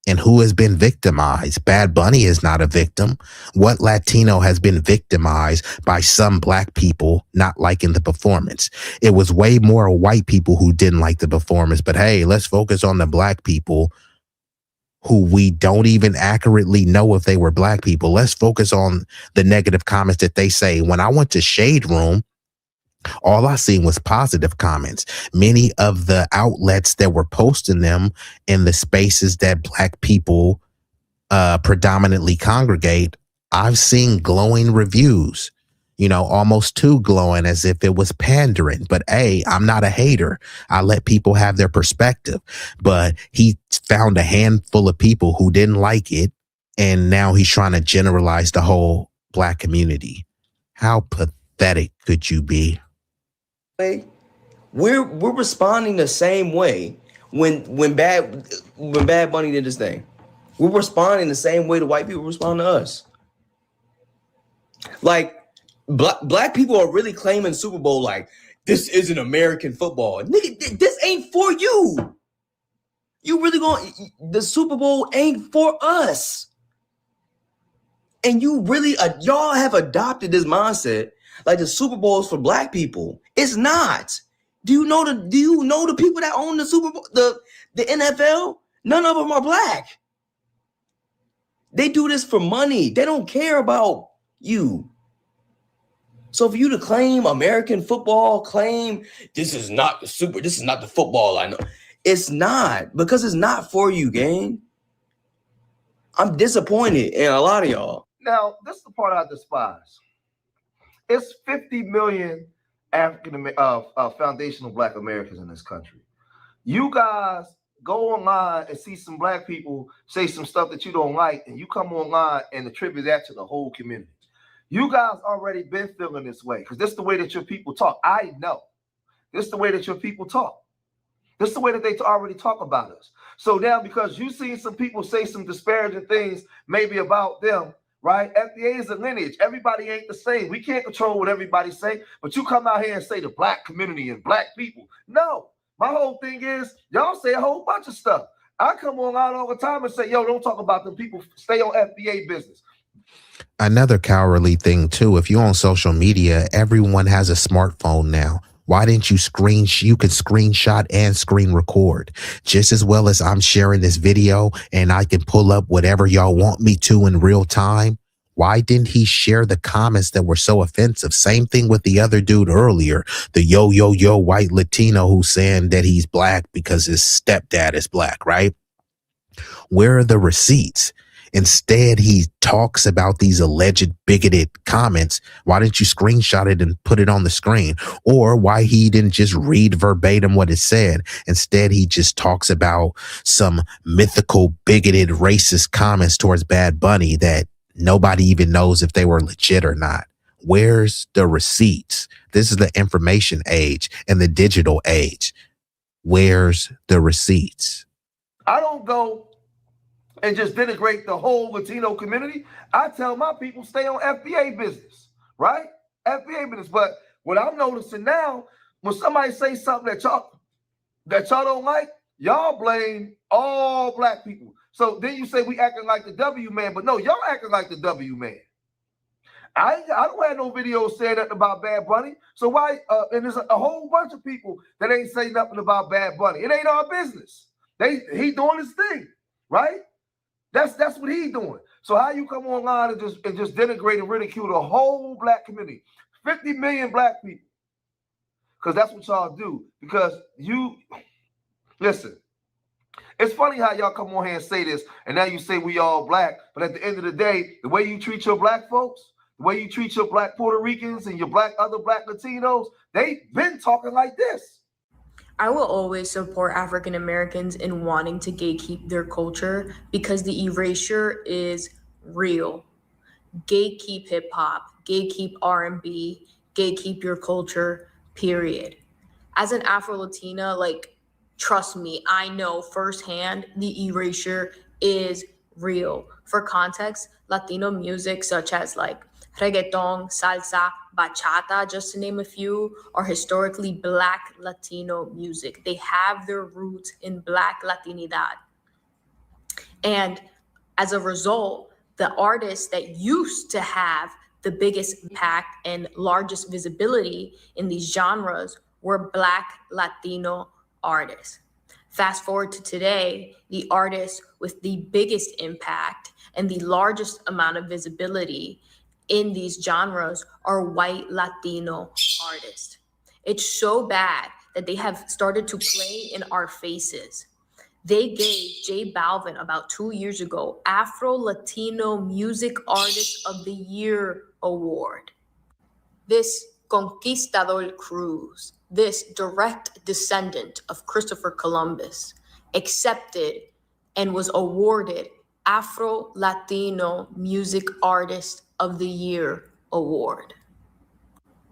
And who has been victimized? Bad Bunny is not a victim. What Latino has been victimized by some black people not liking the performance? It was way more white people who didn't like the performance. But hey, let's focus on the black people who we don't even accurately know if they were black people. Let's focus on the negative comments that they say. When I went to Shade Room, all I seen was positive comments. Many of the outlets that were posting them in the spaces that black people predominantly congregate, I've seen glowing reviews, almost too glowing, as if it was pandering. But hey, I'm not a hater. I let people have their perspective. But he found a handful of people who didn't like it, and now he's trying to generalize the whole black community. How pathetic could you be? We're responding the same way when Bad Bunny did this thing. We're responding the same way the white people respond to us. Like black people are really claiming Super Bowl like this isn't American football. Nigga, this ain't for you. You really the Super Bowl ain't for us. And you really y'all have adopted this mindset like the Super Bowl is for black people. It's not. Do you know the people that own the Super Bowl, the NFL? None of them are black. They do this for money. They don't care about you. So for you to claim American football, claim this is not the football I know. It's not, because it's not for you, gang. I'm disappointed in a lot of y'all. Now, this is the part I despise. It's 50 million foundational black Americans in this country. You guys go online and see some black people say some stuff that you don't like, and you come online and attribute that to the whole community. You guys already been feeling this way because this is the way that your people talk. I know. This is the way that your people talk. This is the way that they already talk about us. So now, because you see some people say some disparaging things maybe about them, right? FBA is a lineage. Everybody ain't the same. We can't control what everybody say, but you come out here and say the black community and black people. No, my whole thing is y'all say a whole bunch of stuff. I come online all the time and say, yo, don't talk about them people. Stay on FBA business. Another cowardly thing too, if you're on social media, everyone has a smartphone now. Why didn't you you could screenshot and screen record just as well as I'm sharing this video and I can pull up whatever y'all want me to in real time? Why didn't he share the comments that were so offensive? Same thing with the other dude earlier, the yo white Latino who's saying that he's black because his stepdad is black, right? Where are the receipts? Instead, he talks about these alleged bigoted comments. Why didn't you screenshot it and put it on the screen? Or why he didn't just read verbatim what it said? Instead, he just talks about some mythical, bigoted, racist comments towards Bad Bunny that nobody even knows if they were legit or not. Where's the receipts? This is the information age and the digital age. Where's the receipts? I don't go and just denigrate the whole Latino community. I tell my people stay on FBA business, right? FBA business. But what I'm noticing now, when somebody say something that y'all don't like, y'all blame all black people. So then you say we acting like the W man, but no, y'all acting like the W man. I don't have no videos saying nothing about Bad Bunny. So why? And there's a whole bunch of people that ain't say nothing about Bad Bunny. It ain't our business. He doing his thing, right? That's what he doing. So how you come online and just denigrate and ridicule the whole black community, 50 million black people? Because that's what y'all do. Because you listen. It's funny how y'all come on here and say this, and now you say we all black. But at the end of the day, the way you treat your black folks, the way you treat your black Puerto Ricans and your other black Latinos, they've been talking like this. I will always support African Americans in wanting to gatekeep their culture because the erasure is real. Gatekeep hip hop, gatekeep R&B, gatekeep your culture, period. As an Afro-Latina, trust me, I know firsthand the erasure is real. For context, Latino music such as reggaeton, salsa, bachata, just to name a few, are historically Black Latino music. They have their roots in Black Latinidad. And as a result, the artists that used to have the biggest impact and largest visibility in these genres were Black Latino artists. Fast forward to today, the artists with the biggest impact and the largest amount of visibility in these genres are white Latino artists. It's so bad that they have started to play in our faces. They gave J Balvin about 2 years ago Afro-Latino Music Artist of the Year award. This conquistador Cruz, this direct descendant of Christopher Columbus, accepted and was awarded Afro-Latino Music Artist of the Year award.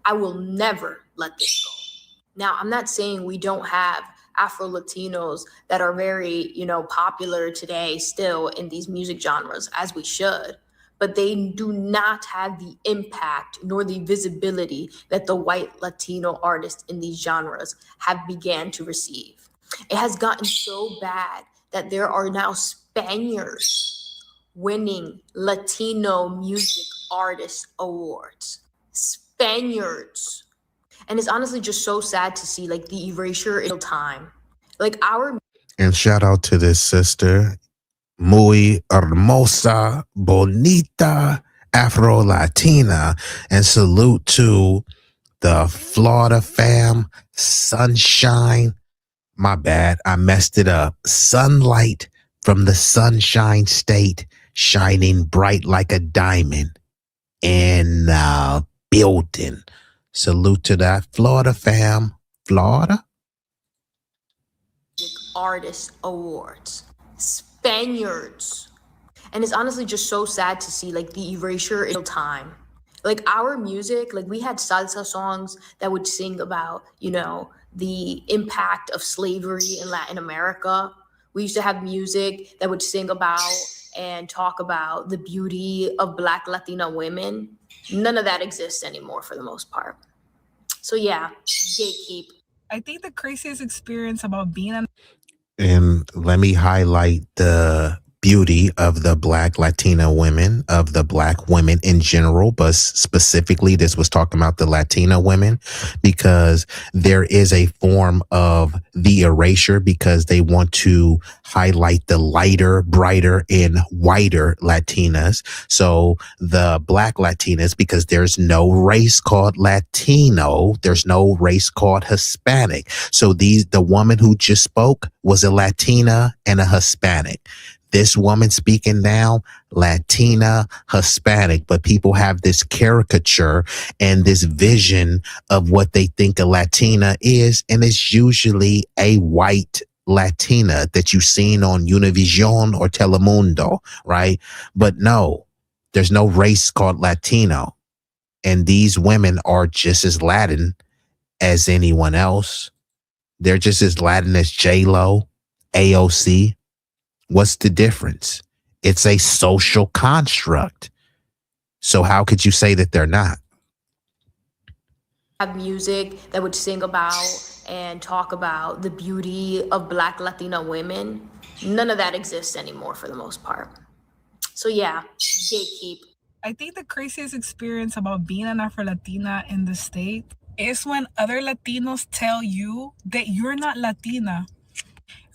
I will never let this go. Now, I'm not saying we don't have Afro-Latinos that are very, popular today still in these music genres, as we should, but they do not have the impact nor the visibility that the white Latino artists in these genres have began to receive. It has gotten so bad that there are now Spaniards winning Latino Music Artist Awards. Spaniards. And it's honestly just so sad to see the erasure in time. And shout out to this sister, muy hermosa, bonita, Afro-Latina. And salute to the Florida fam, Sunshine. My bad, I messed it up. Sunlight from the Sunshine State, shining bright like a diamond in the building. Salute to that Florida fam. Florida? Artist Awards. Spaniards. And it's honestly just so sad to see the erasure in time. Our music, we had salsa songs that would sing about, the impact of slavery in Latin America. We used to have music that would sing about and talk about the beauty of Black Latina women. None of that exists anymore for the most part. So yeah, gatekeep. I think the craziest experience about being on. And let me highlight the beauty of the Black Latina women, of the Black women in general, but specifically this was talking about the Latina women, because there is a form of the erasure because they want to highlight the lighter, brighter, and whiter Latinas. So the Black Latinas, because there's no race called Latino, there's no race called Hispanic. So the woman who just spoke was a Latina and a Hispanic. This woman speaking now, Latina, Hispanic, but people have this caricature and this vision of what they think a Latina is, and it's usually a white Latina that you've seen on Univision or Telemundo, right? But no, there's no race called Latino, and these women are just as Latin as anyone else. They're just as Latin as J-Lo, AOC. What's the difference? It's a social construct. So how could you say that they're not? Have music that would sing about and talk about the beauty of Black Latina women. None of that exists anymore for the most part. So yeah, gatekeep. I think the craziest experience about being an Afro-Latina in the state is when other Latinos tell you that you're not Latina.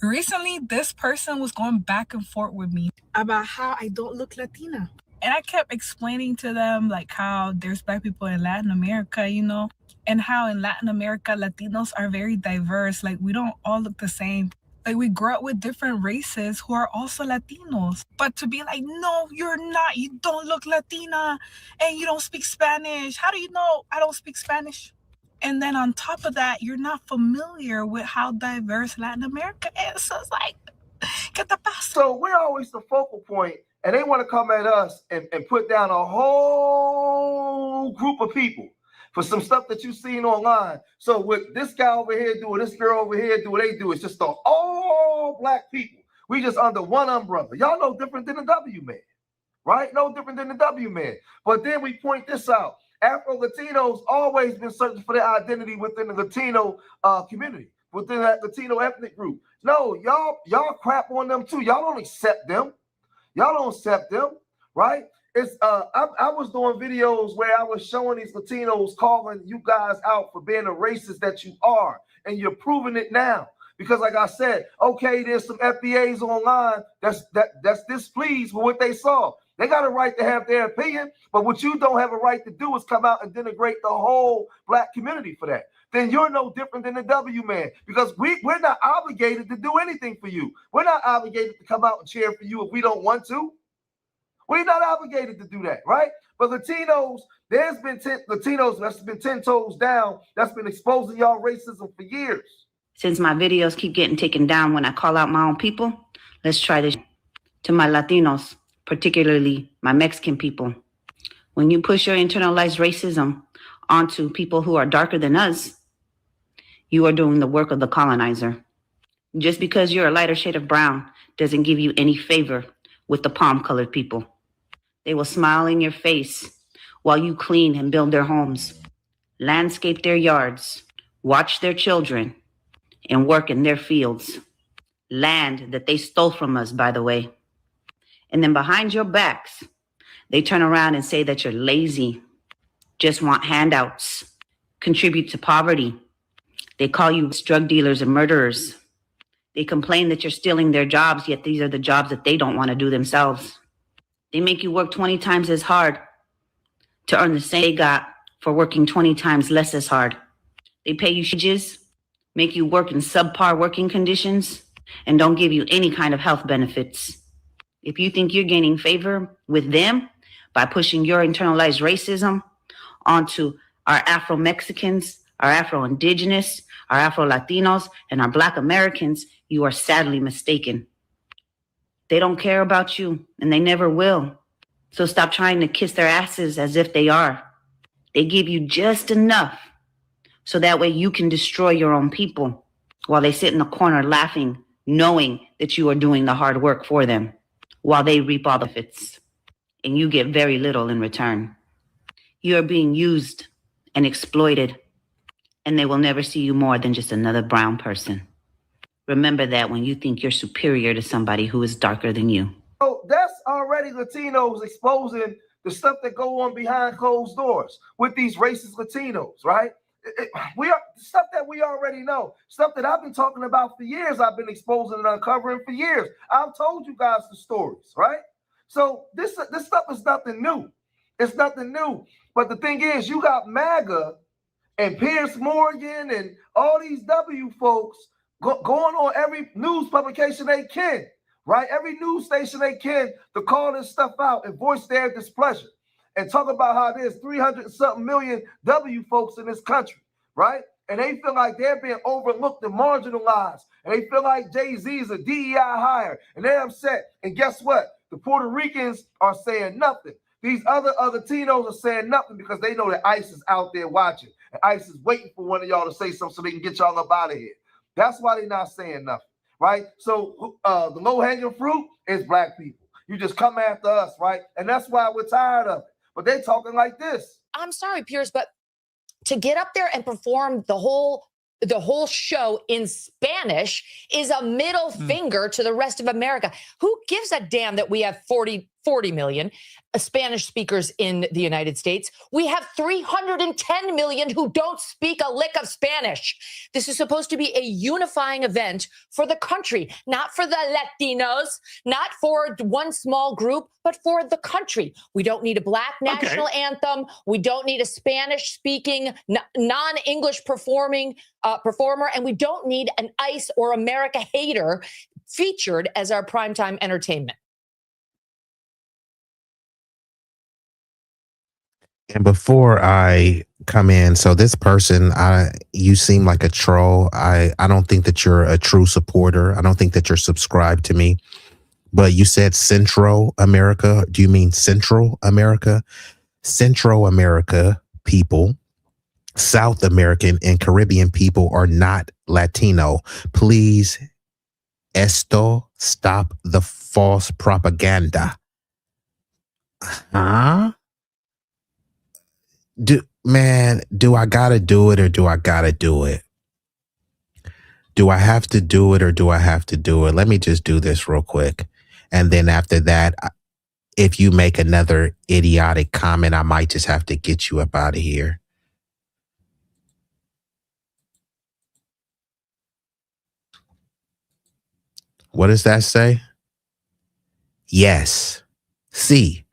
Recently, this person was going back and forth with me about how I don't look Latina. And I kept explaining to them like how there's Black people in Latin America, you know, and how in Latin America, Latinos are very diverse. Like we don't all look the same. Like we grow up with different races who are also Latinos. But to be like, no, you're not, you don't look Latina and you don't speak Spanish. How do you know I don't speak Spanish? And then on top of that, you're not familiar with how diverse Latin America is. So it's like, get the pass. So we're always the focal point, and they want to come at us and put down a whole group of people for some stuff that you've seen online. So what this guy over here do, this girl over here do, what they do is just all Black people. We just under one umbrella. Y'all no different than the W man, right? No different than the W man. But then we point this out. Afro-Latinos always been searching for their identity within the Latino community, within that Latino ethnic group. No, y'all crap on them too. Y'all don't accept them. Y'all don't accept them, right? It's I was doing videos where I was showing these Latinos calling you guys out for being the racist that you are, and you're proving it now. Because like I said, okay, there's some FBAs online that's displeased with what they saw. They got a right to have their opinion, but what you don't have a right to do is come out and denigrate the whole Black community for that. Then you're no different than the W man, because we're not obligated to do anything for you. We're not obligated to come out and cheer for you if we don't want to. We're not obligated to do that, right? But Latinos, there's been Latinos that's been 10 toes down, that's been exposing y'all racism for years. Since my videos keep getting taken down when I call out my own people, let's try this. To my Latinos, particularly my Mexican people, when you push your internalized racism onto people who are darker than us, you are doing the work of the colonizer. Just because you're a lighter shade of brown doesn't give you any favor with the palm-colored people. They will smile in your face while you clean and build their homes, landscape their yards, watch their children, and work in their fields. Land that they stole from us, by the way. And then behind your backs, they turn around and say that you're lazy, just want handouts, contribute to poverty. They call you drug dealers and murderers. They complain that you're stealing their jobs, yet these are the jobs that they don't want to do themselves. They make you work 20 times as hard to earn the same they got for working 20 times less as hard. They pay you wages, make you work in subpar working conditions, and don't give you any kind of health benefits. If you think you're gaining favor with them by pushing your internalized racism onto our Afro-Mexicans, our Afro-Indigenous, our Afro-Latinos, and our Black Americans, you are sadly mistaken. They don't care about you, and they never will. So stop trying to kiss their asses as if they are. They give you just enough so that way you can destroy your own people while they sit in the corner laughing, knowing that you are doing the hard work for them, while they reap all the benefits, and you get very little in return. You are being used and exploited, and they will never see you more than just another brown person. Remember that when you think you're superior to somebody who is darker than you. So that's already Latinos exposing the stuff that go on behind closed doors with these racist Latinos, right? We are stuff that we already know, stuff that I've been talking about for years. I've been exposing and uncovering for years. I've told you guys the stories, right? So this stuff is nothing new. It's nothing new. But the thing is, you got MAGA and Piers Morgan and all these W folks going on every news publication they can, right? Every news station they can to call this stuff out and voice their displeasure and talk about how there's 300-something million W folks in this country, right? And they feel like they're being overlooked and marginalized. And they feel like Jay-Z is a DEI hire. And they're upset. And guess what? The Puerto Ricans are saying nothing. These other Latinos are saying nothing because they know that ICE is out there watching. And ICE is waiting for one of y'all to say something so they can get y'all up out of here. That's why they're not saying nothing, right? So the low-hanging fruit is black people. You just come after us, right? And that's why we're tired of it. But they're talking like this. I'm sorry, Piers, but to get up there and perform the whole show in Spanish is a middle finger to the rest of America. Who gives a damn that we have 40 million Spanish speakers in the United States? We have 310 million who don't speak a lick of Spanish. This is supposed to be a unifying event for the country, not for the Latinos, not for one small group, but for the country. We don't need a black national anthem. We don't need a Spanish-speaking, non-English performer, and we don't need an ICE or America hater featured as our primetime entertainment. And before I come in, so this person, you seem like a troll. I don't think that you're a true supporter. I don't think that you're subscribed to me. But you said Central America. Do you mean Central America? Central America people, South American and Caribbean people are not Latino. Please, stop the false propaganda. Huh? Do I gotta do it or do I gotta do it? Do I have to do it or do I have to do it? Let me just do this real quick. And then after that, if you make another idiotic comment, I might just have to get you up out of here. What does that say? Yes. C.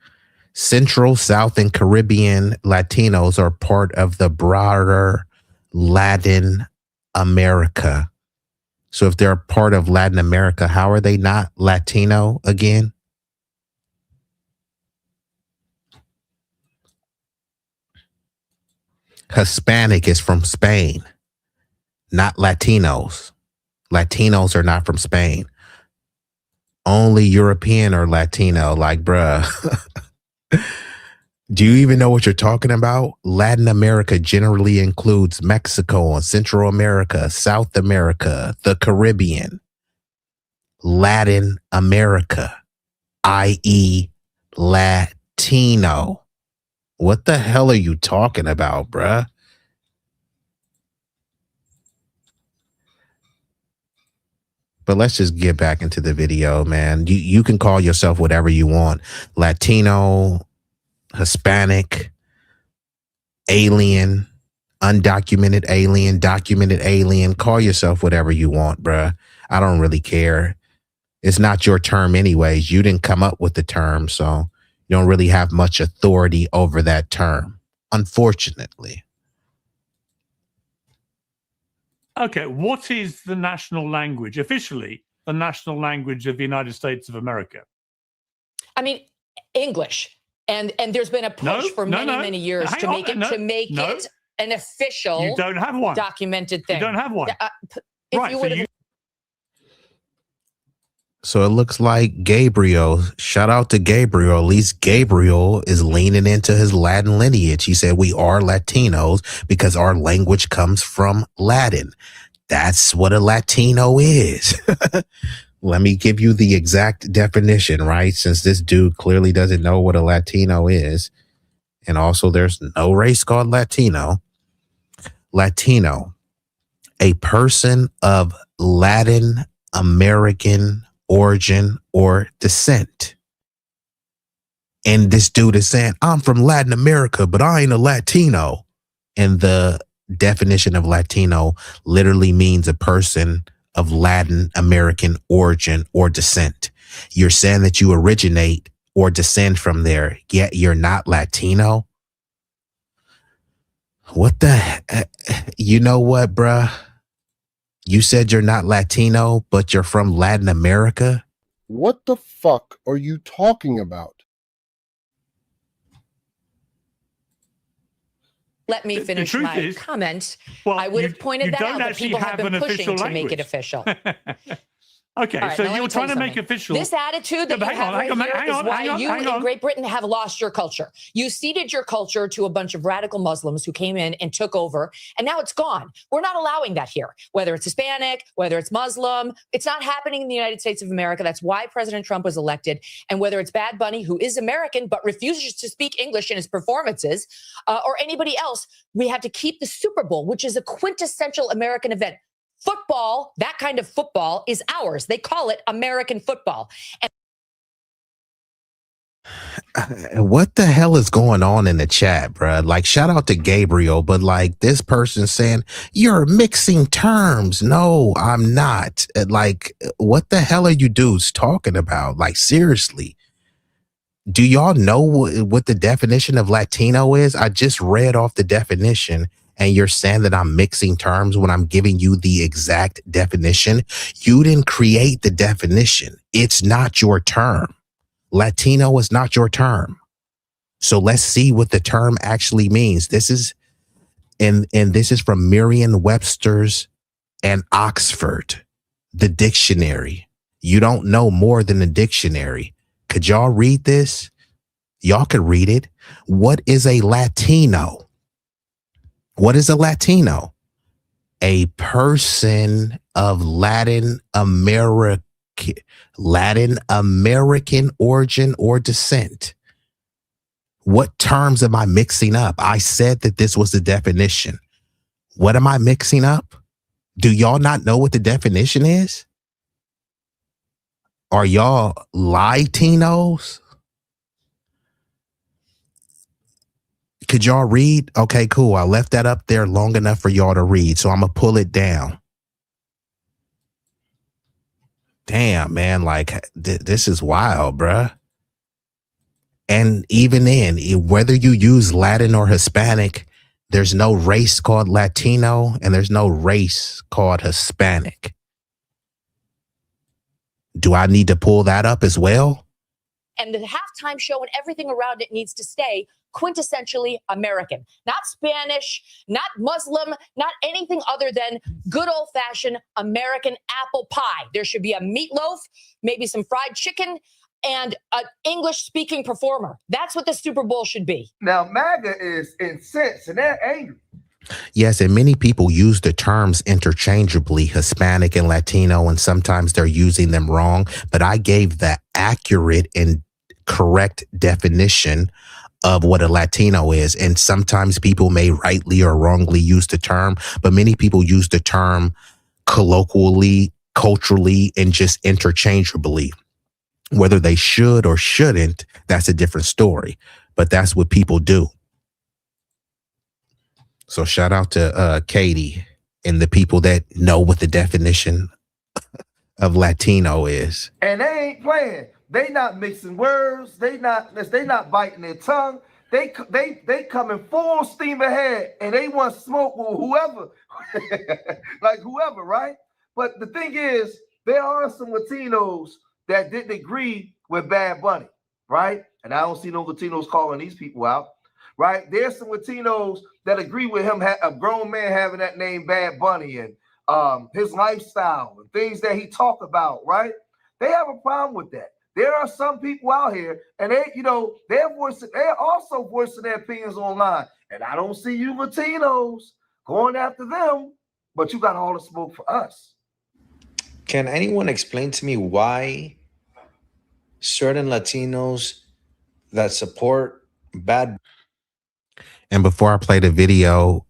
Central, South, and Caribbean Latinos are part of the broader Latin America. So if they're part of Latin America, how are they not Latino again? Hispanic is from Spain, not Latinos. Latinos are not from Spain. Only European or Latino, like, bruh. Do you even know what you're talking about? Latin America generally includes Mexico and Central America, South America, the Caribbean. Latin America, i.e. Latino. What the hell are you talking about, bruh? But let's just get back into the video, man. You can call yourself whatever you want. Latino, Hispanic, alien, undocumented alien, documented alien. Call yourself whatever you want, bruh. I don't really care. It's not your term anyways. You didn't come up with the term, so you don't really have much authority over that term, unfortunately. Okay, what is the national language, officially, the national language of the United States of America? I mean, English. And there's been a push for many years to make it an official, you don't have one. Documented thing. You don't have one. So it looks like Gabriel, shout out to Gabriel. At least Gabriel is leaning into his Latin lineage. He said we are Latinos because our language comes from Latin. That's what a Latino is. Let me give you the exact definition, right? Since this dude clearly doesn't know what a Latino is. And also there's no race called Latino. Latino, a person of Latin American origin, or descent. And this dude is saying, I'm from Latin America, but I ain't a Latino. And the definition of Latino literally means a person of Latin American origin or descent. You're saying that you originate or descend from there, yet you're not Latino? What the? You know what, bruh? You said you're not Latino, but you're from Latin America? What the fuck are you talking about? Let me finish my comment. Well, I would have pointed that out, but people have been pushing to make it official. Okay, All right, so now let you're me tell trying to make something. official. This attitude that you have right here is why you in Great Britain have lost your culture. You ceded your culture to a bunch of radical Muslims who came in and took over, and now it's gone. We're not allowing that here, whether it's Hispanic, whether it's Muslim. It's not happening in the United States of America. That's why President Trump was elected. And whether it's Bad Bunny, who is American but refuses to speak English in his performances, or anybody else, we have to keep the Super Bowl, which is a quintessential American event. Football, that kind of football, is ours. They call it American football. And what the hell is going on in the chat, bruh? Like, shout out to Gabriel, but like this person saying, you're mixing terms. No, I'm not. Like, what the hell are you dudes talking about? Like, seriously. Do y'all know what the definition of Latino is? I just read off the definition. And you're saying that I'm mixing terms when I'm giving you the exact definition. You didn't create the definition. It's not your term. Latino is not your term. So let's see what the term actually means. This is, and this is from Merriam-Webster's and Oxford, the dictionary. You don't know more than the dictionary. Could y'all read this? Y'all could read it. What is a Latino? What is a Latino? A person of Latin American origin or descent. What terms am I mixing up? I said that this was the definition. What am I mixing up? Do y'all not know what the definition is? Are y'all Latinos? Could y'all read? Okay, cool. I left that up there long enough for y'all to read, so I'm going to pull it down. Damn, man, like, this is wild, bruh. And even then, whether you use Latin or Hispanic, there's no race called Latino, and there's no race called Hispanic. Do I need to pull that up as well? And the halftime show and everything around it needs to stay quintessentially American, not Spanish, not Muslim, not anything other than good old-fashioned American apple pie. There should be a meatloaf, maybe some fried chicken, and an English-speaking performer. That's what the Super Bowl should be. Now, MAGA is incensed and they're angry. Yes, and many people use the terms interchangeably, Hispanic and Latino, and sometimes they're using them wrong. But I gave the accurate and correct definition of what a Latino is. And sometimes people may rightly or wrongly use the term, but many people use the term colloquially, culturally, and just interchangeably. Whether they should or shouldn't, that's a different story. But that's what people do. So shout out to Katie and the people that know what the definition of Latino is. And they ain't playing. They not mixing words. They not biting their tongue. They coming full steam ahead, and they want smoke with whoever, like whoever, right? But the thing is, there are some Latinos that didn't agree with Bad Bunny, right? And I don't see no Latinos calling these people out, right? There's some Latinos that agree with him, a grown man having that name Bad Bunny, and his lifestyle and things that he talk about, right? They have a problem with that. There are some people out here, and they're also voicing their opinions online. And I don't see you Latinos going after them, but you got all the smoke for us. Can anyone explain to me why certain Latinos that support Bad? And before I play the video,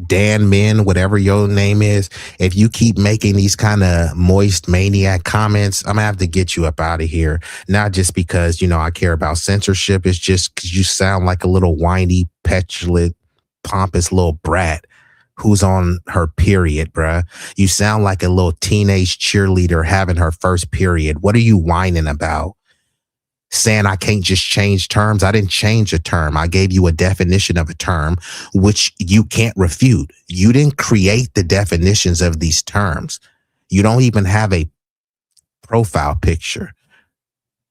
Dan Min, whatever your name is, if you keep making these kind of moist maniac comments, I'm gonna have to get you up out of here. Not just because, you know, I care about censorship. It's just because you sound like a little whiny, petulant, pompous little brat who's on her period, bruh. You sound like a little teenage cheerleader having her first period. What are you whining about? Saying I can't just change terms. I didn't change a term. I gave you a definition of a term, which you can't refute. You didn't create the definitions of these terms. You don't even have a profile picture.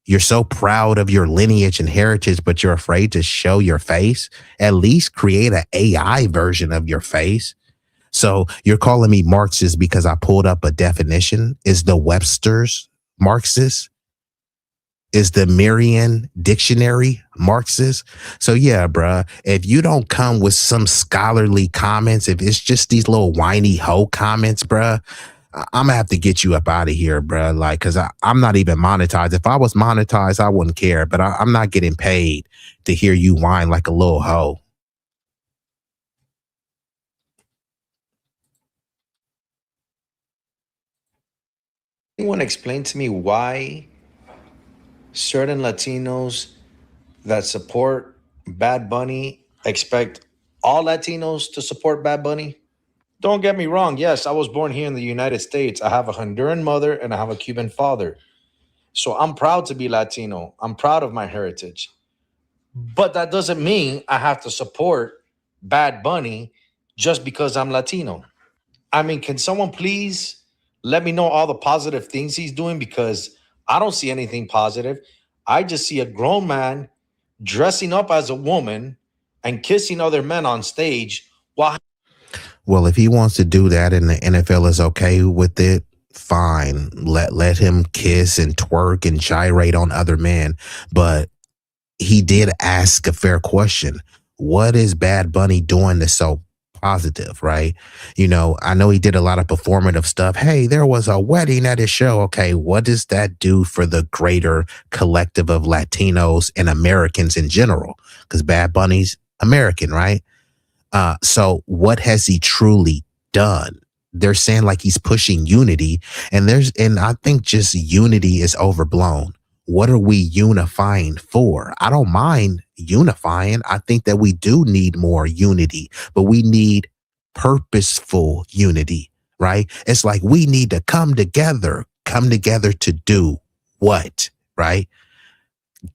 You're so proud of your lineage and heritage, but you're afraid to show your face. At least create an AI version of your face. So you're calling me Marxist because I pulled up a definition. Is the Webster's Marxist? Is the Merriam Dictionary Marxist? So yeah, bruh, if you don't come with some scholarly comments, if it's just these little whiny hoe comments, bruh, I'm gonna have to get you up out of here, bruh. Like, cause I'm not even monetized. If I was monetized, I wouldn't care, but I'm not getting paid to hear you whine like a little hoe. Anyone explain to me why certain Latinos that support Bad Bunny expect all Latinos to support Bad Bunny? Don't get me wrong. Yes, I was born here in the United States. I have a Honduran mother and I have a Cuban father. So I'm proud to be Latino. I'm proud of my heritage. But that doesn't mean I have to support Bad Bunny just because I'm Latino. I mean, can someone please let me know all the positive things he's doing? Because I don't see anything positive. I just see a grown man dressing up as a woman and kissing other men on stage while. Well, if he wants to do that and the NFL is okay with it, fine. Let him kiss and twerk and gyrate on other men. But he did ask a fair question. What is Bad Bunny doing that's so positive, right? You know, I know he did a lot of performative stuff. Hey, there was a wedding at his show. Okay, what does that do for the greater collective of Latinos and Americans in general? Because Bad Bunny's American, right? So what has he truly done? They're saying like he's pushing unity, and I think just unity is overblown. What are we unifying for? I don't mind unifying. I think that we do need more unity, but we need purposeful unity, right? It's like we need to come together to do what, right?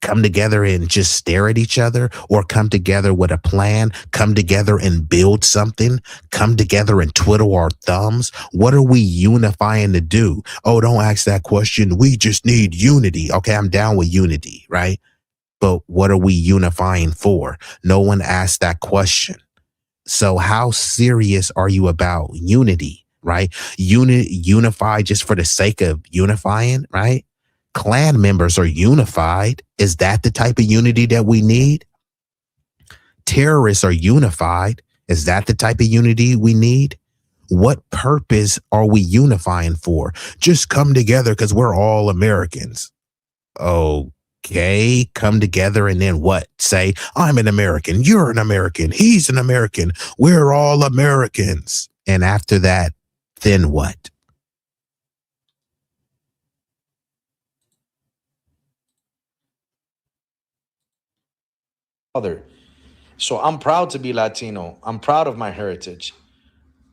Come together and just stare at each other, or come together with a plan, come together and build something, come together and twiddle our thumbs. What are we unifying to do? Oh, don't ask that question. We just need unity. Okay, I'm down with unity, right? But what are we unifying for? No one asked that question. So how serious are you about unity, right? Unify just for the sake of unifying, right? Clan members are unified. Is that the type of unity that we need? Terrorists are unified. Is that the type of unity we need? What purpose are we unifying for? Just come together because we're all Americans. Okay, come together and then what? Say, I'm an American, you're an American, he's an American, we're all Americans. And after that, then what? So I'm proud to be Latino. I'm proud of my heritage.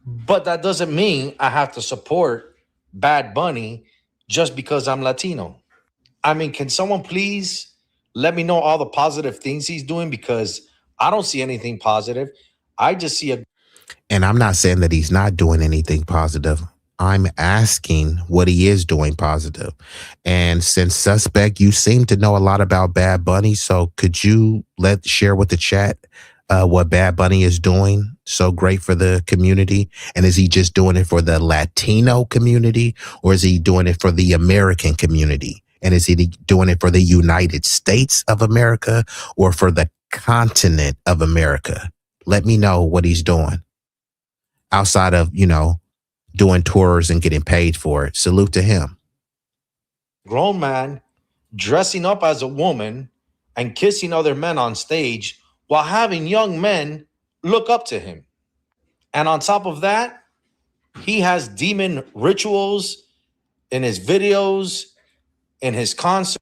But that doesn't mean I have to support Bad Bunny just because I'm Latino. I mean, can someone please let me know all the positive things he's doing? Because I don't see anything positive. I just see a. And I'm not saying that he's not doing anything positive. I'm asking what he is doing positive. And since Suspect, you seem to know a lot about Bad Bunny, so could you share with the chat what Bad Bunny is doing so great for the community? And is he just doing it for the Latino community, or is he doing it for the American community? And is he doing it for the United States of America, or for the continent of America? Let me know what he's doing outside of, doing tours and getting paid for it. Salute to him. Grown man dressing up as a woman and kissing other men on stage while having young men look up to him. And on top of that, he has demon rituals in his videos, in his concert.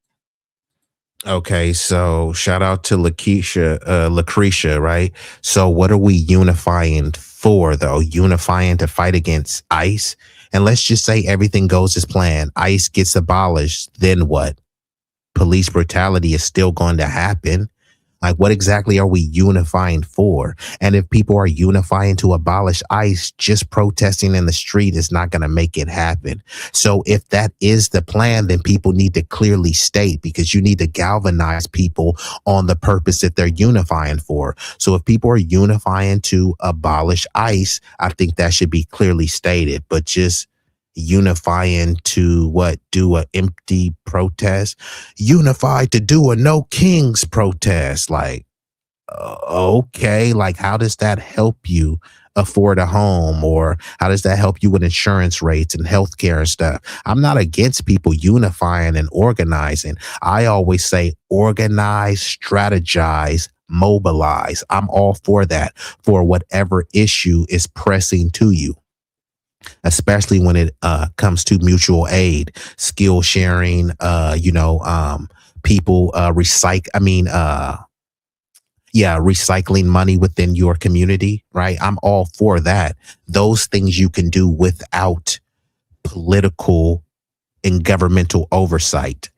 Okay, so shout out to Lucretia, right? So what are we unifying for, though? Unifying to fight against ICE? And let's just say everything goes as planned. ICE gets abolished, then what? Police brutality is still going to happen. Like, what exactly are we unifying for? And if people are unifying to abolish ICE, just protesting in the street is not going to make it happen. So if that is the plan, then people need to clearly state, because you need to galvanize people on the purpose that they're unifying for. So if people are unifying to abolish ICE, I think that should be clearly stated. But just unifying to what? Do a empty protest? Unified to do a no kings protest? Like, okay, like, how does that help you afford a home, or how does that help you with insurance rates and healthcare and stuff? I'm not against people unifying and organizing. I always say organize, strategize, mobilize. I'm all for that, for whatever issue is pressing to you, especially when it comes to mutual aid, skill sharing, people recycling money within your community, right? I'm all for that. Those things you can do without political and governmental oversight.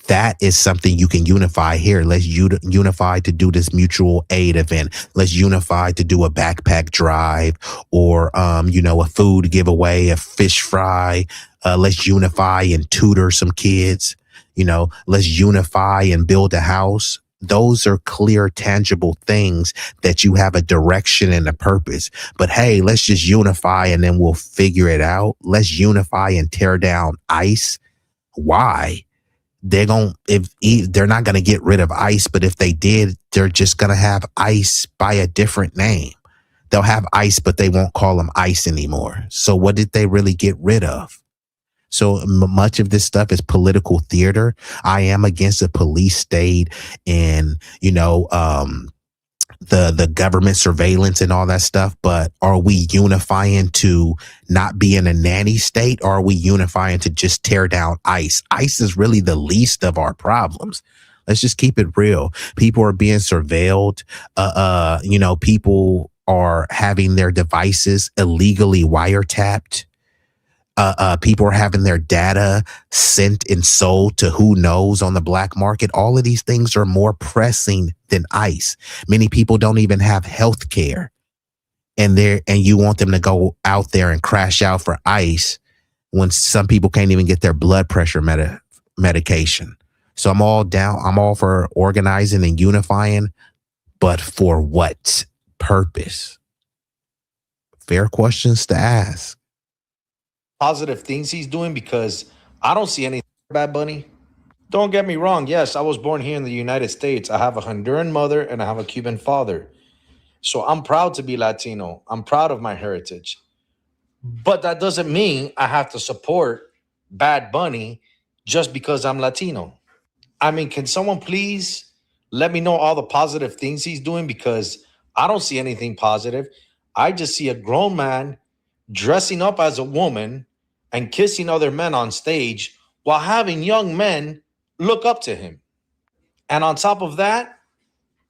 That is something you can unify here. Let's unify to do this mutual aid event. Let's unify to do a backpack drive, or, a food giveaway, a fish fry. Let's unify and tutor some kids. Let's unify and build a house. Those are clear, tangible things that you have a direction and a purpose. But hey, let's just unify and then we'll figure it out. Let's unify and tear down ICE. Why? They're not going to get rid of ICE, but if they did, they're just going to have ICE by a different name. They'll have ICE, but they won't call them ICE anymore. So what did they really get rid of? So much of this stuff is political theater. I am against a police state and, the government surveillance and all that stuff, but are we unifying to not be in a nanny state, or are we unifying to just tear down ICE? ICE is really the least of our problems. Let's just keep it real. People are being surveilled. People are having their devices illegally wiretapped. People are having their data sent and sold to who knows on the black market. All of these things are more pressing than ICE. Many people don't even have health care, and you want them to go out there and crash out for ICE when some people can't even get their blood pressure medication. So I'm all for organizing and unifying, but for what purpose? Fair questions to ask. Positive things he's doing, because I don't see anything Bad Bunny. Don't get me wrong. Yes, I was born here in the United States. I have a Honduran mother and I have a Cuban father. So I'm proud to be Latino. I'm proud of my heritage. But that doesn't mean I have to support Bad Bunny just because I'm Latino. I mean, can someone please let me know all the positive things he's doing? Because I don't see anything positive. I just see a grown man dressing up as a woman and kissing other men on stage while having young men look up to him. And on top of that,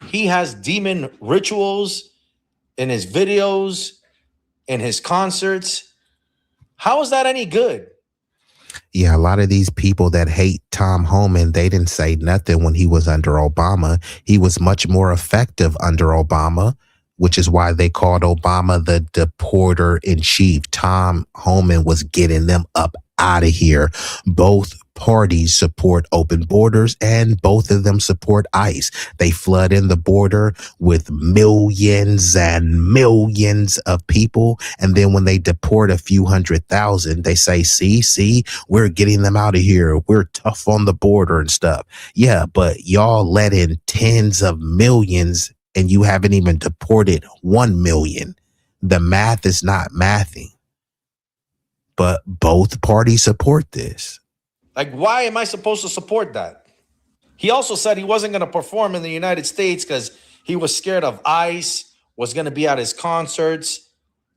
he has demon rituals in his videos, in his concerts. How is that any good? Yeah, a lot of these people that hate Tom Homan, they didn't say nothing when he was under Obama. He was much more effective under Obama, which is why they called Obama the deporter in chief. Tom Homan was getting them up out of here. Both parties support open borders, and both of them support ICE. They flood in the border with millions and millions of people, and then when they deport a few 100,000, they say, see, we're getting them out of here. We're tough on the border and stuff. Yeah, but y'all let in tens of millions and you haven't even deported 1 million. The math is not mathing. But both parties support this. Like, why am I supposed to support that? He also said he wasn't going to perform in the United States because he was scared of ICE, was going to be at his concerts.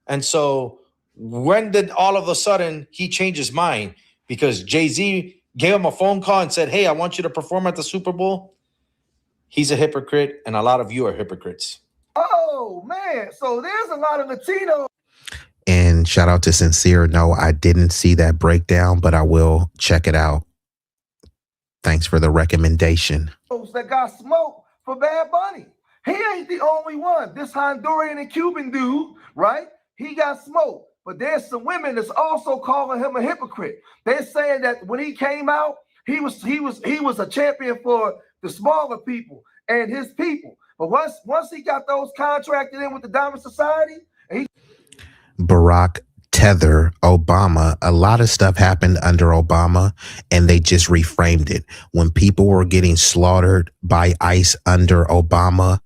And so when did all of a sudden he change his mind? Because Jay-Z gave him a phone call and said, hey, I want you to perform at the Super Bowl. He's a hypocrite, and a lot of you are hypocrites. Oh, man. So there's a lot of Latinos. And shout out to Sincere. No, I didn't see that breakdown, but I will check it out. Thanks for the recommendation. That got smoked for Bad Bunny. He ain't the only one. This Honduran and Cuban dude, right? He got smoked. But there's some women that's also calling him a hypocrite. They're saying that when he came out, he was a champion for the smaller people and his people. But once he got those contracted in with the Diamond Society, Barack, Tether, Obama, a lot of stuff happened under Obama, and they just reframed it. When people were getting slaughtered by ICE under Obama,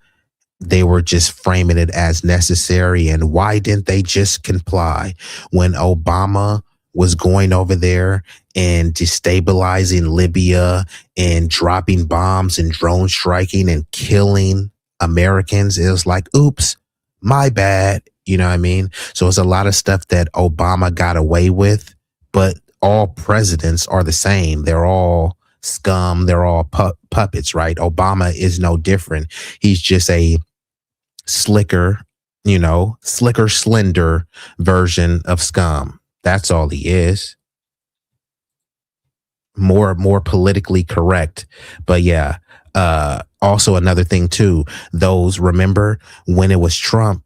they were just framing it as necessary. And why didn't they just comply? When Obama was going over there and destabilizing Libya and dropping bombs and drone striking and killing Americans, it was like, oops, my bad. You know what I mean? So it's a lot of stuff that Obama got away with, but all presidents are the same. They're all scum. They're all puppets, right? Obama is no different. He's just a slicker, slender version of scum. That's all he is. More politically correct. But yeah, also another thing too, remember when it was Trump,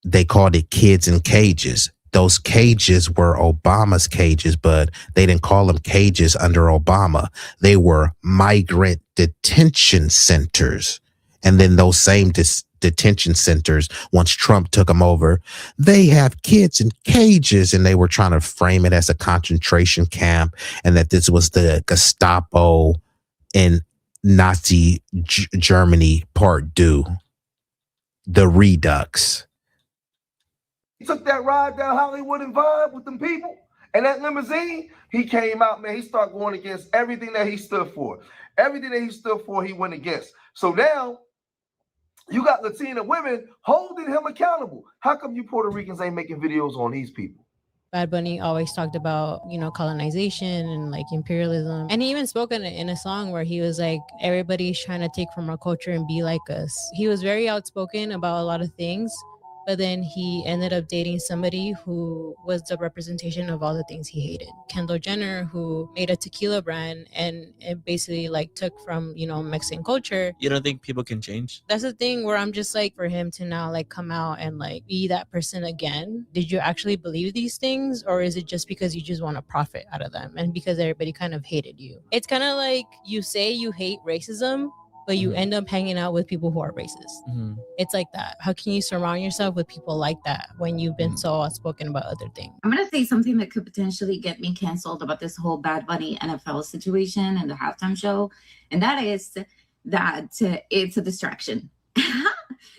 they called it kids in cages. Those cages were Obama's cages, but they didn't call them cages under Obama. They were migrant detention centers. And then those same detention centers, once Trump took them over, they have kids in cages, and they were trying to frame it as a concentration camp, and that this was the Gestapo in Nazi Germany part 2, the Redux. he took that ride down Hollywood and Vine with them people and that limousine. He came out, man. He started going against everything that he stood for. Everything that he stood for, he went against. So now you got Latina women holding him accountable. How come you Puerto Ricans ain't making videos on these people? Bad Bunny always talked about, colonization and like imperialism. And he even spoke in a song where he was like, everybody's trying to take from our culture and be like us. He was very outspoken about a lot of things. But then he ended up dating somebody who was the representation of all the things he hated. Kendall Jenner, who made a tequila brand, and it basically like took from, Mexican culture. You don't think people can change? That's the thing where I'm just like, for him to now like come out and like be that person again. Did you actually believe these things? Or is it just because you just want to profit out of them and because everybody kind of hated you? It's kind of like you say you hate racism, but you end up hanging out with people who are racist. Mm-hmm. It's like that. How can you surround yourself with people like that when you've been so outspoken about other things? I'm going to say something that could potentially get me canceled about this whole Bad Bunny NFL situation and the halftime show. And that is that it's a distraction.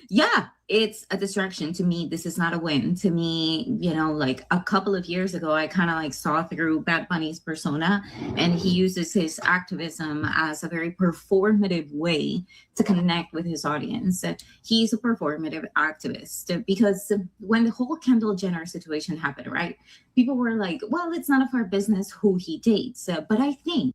Yeah, it's a distraction. To me, this is not a win. To me, like a couple of years ago, I kind of like saw through Bad Bunny's persona, and he uses his activism as a very performative way to connect with his audience. He's a performative activist because when the whole Kendall Jenner situation happened, right, people were like, well, it's none of our business who he dates. But I think.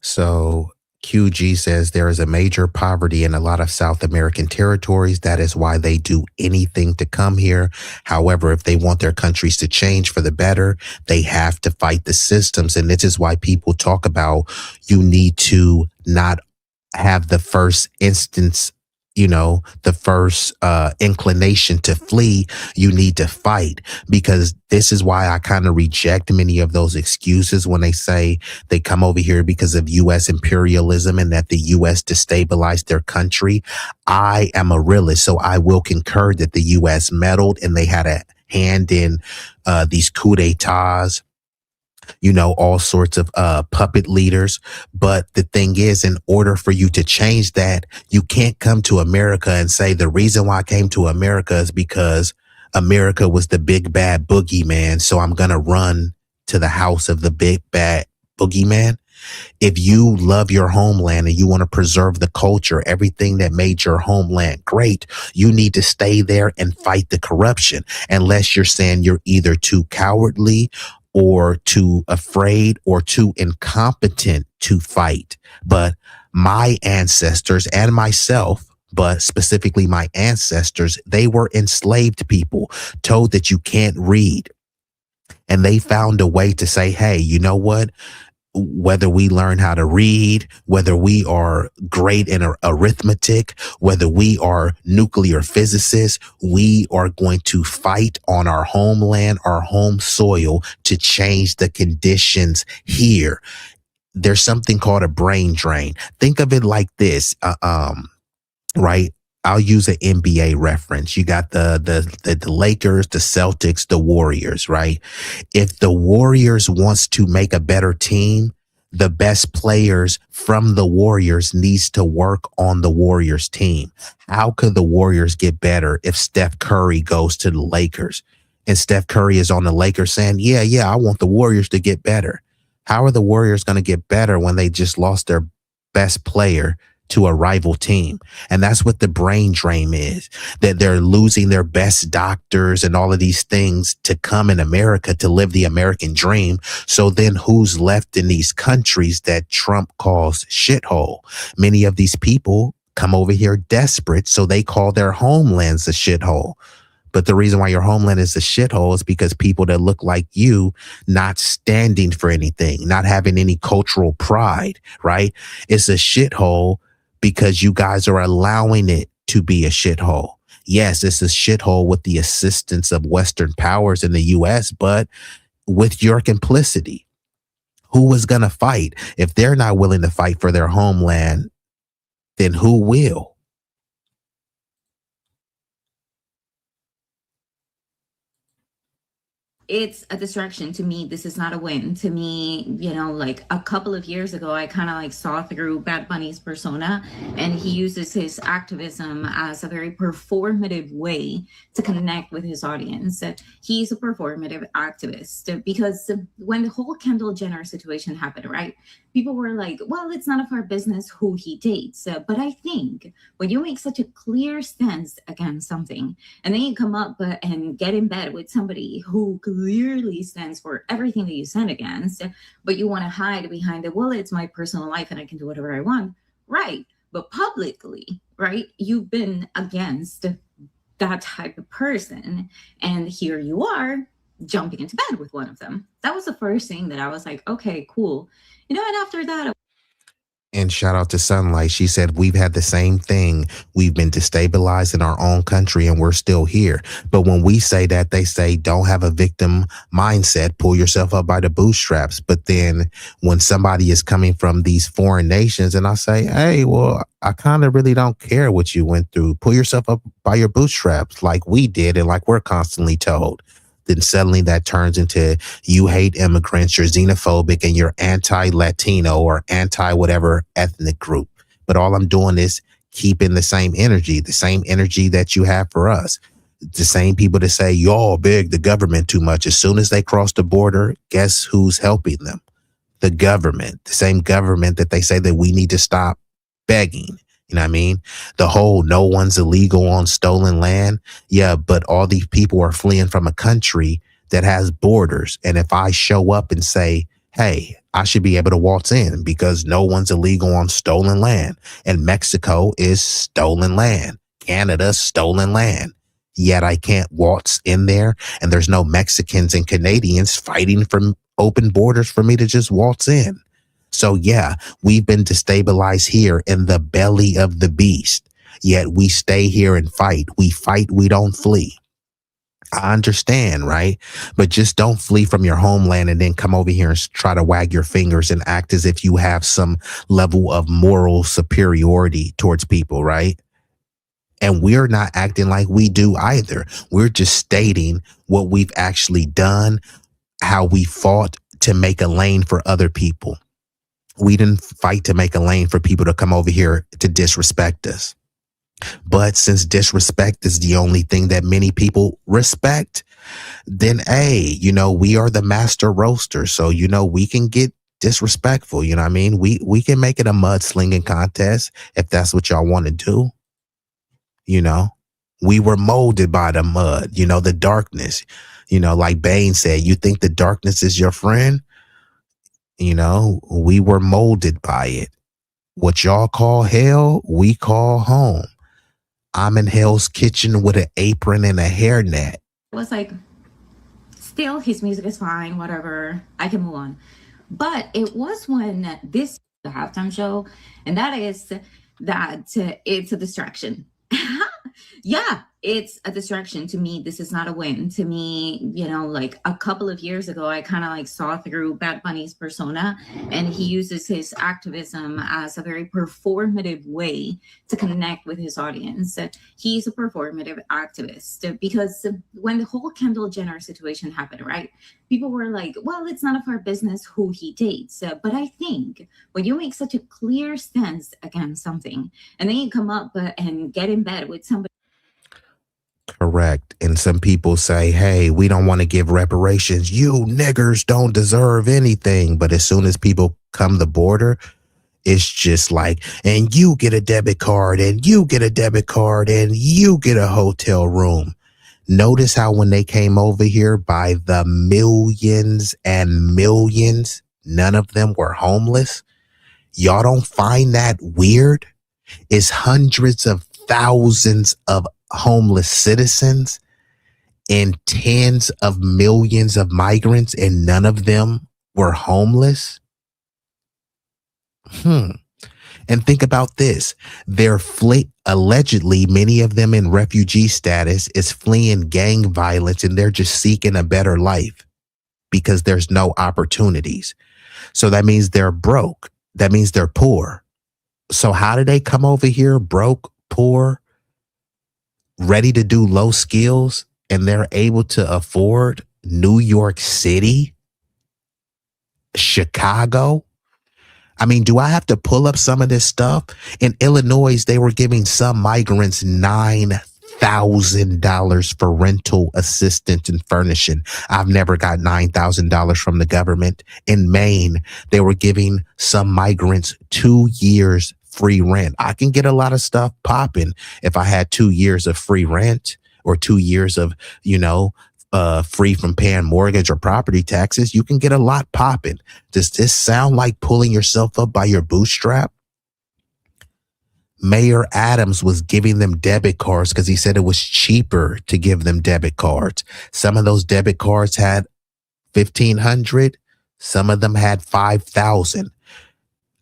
So QG says there is a major poverty in a lot of South American territories. That is why they do anything to come here. However, if they want their countries to change for the better, they have to fight the systems. And this is why people talk about you need to not have the first instance, the first inclination to flee. You need to fight, because this is why I kind of reject many of those excuses when they say they come over here because of U.S. imperialism and that the U.S. destabilized their country. I am a realist, so I will concur that the U.S. meddled and they had a hand in these coups d'etats, all sorts of puppet leaders. But the thing is, in order for you to change that, you can't come to America and say the reason why I came to America is because America was the big bad boogeyman, so I'm going to run to the house of the big bad boogeyman. If you love your homeland and you want to preserve the culture, everything that made your homeland great, you need to stay there and fight the corruption, unless you're saying you're either too cowardly or too afraid or too incompetent to fight. But my ancestors and myself, but specifically my ancestors, they were enslaved people, told that you can't read. And they found a way to say, hey, you know what? Whether we learn how to read, whether we are great in arithmetic, whether we are nuclear physicists, we are going to fight on our homeland, our home soil, to change the conditions here. There's something called a brain drain. Think of it like this, right? I'll use an NBA reference. You got the Lakers, the Celtics, the Warriors, right? If the Warriors wants to make a better team, the best players from the Warriors needs to work on the Warriors team. How could the Warriors get better if Steph Curry goes to the Lakers and Steph Curry is on the Lakers saying, yeah, I want the Warriors to get better? How are the Warriors going to get better when they just lost their best player to a rival team? And that's what the brain drain is, that they're losing their best doctors and all of these things to come in America to live the American dream. So then who's left in these countries that Trump calls shithole? Many of these people come over here desperate, so they call their homelands a shithole. But the reason why your homeland is a shithole is because people that look like you not standing for anything, not having any cultural pride, right? It's a shithole because you guys are allowing it to be a shithole. Yes, it's a shithole with the assistance of Western powers in the US, but with your complicity. Who is going to fight? If they're not willing to fight for their homeland, then who will? It's a distraction. To me, this is not a win. To me, like a couple of years ago, I kind of like saw through Bad Bunny's persona, and he uses his activism as a very performative way to connect with his audience. He's a performative activist because when the whole Kendall Jenner situation happened, right? People were like, well, it's none of our business who he dates. But I think when you make such a clear stance against something, and then you come up and get in bed with somebody who clearly stands for everything that you stand against, but you want to hide behind it, well, it's my personal life and I can do whatever I want. Right. But publicly, right, you've been against that type of person. And here you are jumping into bed with one of them. That was the first thing that I was like, okay, cool. And after that, and shout out to Sunlight. She said, we've had the same thing. We've been destabilized in our own country and we're still here. But when we say that, they say, don't have a victim mindset. Pull yourself up by the bootstraps. But then when somebody is coming from these foreign nations and I say, hey, well, I kind of really don't care what you went through. Pull yourself up by your bootstraps like we did and like we're constantly told. Then suddenly that turns into you hate immigrants, you're xenophobic, and you're anti-Latino or anti-whatever ethnic group. But all I'm doing is keeping the same energy that you have for us. The same people that say, y'all beg the government too much. As soon as they cross the border, guess who's helping them? The government, the same government that they say that we need to stop begging. You know what I mean? The whole no one's illegal on stolen land. Yeah, but all these people are fleeing from a country that has borders. And if I show up and say, hey, I should be able to waltz in because no one's illegal on stolen land. And Mexico is stolen land. Canada, stolen land. Yet I can't waltz in there. And there's no Mexicans and Canadians fighting for open borders for me to just waltz in. So yeah, we've been destabilized here in the belly of the beast, yet we stay here and fight. We fight, we don't flee. I understand, right? But just don't flee from your homeland and then come over here and try to wag your fingers and act as if you have some level of moral superiority towards people, right? And we're not acting like we do either. We're just stating what we've actually done, how we fought to make a lane for other people. We didn't fight to make a lane for people to come over here to disrespect us. But since disrespect is the only thing that many people respect, then, hey, we are the master roaster. So, we can get disrespectful. You know what I mean? We can make it a mudslinging contest if that's what y'all want to do. You know, we were molded by the mud, you know, the darkness. You know, like Bane said, you think the darkness is your friend? You know, we were molded by it. What y'all call hell, we call home. I'm in Hell's Kitchen with an apron and a hairnet. It was like, still, his music is fine, whatever. I can move on. But it was when the halftime show, and that is that it's a distraction. Yeah, it's a distraction. To me, this is not a win. To me, you know, like a couple of years ago, I kind of like saw through Bad Bunny's persona, and he uses his activism as a very performative way to connect with his audience. He's a performative activist because when the whole Kendall Jenner situation happened, right? People were like, well, it's none of our business who he dates. But I think when you make such a clear stance against something, and then you come up and get in bed with somebody. Correct. And some people say, hey, we don't want to give reparations. You niggers don't deserve anything. But as soon as people come the border, it's just like, and you get a debit card, and you get a debit card, and you get a hotel room. Notice how when they came over here by the millions and millions, none of them were homeless. Y'all don't find that weird? It's hundreds of thousands of homeless citizens and tens of millions of migrants, and none of them were homeless. And think about this. They're allegedly, many of them in refugee status, is fleeing gang violence, and they're just seeking a better life because there's no opportunities. So that means they're broke. That means they're poor. So how do they come over here broke, poor, ready to do low skills, and they're able to afford New York City, Chicago? I mean, do I have to pull up some of this stuff? In Illinois, they were giving some migrants $9,000 for rental assistance and furnishing. I've never got $9,000 from the government. In Maine, they were giving some migrants 2 years free rent. I can get a lot of stuff popping if I had 2 years of free rent or 2 years of, you know, free from paying mortgage or property taxes. You can get a lot popping. Does this sound like pulling yourself up by your bootstrap? Mayor Adams was giving them debit cards because he said it was cheaper to give them debit cards. Some of those debit cards had $1,500. Some of them had $5,000.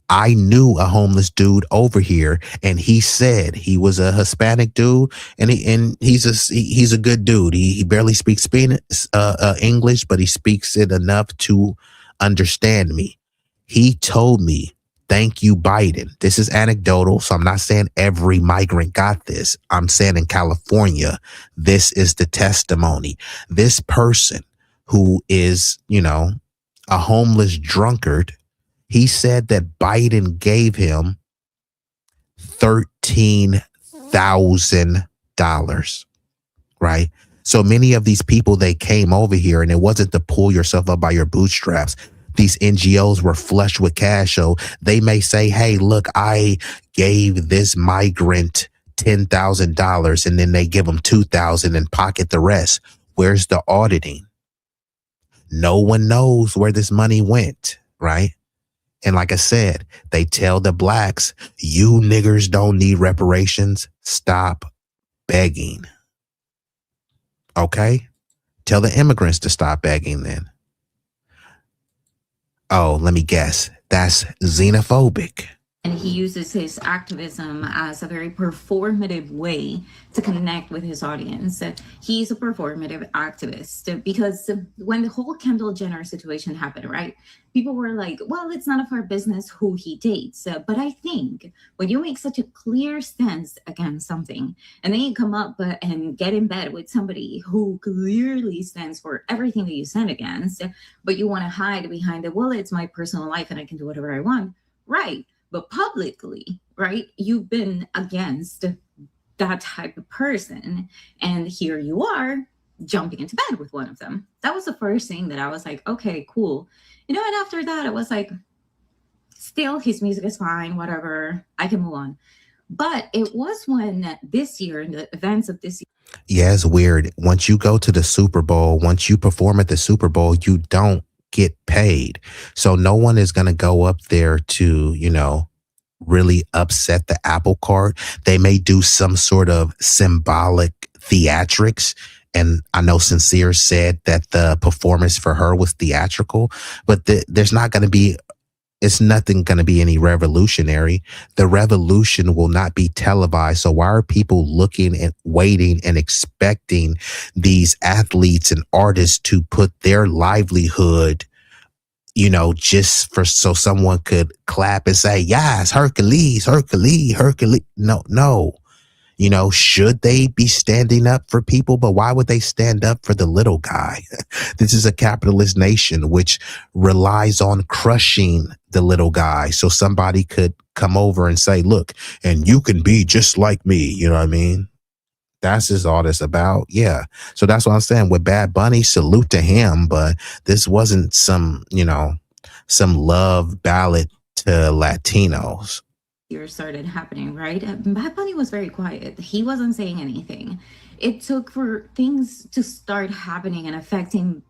I knew a homeless dude over here, and he said he was a Hispanic dude, and he's a good dude. He barely speaks English, but he speaks it enough to understand me. He told me, "Thank you, Biden." This is anecdotal, so I'm not saying every migrant got this. I'm saying in California, this is the testimony. This person who is, you know, a homeless drunkard, he said that Biden gave him $13,000, right? So many of these people, they came over here, and it wasn't to pull yourself up by your bootstraps. These NGOs were flush with cash, so they may say, hey, look, I gave this migrant $10,000, and then they give them $2,000 and pocket the rest. Where's the auditing? No one knows where this money went, right? And like I said, they tell the blacks, you niggers don't need reparations. Stop begging. Okay? Tell the immigrants to stop begging then. Oh, let me guess. That's xenophobic. And he uses his activism as a very performative way to connect with his audience. He's a performative activist because when the whole Kendall Jenner situation happened, right? People were like, well, it's none of our business who he dates. But I think when you make such a clear stance against something, and then you come up and get in bed with somebody who clearly stands for everything that you stand against, but you want to hide behind it, well, it's my personal life and I can do whatever I want. Right. But publicly, right, you've been against that type of person. And here you are jumping into bed with one of them. That was the first thing that I was like, okay, cool. You know, and after that, I was like, Still, his music is fine, whatever. I can move on. But it was when this year, in the events of this year. Yeah, it's weird. Once you go to the Super Bowl, once you perform at the Super Bowl, you don't get paid. So no one is going to go up there to, you know, really upset the apple cart. They may do some sort of symbolic theatrics. And I know Sincere said that the performance for her was theatrical, but there's not going to be, it's nothing going to be any revolutionary. The revolution will not be televised. So why are people looking and waiting and expecting these athletes and artists to put their livelihood, you know, just for so someone could clap and say, yes, Hercules, Hercules, Hercules. No. You know, should they be standing up for people? But why would they stand up for the little guy? This is a capitalist nation which relies on crushing the little guy. So somebody could come over and say, look, and you can be just like me. You know what I mean? That's just all this about. Yeah. So that's what I'm saying with Bad Bunny, salute to him. But this wasn't some, you know, some love ballad to Latinos. Year started happening, right? Bad Bunny was very quiet. He wasn't saying anything. It took for things to start happening and affecting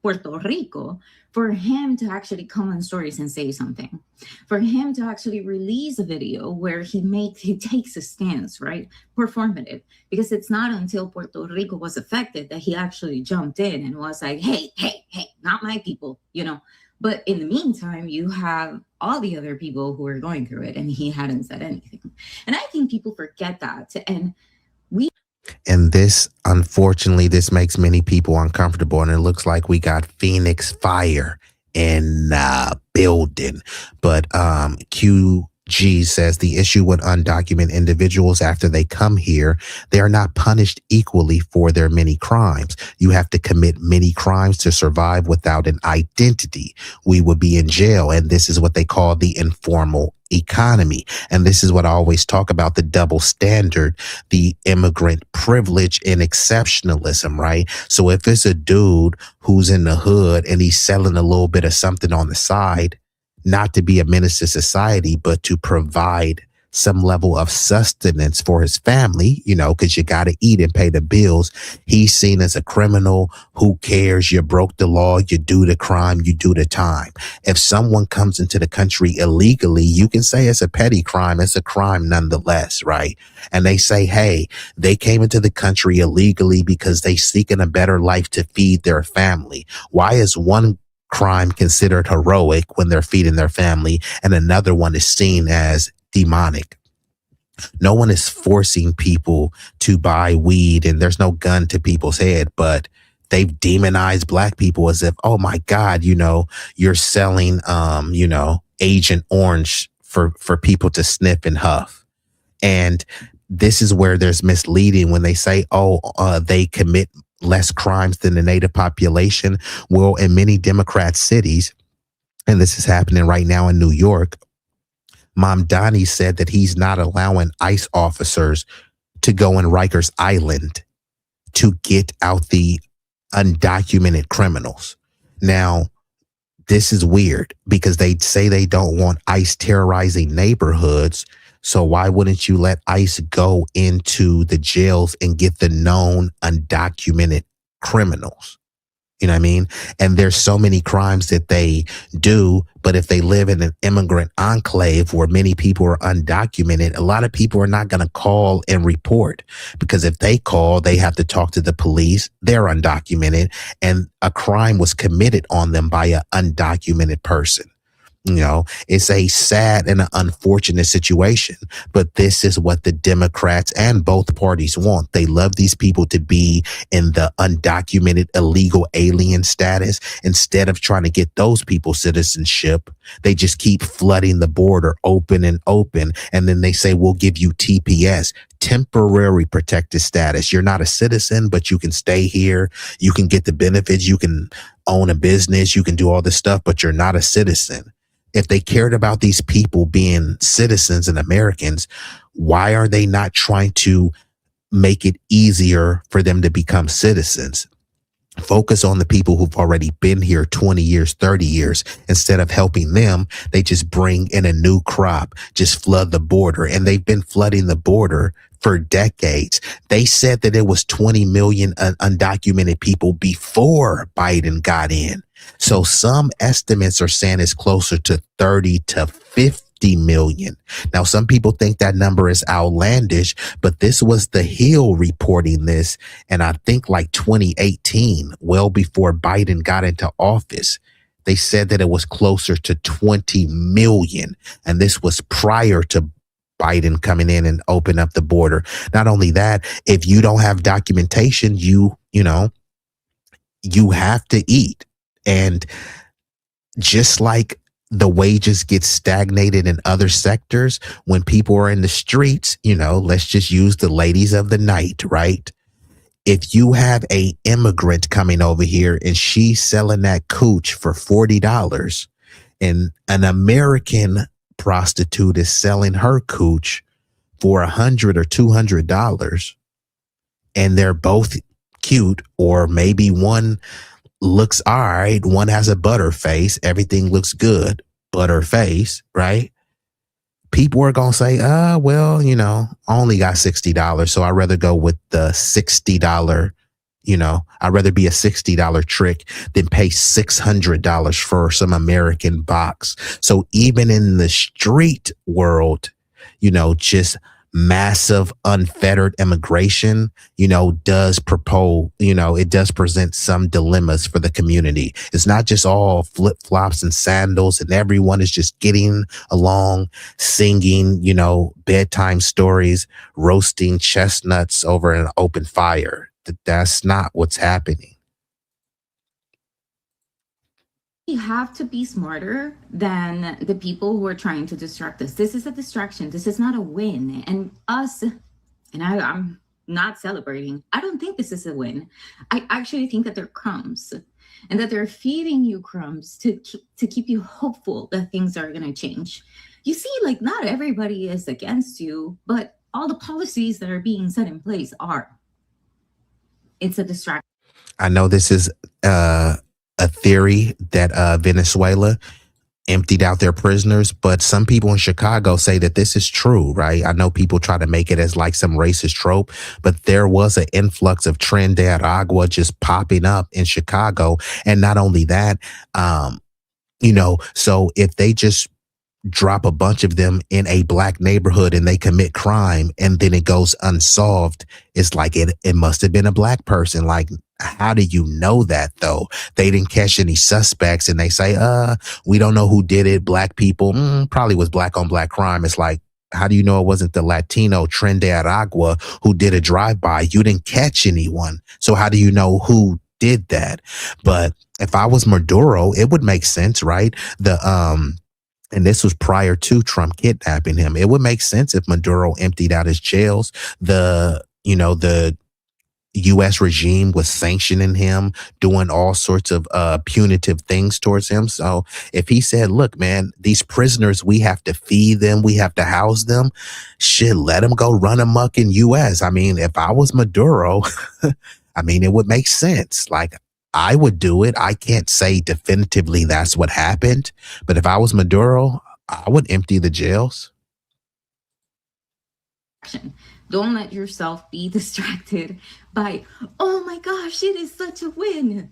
Puerto Rico for him to actually come on stories and say something, for him to actually release a video where he takes a stance, right? Performative, because it's not until Puerto Rico was affected that he actually jumped in and was like, hey, not my people, you know. But in the meantime, you have all the other people who are going through it, and he hadn't said anything. And I think people forget that. And this, unfortunately, this makes many people uncomfortable. And it looks like we got Phoenix Fire in building. But QG says the issue with undocumented individuals after they come here, they are not punished equally for their many crimes. You have to commit many crimes to survive without an identity. We would be in jail. And this is what they call the informal economy. And this is what I always talk about, the double standard, the immigrant privilege and exceptionalism, right? So if it's a dude who's in the hood and he's selling a little bit of something on the side, not to be a menace to society, but to provide some level of sustenance for his family, you know, because you got to eat and pay the bills. He's seen as a criminal. Who cares? You broke the law. You do the crime. You do the time. If someone comes into the country illegally, you can say it's a petty crime. It's a crime nonetheless, right? And they say, hey, they came into the country illegally because they seeking a better life to feed their family. Why is one crime considered heroic when they're feeding their family and another one is seen as demonic? No one is forcing people to buy weed, and there's no gun to people's head, but they've demonized black people as if, oh my God, you know, you're selling, you know, Agent Orange for people to sniff and huff. And this is where there's misleading when they say, they commit less crimes than the native population. Well, in many Democrat cities, and this is happening right now in New York, Mom Donnie said that he's not allowing ICE officers to go in Rikers Island to get out the undocumented criminals. Now, this is weird because they say they don't want ICE terrorizing neighborhoods. So why wouldn't you let ICE go into the jails and get the known undocumented criminals? You know what I mean? And there's so many crimes that they do, but if they live in an immigrant enclave where many people are undocumented, a lot of people are not going to call and report, because if they call, they have to talk to the police. They're undocumented, and a crime was committed on them by an undocumented person. You know, it's a sad and an unfortunate situation, but this is what the Democrats and both parties want. They love these people to be in the undocumented illegal alien status. Instead of trying to get those people citizenship, they just keep flooding the border open and open. And then they say, we'll give you TPS, temporary protected status. You're not a citizen, but you can stay here. You can get the benefits. You can own a business. You can do all this stuff, but you're not a citizen. If they cared about these people being citizens and Americans, why are they not trying to make it easier for them to become citizens? Focus on the people who've already been here 20 years, 30 years. Instead of helping them, they just bring in a new crop, just flood the border. And they've been flooding the border for decades. They said that it was 20 million undocumented people before Biden got in. So some estimates are saying it's closer to 30 to 50 million. Now, some people think that number is outlandish, but this was The Hill reporting this. And I think like 2018, well before Biden got into office, they said that it was closer to 20 million. And this was prior to Biden coming in and open up the border. Not only that, if you don't have documentation, you have to eat. And just like the wages get stagnated in other sectors, when people are in the streets, let's just use the ladies of the night, right? If you have a immigrant coming over here and she's selling that cooch for $40 and an American prostitute is selling her cooch for $100 or $200, and they're both cute, or maybe one looks all right, one has a butter face, everything looks good, butter face, right? People are going to say, well, I only got $60, so I'd rather go with the $60, I'd rather be a $60 trick than pay $600 for some American box. So even in the street world, just massive unfettered immigration, does propose, it does present some dilemmas for the community. It's not just all flip-flops and sandals and everyone is just getting along, singing, bedtime stories, roasting chestnuts over an open fire. That's not what's happening. We have to be smarter than the people who are trying to distract us. This is a distraction. This is not a win. And I'm not celebrating. I don't think this is a win. I actually think that they're crumbs, and that they're feeding you crumbs to keep you hopeful that things are going to change. You see, like, not everybody is against you, but all the policies that are being set in place are. It's a distraction. I know this is a theory that Venezuela emptied out their prisoners, but some people in Chicago say that this is true, right? I know people try to make it as like some racist trope, but there was an influx of Trinidad just popping up in Chicago. And not only that, so if they just drop a bunch of them in a black neighborhood and they commit crime and then it goes unsolved, it's like it must have been a black person. Like, how do you know that though? They didn't catch any suspects and they say, we don't know who did it. Black people, probably was black on black crime. It's like, how do you know it wasn't the Latino Trinidad who did a drive-by? You didn't catch anyone. So how do you know who did that? But if I was Maduro, it would make sense, right? And this was prior to Trump kidnapping him. It would make sense if Maduro emptied out his jails. The U.S. regime was sanctioning him, doing all sorts of punitive things towards him. So if he said, look, man, these prisoners, we have to feed them, we have to house them, shit, let them go run amok in U.S. I mean, if I was Maduro, it would make sense. Like, I would do it. I can't say definitively that's what happened, but if I was Maduro, I would empty the jails. Don't let yourself be distracted by, oh my gosh, it is such a win.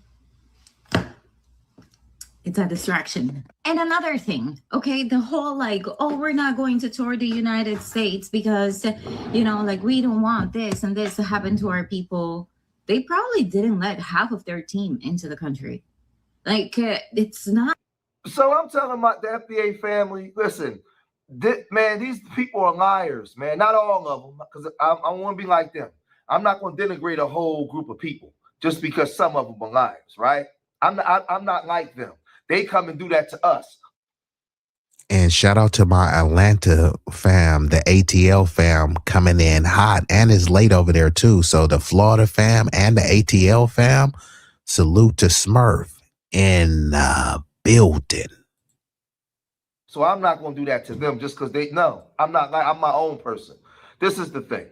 It's a distraction. And another thing, okay, the whole we're not going to tour the United States because, we don't want this and this to happen to our people. They probably didn't let half of their team into the country. It's not. So I'm telling the FBA family, listen, these people are liars, man. Not all of them, because I want to be like them. I'm not going to denigrate a whole group of people just because some of them are liars, right? I'm not like them. They come and do that to us. And shout out to my Atlanta fam, the ATL fam, coming in hot and is late over there too. So the Florida fam and the ATL fam, salute to Smurf in the building. So I'm not going to do that to them just because I'm my own person. This is the thing.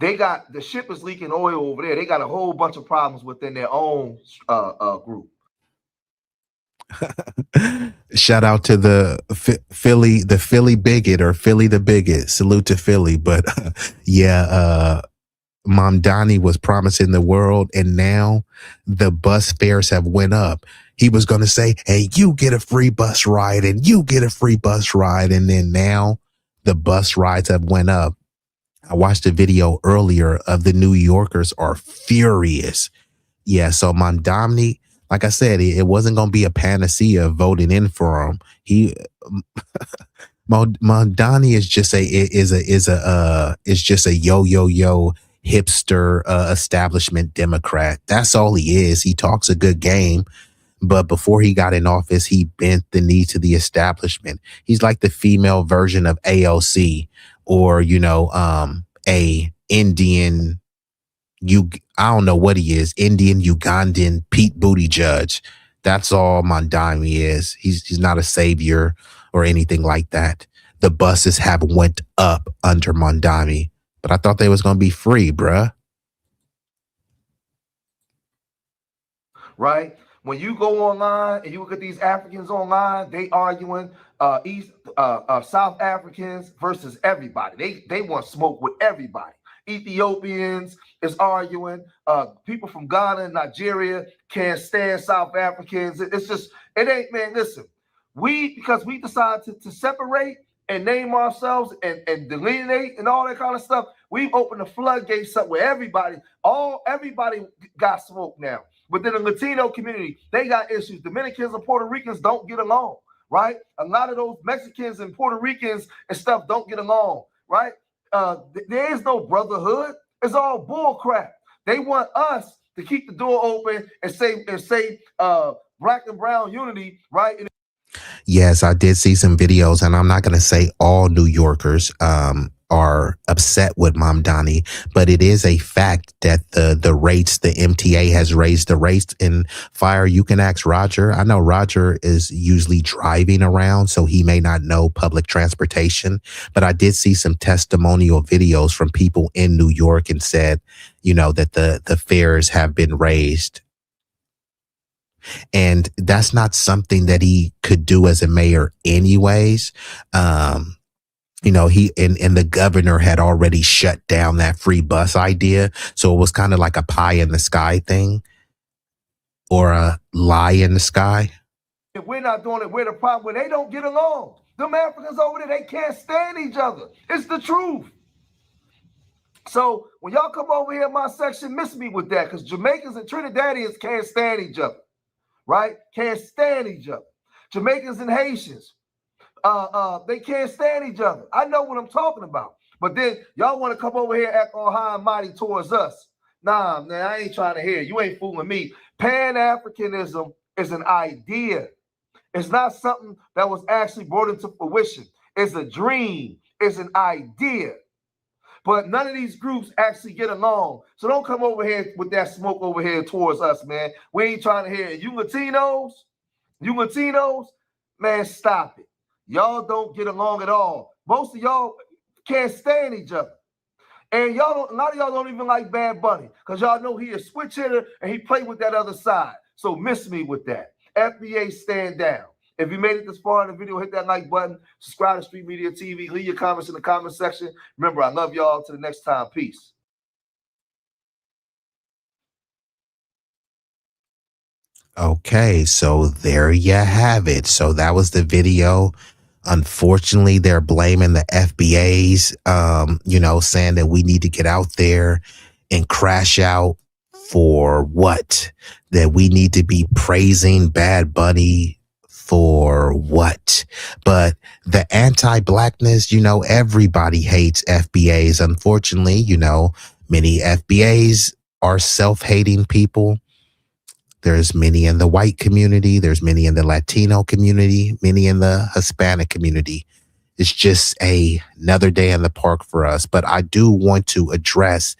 they got the ship is leaking oil over there. They got a whole bunch of problems within their own group. Shout out to the Philly bigot, or Philly the bigot. Salute to Philly. But Mom Donnie was promising the world, and now the bus fares have went up. He was going to say, hey, you get a free bus ride, and you get a free bus ride. And then now the bus rides have went up. I watched a video earlier of the New Yorkers are furious. Yeah, so Mom Donnie, like I said, it wasn't going to be a panacea of voting in for him. Mondani is just a yo hipster establishment Democrat. That's all he is. He talks a good game, but before he got in office, he bent the knee to the establishment. He's like the female version of AOC, or a Indian. I don't know what he is. Indian, Ugandan, Pete Buttigieg. That's all Mondani is. He's not a savior or anything like that. The buses have went up under Mondani, but I thought they was going to be free, bruh. Right? When you go online and you look at these Africans online, they arguing South Africans versus everybody. They want smoke with everybody. Ethiopians is arguing. People from Ghana and Nigeria can't stand South Africans. It's just, it ain't, man, listen. Because we decided to separate and name ourselves and delineate and all that kind of stuff, we've opened the floodgates up where everybody got smoke now. Within the Latino community, they got issues. Dominicans and Puerto Ricans don't get along, right? A lot of those Mexicans and Puerto Ricans and stuff don't get along, right? There is no brotherhood. It's all bull crap. They want us to keep the door open and say black and brown unity, right? Yes, I did see some videos, and I'm not going to say all New Yorkers are upset with Mom Donnie, but it is a fact that the rates, the MTA has raised the rates in fire. You can ask Roger. I know Roger is usually driving around, so he may not know public transportation, but I did see some testimonial videos from people in New York and said, that the fares have been raised. And that's not something that he could do as a mayor anyways. He and the governor had already shut down that free bus idea. So it was kind of like a pie in the sky thing, or a lie in the sky. If we're not doing it, we're the problem. When they don't get along, them Africans over there, they can't stand each other. It's the truth. So when y'all come over here in my section, miss me with that, because Jamaicans and Trinidadians can't stand each other. Right? Can't stand each other. Jamaicans and Haitians, they can't stand each other. I know what I'm talking about. But then y'all want to come over here and act all high and mighty towards us. Nah, man, I ain't trying to hear it. You ain't fooling me. Pan-Africanism is an idea. It's not something that was actually brought into fruition. It's a dream. It's an idea. But none of these groups actually get along. So don't come over here with that smoke over here towards us, man. We ain't trying to hear it. You Latinos, man, stop it. Y'all don't get along at all. Most of y'all can't stand each other. And a lot of y'all don't even like Bad Bunny, because y'all know he a switch hitter and he played with that other side. So miss me with that. FBA, stand down. If you made it this far in the video, hit that like button, subscribe to Street Media TV, leave your comments in the comment section. Remember, I love y'all. Till the next time. Peace. Okay, so there you have it. So that was the video. Unfortunately, they're blaming the FBAs, saying that we need to get out there and crash out for what? That we need to be praising Bad Bunny for what? But the anti-blackness, everybody hates FBAs. Unfortunately, many FBAs are self-hating people. There's many in the white community. There's many in the Latino community, many in the Hispanic community. It's just another day in the park for us. But I do want to address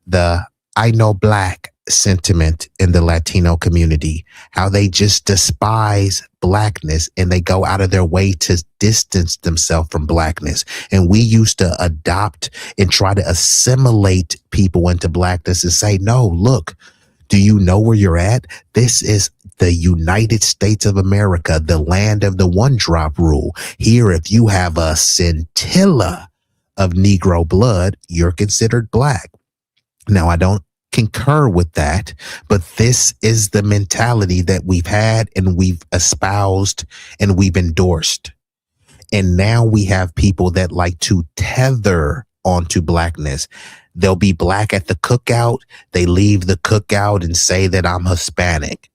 the I know black, sentiment in the Latino community, how they just despise blackness and they go out of their way to distance themselves from blackness. And we used to adopt and try to assimilate people into blackness and say, no, look, do you know where you're at? This is the United States of America, the land of the one drop rule. Here, if you have a scintilla of Negro blood, you're considered black. Now, I don't concur with that, but this is the mentality that we've had and we've espoused and we've endorsed. And now we have people that like to tether onto blackness. They'll be black at the cookout. They leave the cookout and say that I'm Hispanic.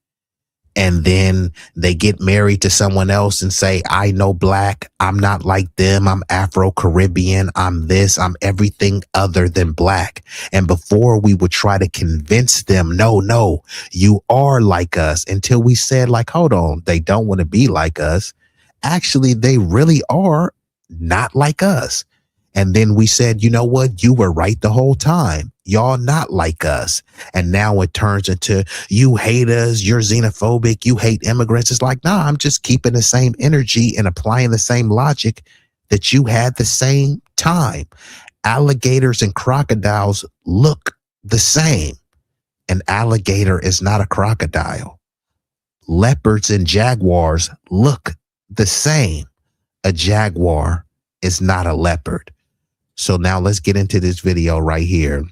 And then they get married to someone else and say, I know black. I'm not like them. I'm Afro-Caribbean. I'm this. I'm everything other than black. And before we would try to convince them, no, you are like us, until we said, like, hold on, they don't want to be like us. Actually, they really are not like us. And then we said, you know what? You were right the whole time. Y'all not like us. And now it turns into, you hate us, you're xenophobic, you hate immigrants. It's like, nah, I'm just keeping the same energy and applying the same logic that you had the same time. Alligators and crocodiles look the same. An alligator is not a crocodile. Leopards and jaguars look the same. A jaguar is not a leopard. So now let's get into this video right here.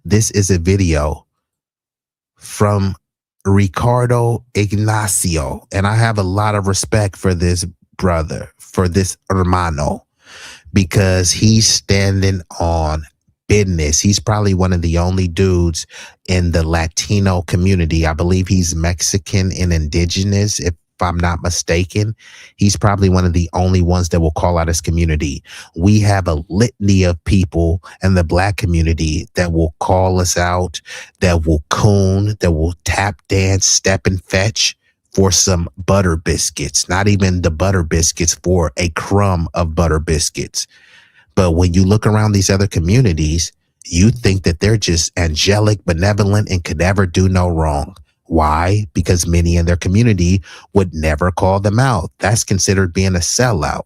This is a video from Ricardo Ignacio. And I have a lot of respect for this brother, for this hermano, because he's standing on business. He's probably one of the only dudes in the Latino community. I believe he's Mexican and indigenous, if I'm not mistaken. He's probably one of the only ones that will call out his community. We have a litany of people in the black community that will call us out, that will coon, that will tap dance, step and fetch for some butter biscuits. Not even the butter biscuits, for a crumb of butter biscuits. But when you look around these other communities, you think that they're just angelic, benevolent, and could never do no wrong. Why? Because many in their community would never call them out. That's considered being a sellout.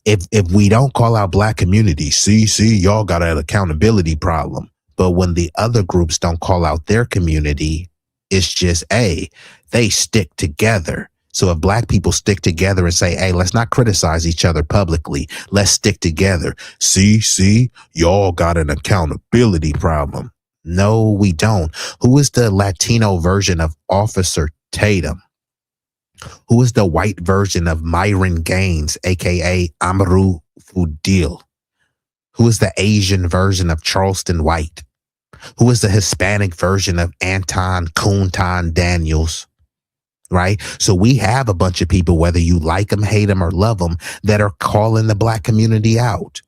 If we don't call out black communities, see, y'all got an accountability problem. But when the other groups don't call out their community, it's just, hey, they stick together. So if black people stick together and say, hey, let's not criticize each other publicly. Let's stick together. See, y'all got an accountability problem. No, we don't. Who is the Latino version of Officer Tatum? Who is the white version of Myron Gaines, aka Amaru Fudil? Who is the Asian version of Charleston White? Who is the Hispanic version of Anton Kuntan Daniels? Right? So we have a bunch of people, whether you like them, hate them, or love them, that are calling the black community out.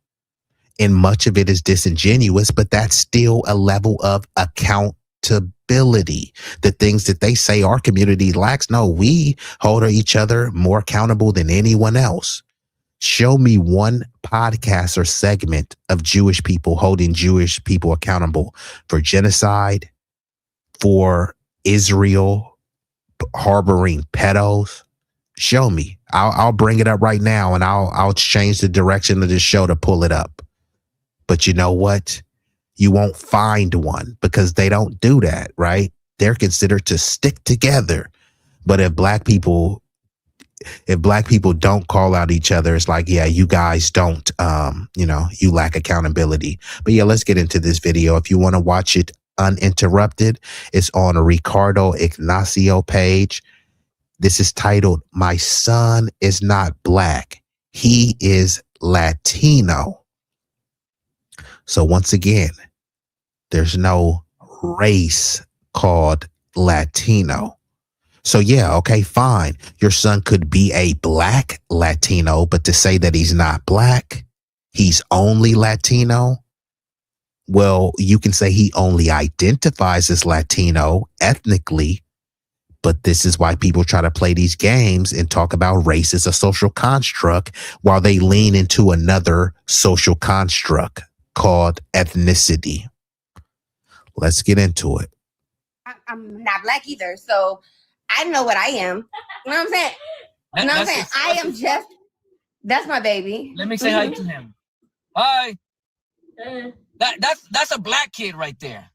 And much of it is disingenuous, but that's still a level of accountability. The things that they say our community lacks, no, we hold each other more accountable than anyone else. Show me one podcast or segment of Jewish people holding Jewish people accountable for genocide, for Israel harboring pedos. Show me. I'll bring it up right now, and I'll change the direction of this show to pull it up. But you know what? You won't find one, because they don't do that, right? They're considered to stick together. But if black people don't call out each other, it's like, yeah, you guys don't, you lack accountability. But yeah, let's get into this video. If you want to watch it uninterrupted, it's on a Ricardo Ignacio page. This is titled, My Son is Not Black. He is Latino. So once again, there's no race called Latino. So yeah, okay, fine. Your son could be a black Latino, but to say that he's not black, he's only Latino, well, you can say he only identifies as Latino ethnically, but this is why people try to play these games and talk about race as a social construct while they lean into another social construct called ethnicity. Let's get into it. I'm not black either, so I know what I am. You know what I'm saying? You know what I'm saying? I am just. That's my baby. Let me say hi to him. Hi. That's a black kid right there.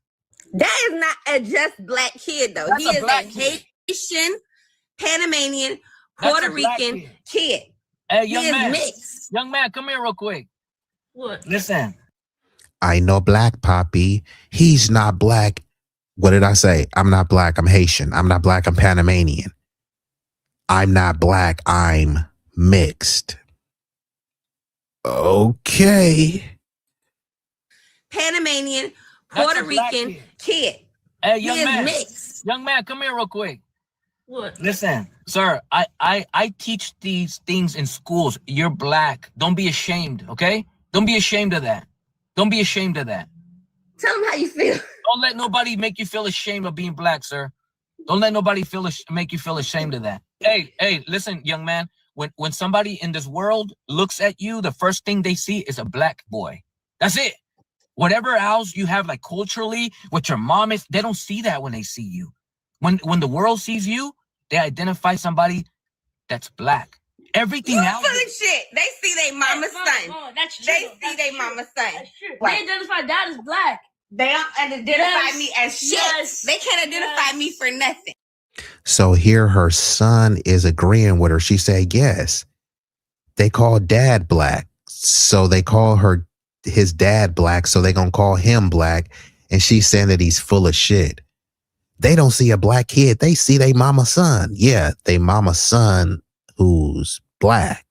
That is not a just black kid though. That's He a is black a kid. Haitian, Panamanian, That's Puerto a black Rican kid. Hey, He young is man. mixed. Young man, come here real quick. What? Listen. I know black Poppy. He's not black. What did I say? I'm not black. I'm Haitian. I'm not black. I'm Panamanian. I'm not black. I'm mixed. Okay. Panamanian, That's Puerto a black Rican kid. Hey, He young is man. mixed. Young man, come here real quick. What? Listen, sir, I teach these things in schools. You're black. Don't be ashamed, okay? Don't be ashamed of that. Don't be ashamed of that. Tell him how you feel. Don't let nobody make you feel ashamed of being black, sir. Don't let nobody make you feel ashamed of that. Hey, listen, young man. When somebody in this world looks at you, the first thing they see is a black boy. That's it. Whatever else you have, like culturally, what your mom is, they don't see that when they see you. When the world sees you, they identify somebody that's black. Everything You else. full of shit. They see their mama's son. That's true. They see their mama's son. That's true. Right. They identify dad as black. They don't identify Yes. me as shit. Yes. They can't identify me for nothing. So here her son is agreeing with her. She said, yes, they call dad black. So they call his dad black. So they going to call him black. And she's saying that he's full of shit. They don't see a black kid. They see their mama's son. Yeah, they mama's son who's black.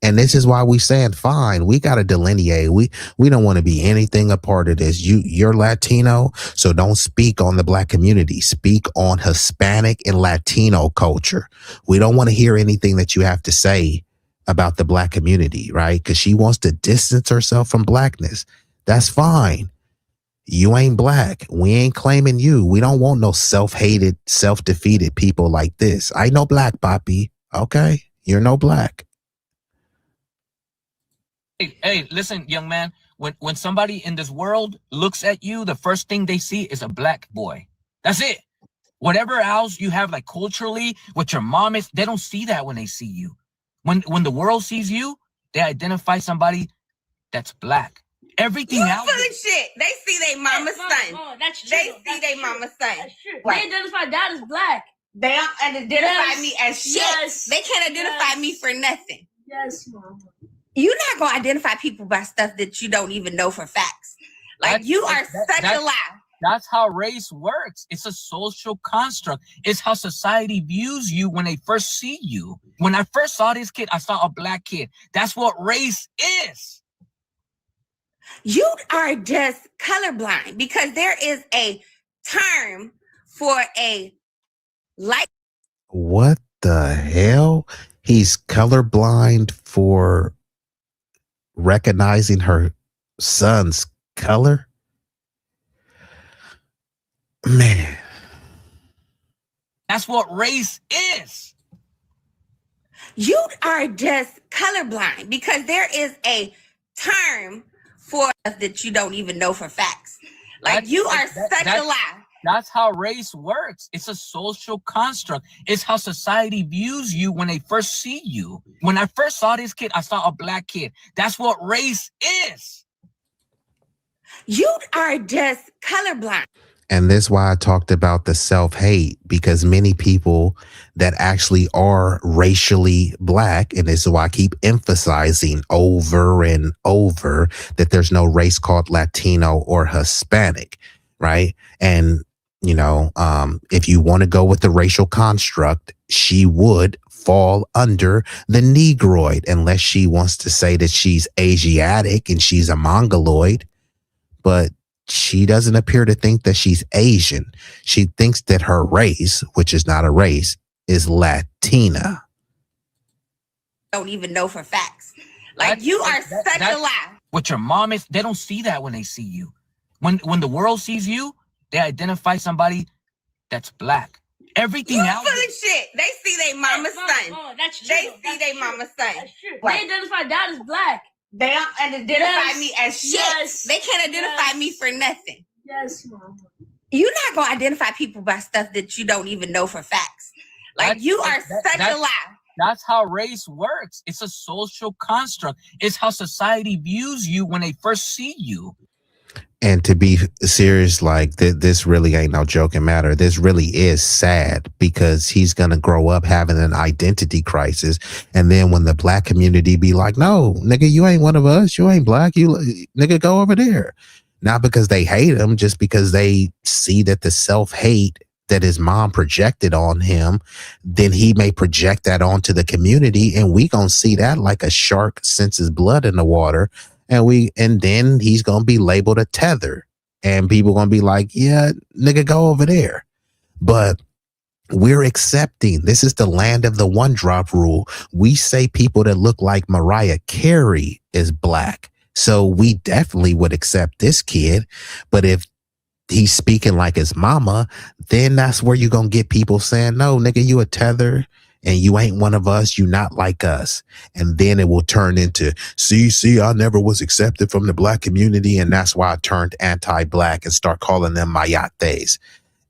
And this is why we saying, fine, we got to delineate. We don't want to be anything a part of this. You're Latino, so don't speak on the black community. Speak on Hispanic and Latino culture. We don't want to hear anything that you have to say about the black community, right? Because she wants to distance herself from blackness. That's fine. You ain't black. We ain't claiming you. We don't want no self-hated, self-defeated people like this. I know black, Poppy. Okay? You're no black. Hey, listen, young man. When somebody in this world looks at you, the first thing they see is a black boy. That's it. Whatever else you have, like culturally, what your mom is, they don't see that when they see you. When the world sees you, they identify somebody that's black. Everything You else. full of shit. They see their mama's son. That's true. They see their mama's son. That's true. Right. They identify dad as black. They don't identify Yes. me as shit. Yes. They can't identify Yes. me for nothing. Yes, mama. You're not gonna identify people by stuff that you don't even know for facts. Like you are such a lie. That's how race works. It's a social construct. It's how society views you when they first see you. When I first saw this kid, I saw a black kid. That's what race is. You are just colorblind because there is a term for a like. What the hell? He's colorblind for recognizing her son's color? Man. That's what race is. You are just colorblind because there is a term for that you don't even know for facts. Like you are such a lie. That's how race works. It's a social construct. It's how society views you when they first see you. When I first saw this kid, I saw a black kid. That's what race is. You are just colorblind. And this is why I talked about the self-hate, because many people that actually are racially black, and this is why I keep emphasizing over and over that there's no race called Latino or Hispanic, right? And, you know, if you want to go with the racial construct, she would fall under the Negroid, unless she wants to say that she's Asiatic and she's a Mongoloid. But she doesn't appear to think that she's Asian. She thinks that her race, which is not a race, is Latina. Don't even know for facts. Like you are such a lie. What your mom is, they don't see that when they see you. When the world sees you, they identify somebody that's black. Everything You else. full of shit. They see their mama's son. That's true. They see their mama's son. That's true. Right. They identify dad as black. They don't identify Yes. me as shit. Yes. They can't identify me for nothing. Yes, mama. You're not gonna identify people by stuff that you don't even know for facts. Like you are such a lie. That's how race works. It's a social construct. It's how society views you when they first see you. And to be serious, like this really ain't no joking matter. This really is sad because he's going to grow up having an identity crisis. And then when the black community be like, no, nigga, you ain't one of us. You ain't black. You nigga, go over there. Not because they hate him, just because they see that the self-hate that his mom projected on him, then he may project that onto the community. And we gonna see that like a shark senses blood in the water. And then he's gonna be labeled a tether, and people gonna be like, yeah, nigga, go over there. But we're accepting, this is the land of the one drop rule. We say people that look like Mariah Carey is black. So we definitely would accept this kid. But if he's speaking like his mama, then that's where you're gonna get people saying, no, nigga, you a tether. And you ain't one of us, you not like us. And then it will turn into, see, I never was accepted from the black community, and that's why I turned anti-black and start calling them mayates.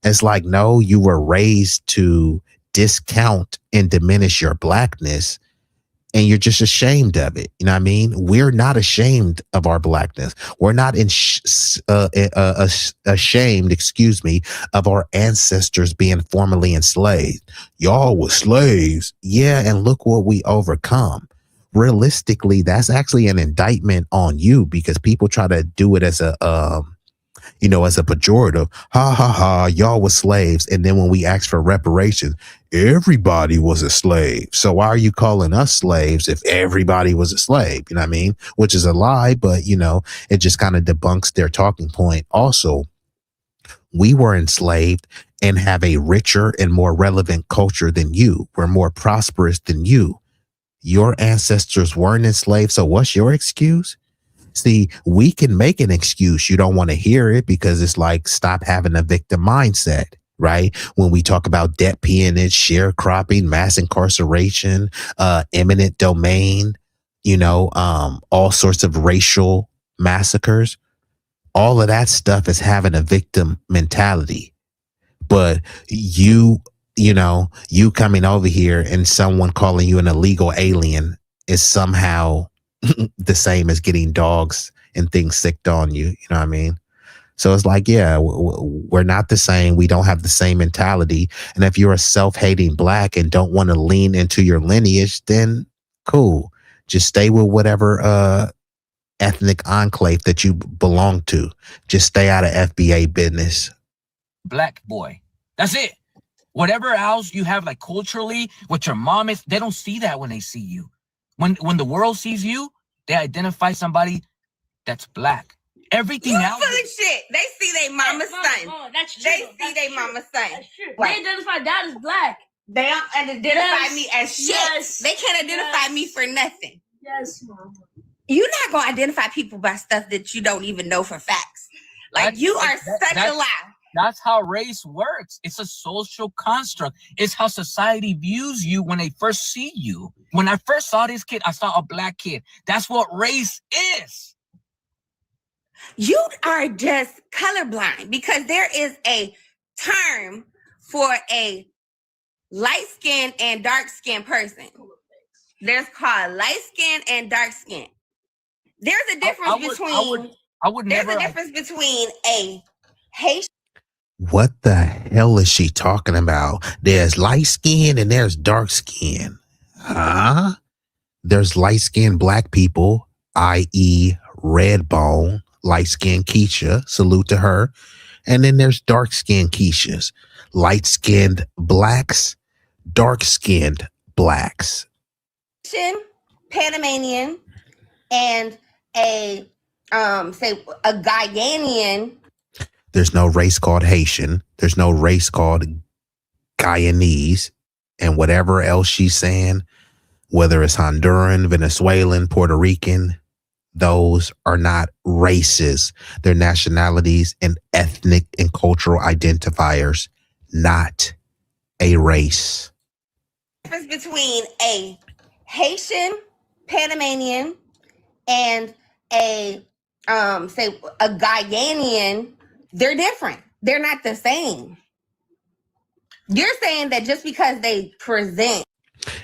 It's like, no, you were raised to discount and diminish your blackness, and you're just ashamed of it. You know what I mean? We're not ashamed of our blackness. We're not ashamed, of our ancestors being formerly enslaved. Y'all were slaves. Yeah, and look what we overcome. Realistically, that's actually an indictment on you, because people try to do it as a as a pejorative. Ha ha ha, y'all were slaves. And then when we asked for reparations, everybody was a slave. So why are you calling us slaves if everybody was a slave? You know what I mean? Which is a lie, but it just kind of debunks their talking point. Also, we were enslaved and have a richer and more relevant culture than you. We're more prosperous than you. Your ancestors weren't enslaved. So what's your excuse? See, we can make an excuse. You don't want to hear it because it's like, stop having a victim mindset, right? When we talk about debt peonage, sharecropping, mass incarceration, eminent domain, all sorts of racial massacres, all of that stuff is having a victim mentality. But you coming over here and someone calling you an illegal alien is somehow the same as getting dogs and things sicked on you. You know what I mean? So it's like, yeah, we're not the same. We don't have the same mentality. And if you're a self-hating black and don't want to lean into your lineage, then cool. Just stay with whatever ethnic enclave that you belong to. Just stay out of FBA business. Black boy. That's it. Whatever else you have, like culturally, what your mom is, they don't see that when they see you. When the world sees you, they identify somebody that's black. Everything else. Full of shit. They see their mama's son. That's true. They see their mama's son. That's true. Right. They identify dad as black. They don't identify me as shit. Yes. They can't identify me for nothing. Yes, mama. You're not gonna identify people by stuff that you don't even know for facts. Like you are such a lie. That's how race works. It's a social construct. It's how society views you when they first see you. When I first saw this kid, I saw a black kid. That's what race is. You are just colorblind, because there is a term for a light-skinned and dark-skinned person. There's called light-skinned and dark-skinned. There's a difference There's a difference between a Haitian. What the hell is she talking about? There's light skin and there's dark skin. Huh? There's light skinned black people, i.e. Redbone, light skinned Keisha, salute to her. And then there's dark skinned Keishas, light skinned blacks, dark skinned blacks. Panamanian and a Guyanian. There's no race called Haitian. There's no race called Guyanese. And whatever else she's saying, whether it's Honduran, Venezuelan, Puerto Rican, those are not races. They're nationalities and ethnic and cultural identifiers, not a race. Difference between a Haitian, Panamanian, and a Guyanian They're different. They're not the same. You're saying that just because they present.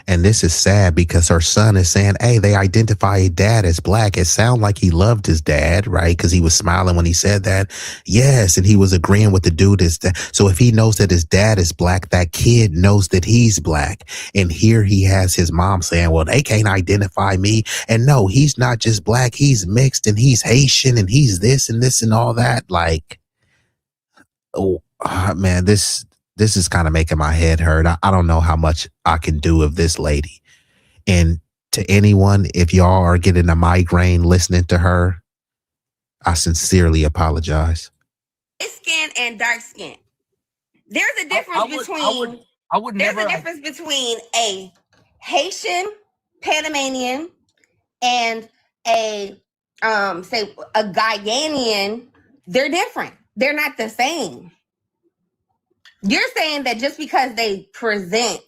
And this is sad because her son is saying, hey, they identify dad as black. It sounded like he loved his dad, right? Because he was smiling when he said that. Yes. And he was agreeing with the dude. So if he knows that his dad is black, that kid knows that he's black. And here he has his mom saying, well, they can't identify me. And no, he's not just black. He's mixed and he's Haitian and he's this and all that. Like, oh, man, this is kind of making my head hurt. I don't know how much I can do of this lady. And to anyone, if y'all are getting a migraine listening to her, I sincerely apologize. Light skin and dark skin. There's a difference there's a difference between a Haitian, Panamanian, and a say a Guyanian. They're different. They're not the same. You're saying that just because they present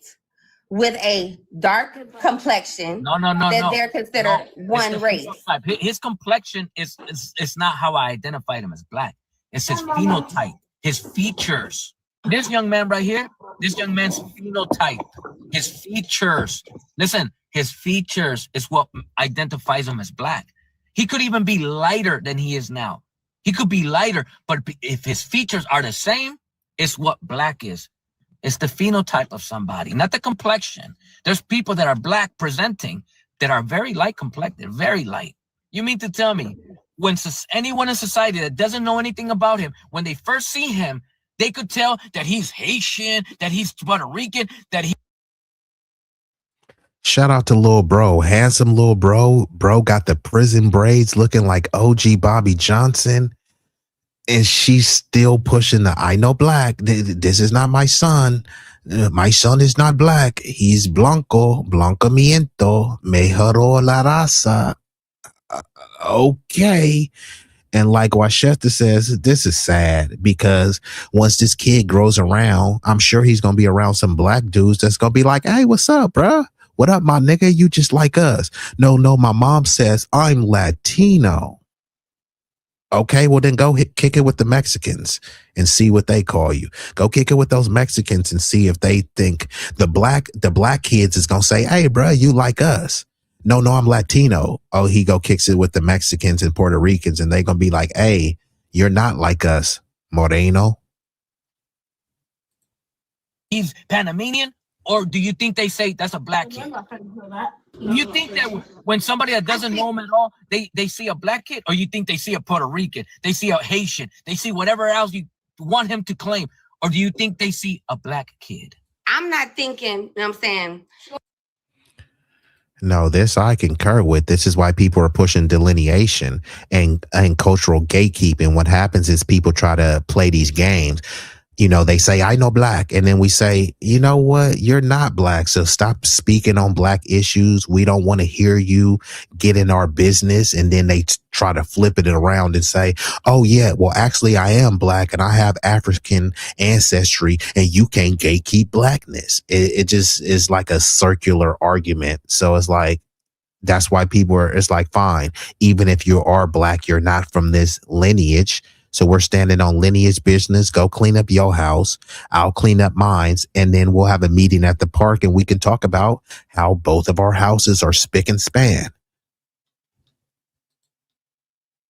with a dark complexion, that they're considered one race. His complexion is not how I identified him as black. It's his phenotype, his features. This young man right here, this young man's phenotype, his features. Listen, his features is what identifies him as black. He could even be lighter than he is now. He could be lighter, but if his features are the same, it's what black is. It's the phenotype of somebody, not the complexion. There's people that are black presenting that are very light complected, very light. You mean to tell me when anyone in society that doesn't know anything about him, when they first see him, they could tell that he's Haitian, that he's Puerto Rican, that he... Shout out to Lil Bro, handsome Lil Bro. Bro got the prison braids looking like OG Bobby Johnson. And she's still pushing the, I know black. This is not my son. My son is not black. He's blanco, blancamiento, mejoró la raza. Okay. And like Washeta says, this is sad because once this kid grows around, I'm sure he's going to be around some black dudes that's going to be like, hey, what's up, bruh? What up, my nigga? You just like us. No, my mom says I'm Latino. Okay, well then go kick it with the Mexicans and see what they call you. Go kick it with those Mexicans and see if they think the black kids is gonna say, hey, bro, you like us. No, I'm Latino. Oh, he go kicks it with the Mexicans and Puerto Ricans and they gonna be like, hey, you're not like us, Moreno. He's Panamanian, or do you think they say that's a black kid? You think that when somebody that doesn't know him at all, they see a black kid, or you think they see a Puerto Rican, they see a Haitian, they see whatever else you want him to claim, or do you think they see a black kid? I'm not thinking, you know what I'm saying? No, this I concur with. This is why people are pushing delineation and cultural gatekeeping. What happens is people try to play these games. You know, they say, I know black. And then we say, you know what? You're not black. So stop speaking on black issues. We don't want to hear you get in our business. And then they try to flip it around and say, oh, yeah, well, actually, I am black and I have African ancestry and you can't gatekeep blackness. It just is like a circular argument. So it's like, that's why it's like, fine, even if you are black, you're not from this lineage. So we're standing on lineage business. Go clean up your house. I'll clean up mine. And then we'll have a meeting at the park and we can talk about how both of our houses are spick and span.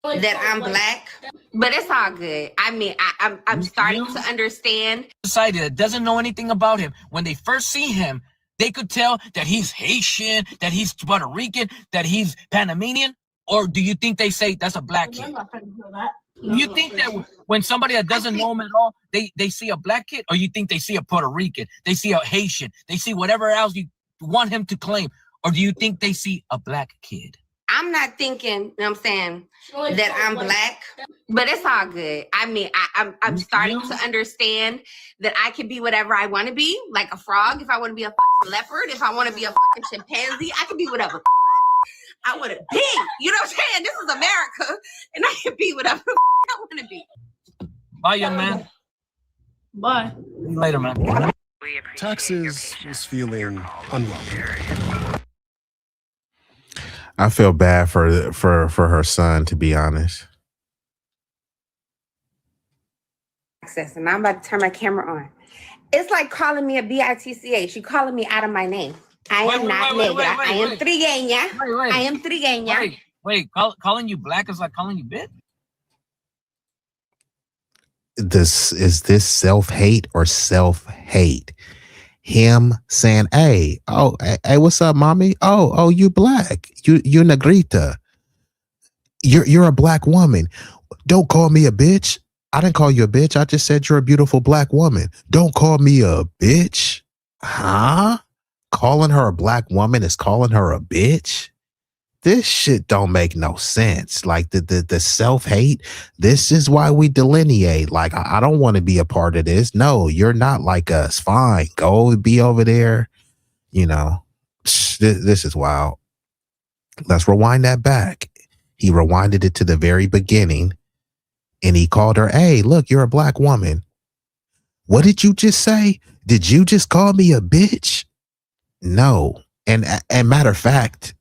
That I'm black, but it's all good. I mean, I'm starting to understand. Society that doesn't know anything about him, when they first see him, they could tell that he's Haitian, that he's Puerto Rican, that he's Panamanian, or do you think they say that's a black kid? You think that when somebody that doesn't know him at all, they see a black kid, or you think they see a Puerto Rican, they see a Haitian, they see whatever else you want him to claim, or do you think they see a black kid? I'm not thinking, you know what I'm saying, that I'm black, but it's all good. I mean, I'm starting to understand that I can be whatever I want to be, like a frog. If I want to be a leopard, if I want to be a chimpanzee, I can be whatever I want to be. You know what I'm saying? This is America, and I can be whatever I want to be. Bye, young man. Bye. See you later, man. Taxes is feeling unwelcome. I feel bad for her son, to be honest. access, and I'm about to turn my camera on. It's like calling me a bitch. You calling me out of my name. I am not negra. I am trigueña. I am trigueña. Wait, calling you black is like calling you bitch? Is this self-hate or self-hate? Him saying, hey, what's up, mommy? Oh, you black. You negrita. You're a black woman. Don't call me a bitch. I didn't call you a bitch. I just said you're a beautiful black woman. Don't call me a bitch. Huh? Calling her a black woman is calling her a bitch? This shit don't make no sense. Like the self-hate, this is why we delineate. Like, I don't want to be a part of this. No, you're not like us. Fine. Go be over there. You know, this is wild. Let's rewind that back. He rewinded it to the very beginning and he called her, hey, look, you're a black woman. What did you just say? Did you just call me a bitch? No. And matter of fact,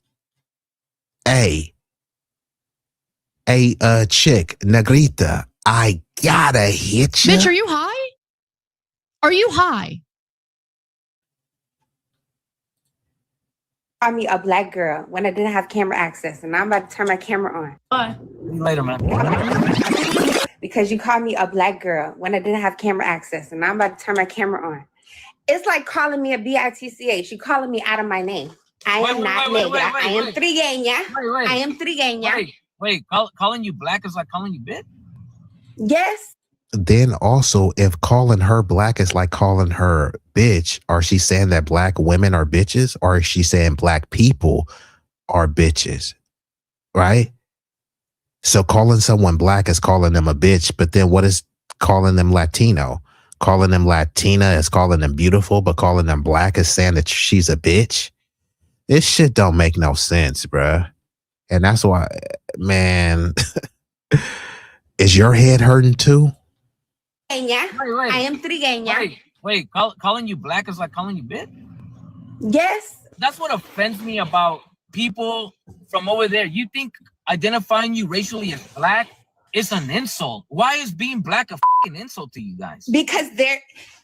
chick, negrita, I gotta hit you. Bitch, are you high? Are you high? Call me a black girl when I didn't have camera access, and I'm about to turn my camera on. Bye. Later, man. Because you called me a black girl when I didn't have camera access, and I'm about to turn my camera on. It's like calling me a bitch. You calling me out of my name. I am not negra. I am trigueña. I am trigueña. Wait, calling you black is like calling you bitch? Yes. Then also, if calling her black is like calling her bitch, are she saying that black women are bitches, or is she saying black people are bitches? Right? So calling someone black is calling them a bitch, but then what is calling them Latino? Calling them Latina is calling them beautiful, but calling them black is saying that she's a bitch? This shit don't make no sense, bruh. And that's why, man, is your head hurting too? I am trigueña. Wait, calling you black is like calling you bitch? Yes. That's what offends me about people from over there. You think identifying you racially as black is an insult? Why is being black a fucking insult to you guys? Because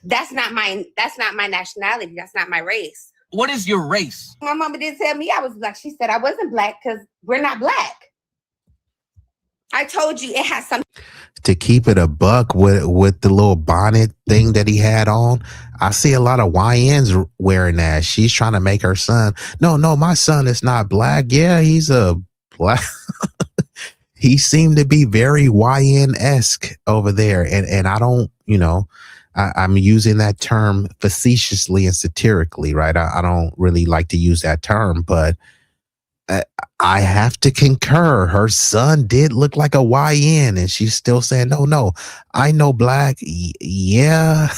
that's not my nationality. That's not my race. What is your race? My mama didn't tell me I was black. She said I wasn't black because we're not black. I told you it has something. To keep it a buck with the little bonnet thing that he had on, I see a lot of YNs wearing that. She's trying to make her son. No, my son is not black. Yeah, he's a black. He seemed to be very YN-esque over there. And I don't, I'm using that term facetiously and satirically, right? I don't really like to use that term, but I have to concur. Her son did look like a YN, and she's still saying, no, I know black. Yeah,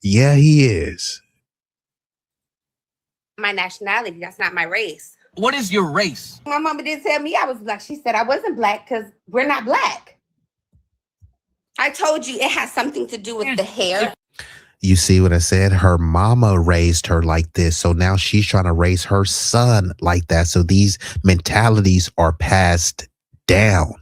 yeah, he is. My nationality, that's not my race. What is your race? My mama didn't tell me I was black. She said I wasn't black because we're not black. I told you it has something to do with the hair. You see what I said? Her mama raised her like this. So now she's trying to raise her son like that. So these mentalities are passed down.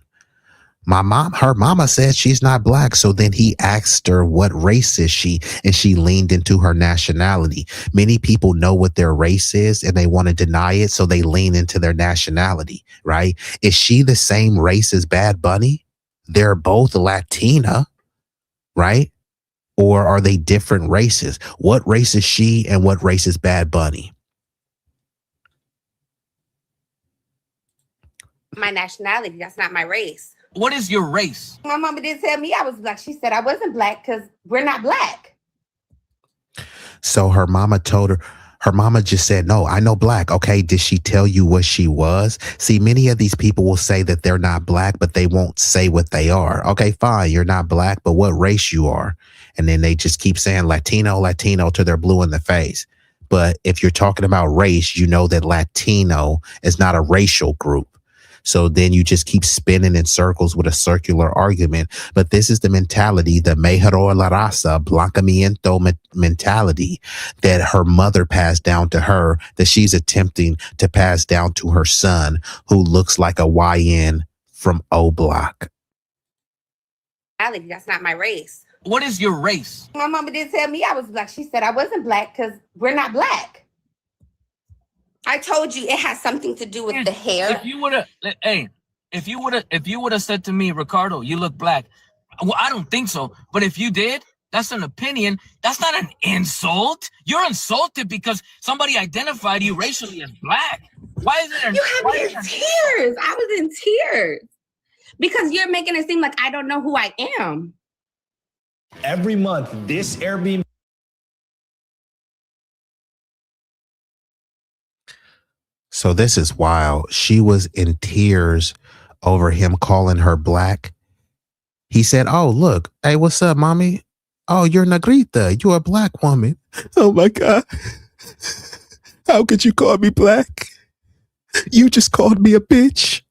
Her mama said she's not black. So then he asked her, what race is she? And she leaned into her nationality. Many people know what their race is and they want to deny it. So they lean into their nationality, right? Is she the same race as Bad Bunny? They're both Latina, right? Or are they different races? What race is she and what race is Bad Bunny? My nationality, that's not my race. What is your race? My mama didn't tell me I was black. She said I wasn't black because we're not black. So her mama told her, her mama just said, no, I know black. Okay, did she tell you what she was? See, many of these people will say that they're not black, but they won't say what they are. Okay, fine, you're not black, but what race you are? And then they just keep saying Latino till they're blue in the face. But if you're talking about race, you know that Latino is not a racial group. So then you just keep spinning in circles with a circular argument. But this is the mentality, the mejor la raza, blancamiento mentality that her mother passed down to her, that she's attempting to pass down to her son, who looks like a YN from O Block. That's not my race. What is your race? My mama did tell me I was black. She said I wasn't black because we're not black. I told you it has something to do with the hair. If you would have, hey, if you would have said to me, Ricardo, you look black. Well, I don't think so. But if you did, that's an opinion. That's not an insult. You're insulted because somebody identified you racially as black. Why is it? You have me in tears. I was in tears because you're making it seem like I don't know who I am. Every month, this Airbnb. So this is wild. She was in tears over him calling her black. He said, oh, look, hey, what's up, mommy? Oh, you're Negrita. You're a black woman. Oh, my God. How could you call me black? You just called me a bitch.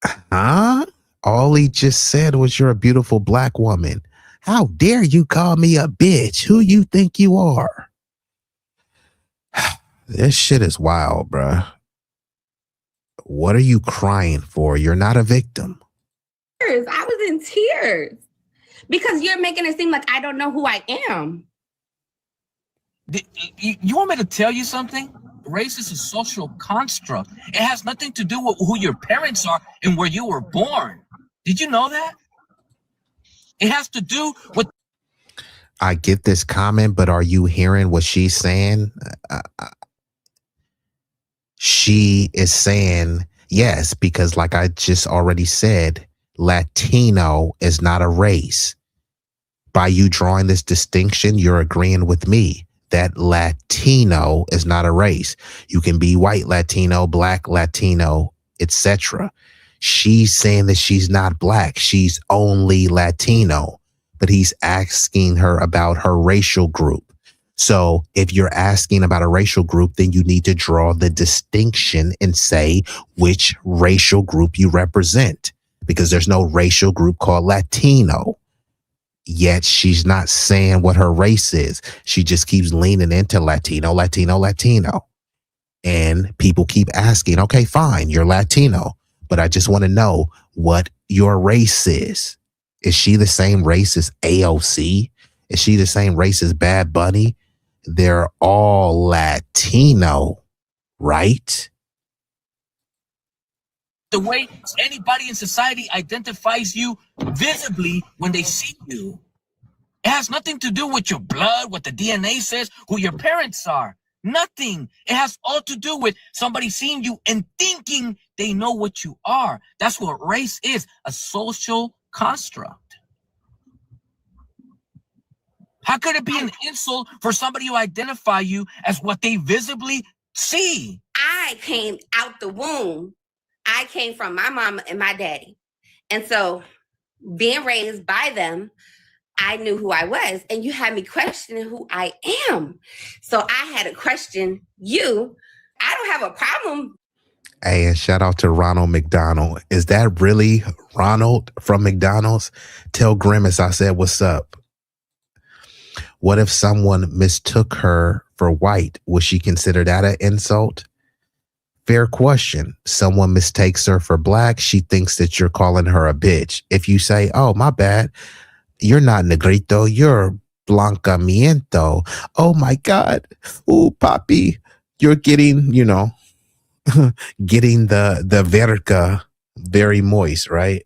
Huh? All he just said was you're a beautiful black woman. How dare you call me a bitch? Who you think you are? This shit is wild, bruh. What are you crying for? You're not a victim. I was in tears because you're making it seem like I don't know who I am. You want me to tell you something? Race is a social construct. It has nothing to do with who your parents are and where you were born. Did you know that? It has to do with... I get this comment, but are you hearing what she's saying? She is saying yes, because like I just already said, Latino is not a race. By you drawing this distinction, you're agreeing with me that Latino is not a race. You can be white Latino, black Latino, etc. She's saying that she's not black. She's only Latino, but he's asking her about her racial group. So if you're asking about a racial group, then you need to draw the distinction and say which racial group you represent, because there's no racial group called Latino. Yet she's not saying what her race is. She just keeps leaning into Latino, Latino, Latino. And people keep asking, okay, fine, you're Latino, but I just want to know what your race is. Is she the same race as AOC? Is she the same race as Bad Bunny? They're all Latino, right? The way anybody in society identifies you visibly when they see you. It has nothing to do with your blood, what the DNA says, who your parents are. Nothing. It has all to do with somebody seeing you and thinking they know what you are. That's what race is, a social construct. How could it be an insult for somebody to identify you as what they visibly see? I came out the womb. I came from my mama and my daddy. And so being raised by them, I knew who I was. And you had me questioning who I am. So I had to question you. I don't have a problem. Hey, and shout out to Ronald McDonald. Is that really Ronald from McDonald's? Tell Grimace I said, what's up? What if someone mistook her for white? Would she consider that an insult? Fair question. Someone mistakes her for black. She thinks that you're calling her a bitch. If you say, oh, my bad, you're not negrito, you're blancamiento. Oh, my God. Ooh, papi, you're getting, you know, getting the verga very moist, right?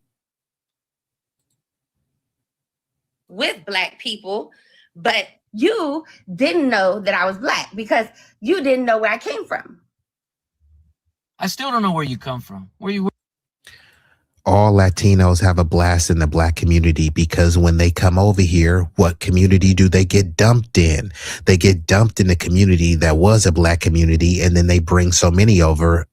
With black people, but you didn't know that I was black because you didn't know where I came from. I still don't know where you come from. Where you? All Latinos have a blast in the black community because when they come over here, what community do they get dumped in? They get dumped in the community that was a black community, and then they bring so many over,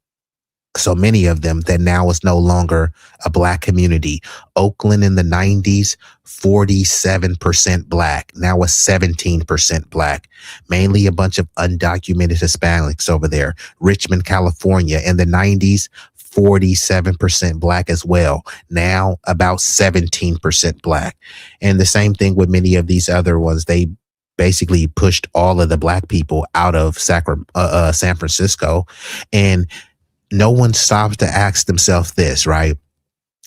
so many of them, that now it's no longer a black community. Oakland in the 90s, 47% black. Now it's 17% black. Mainly a bunch of undocumented Hispanics over there. Richmond, California in the 90s, 47% black as well. Now about 17% black. And the same thing with many of these other ones. They basically pushed all of the black people out of San Francisco. And no one stops to ask themselves this, right?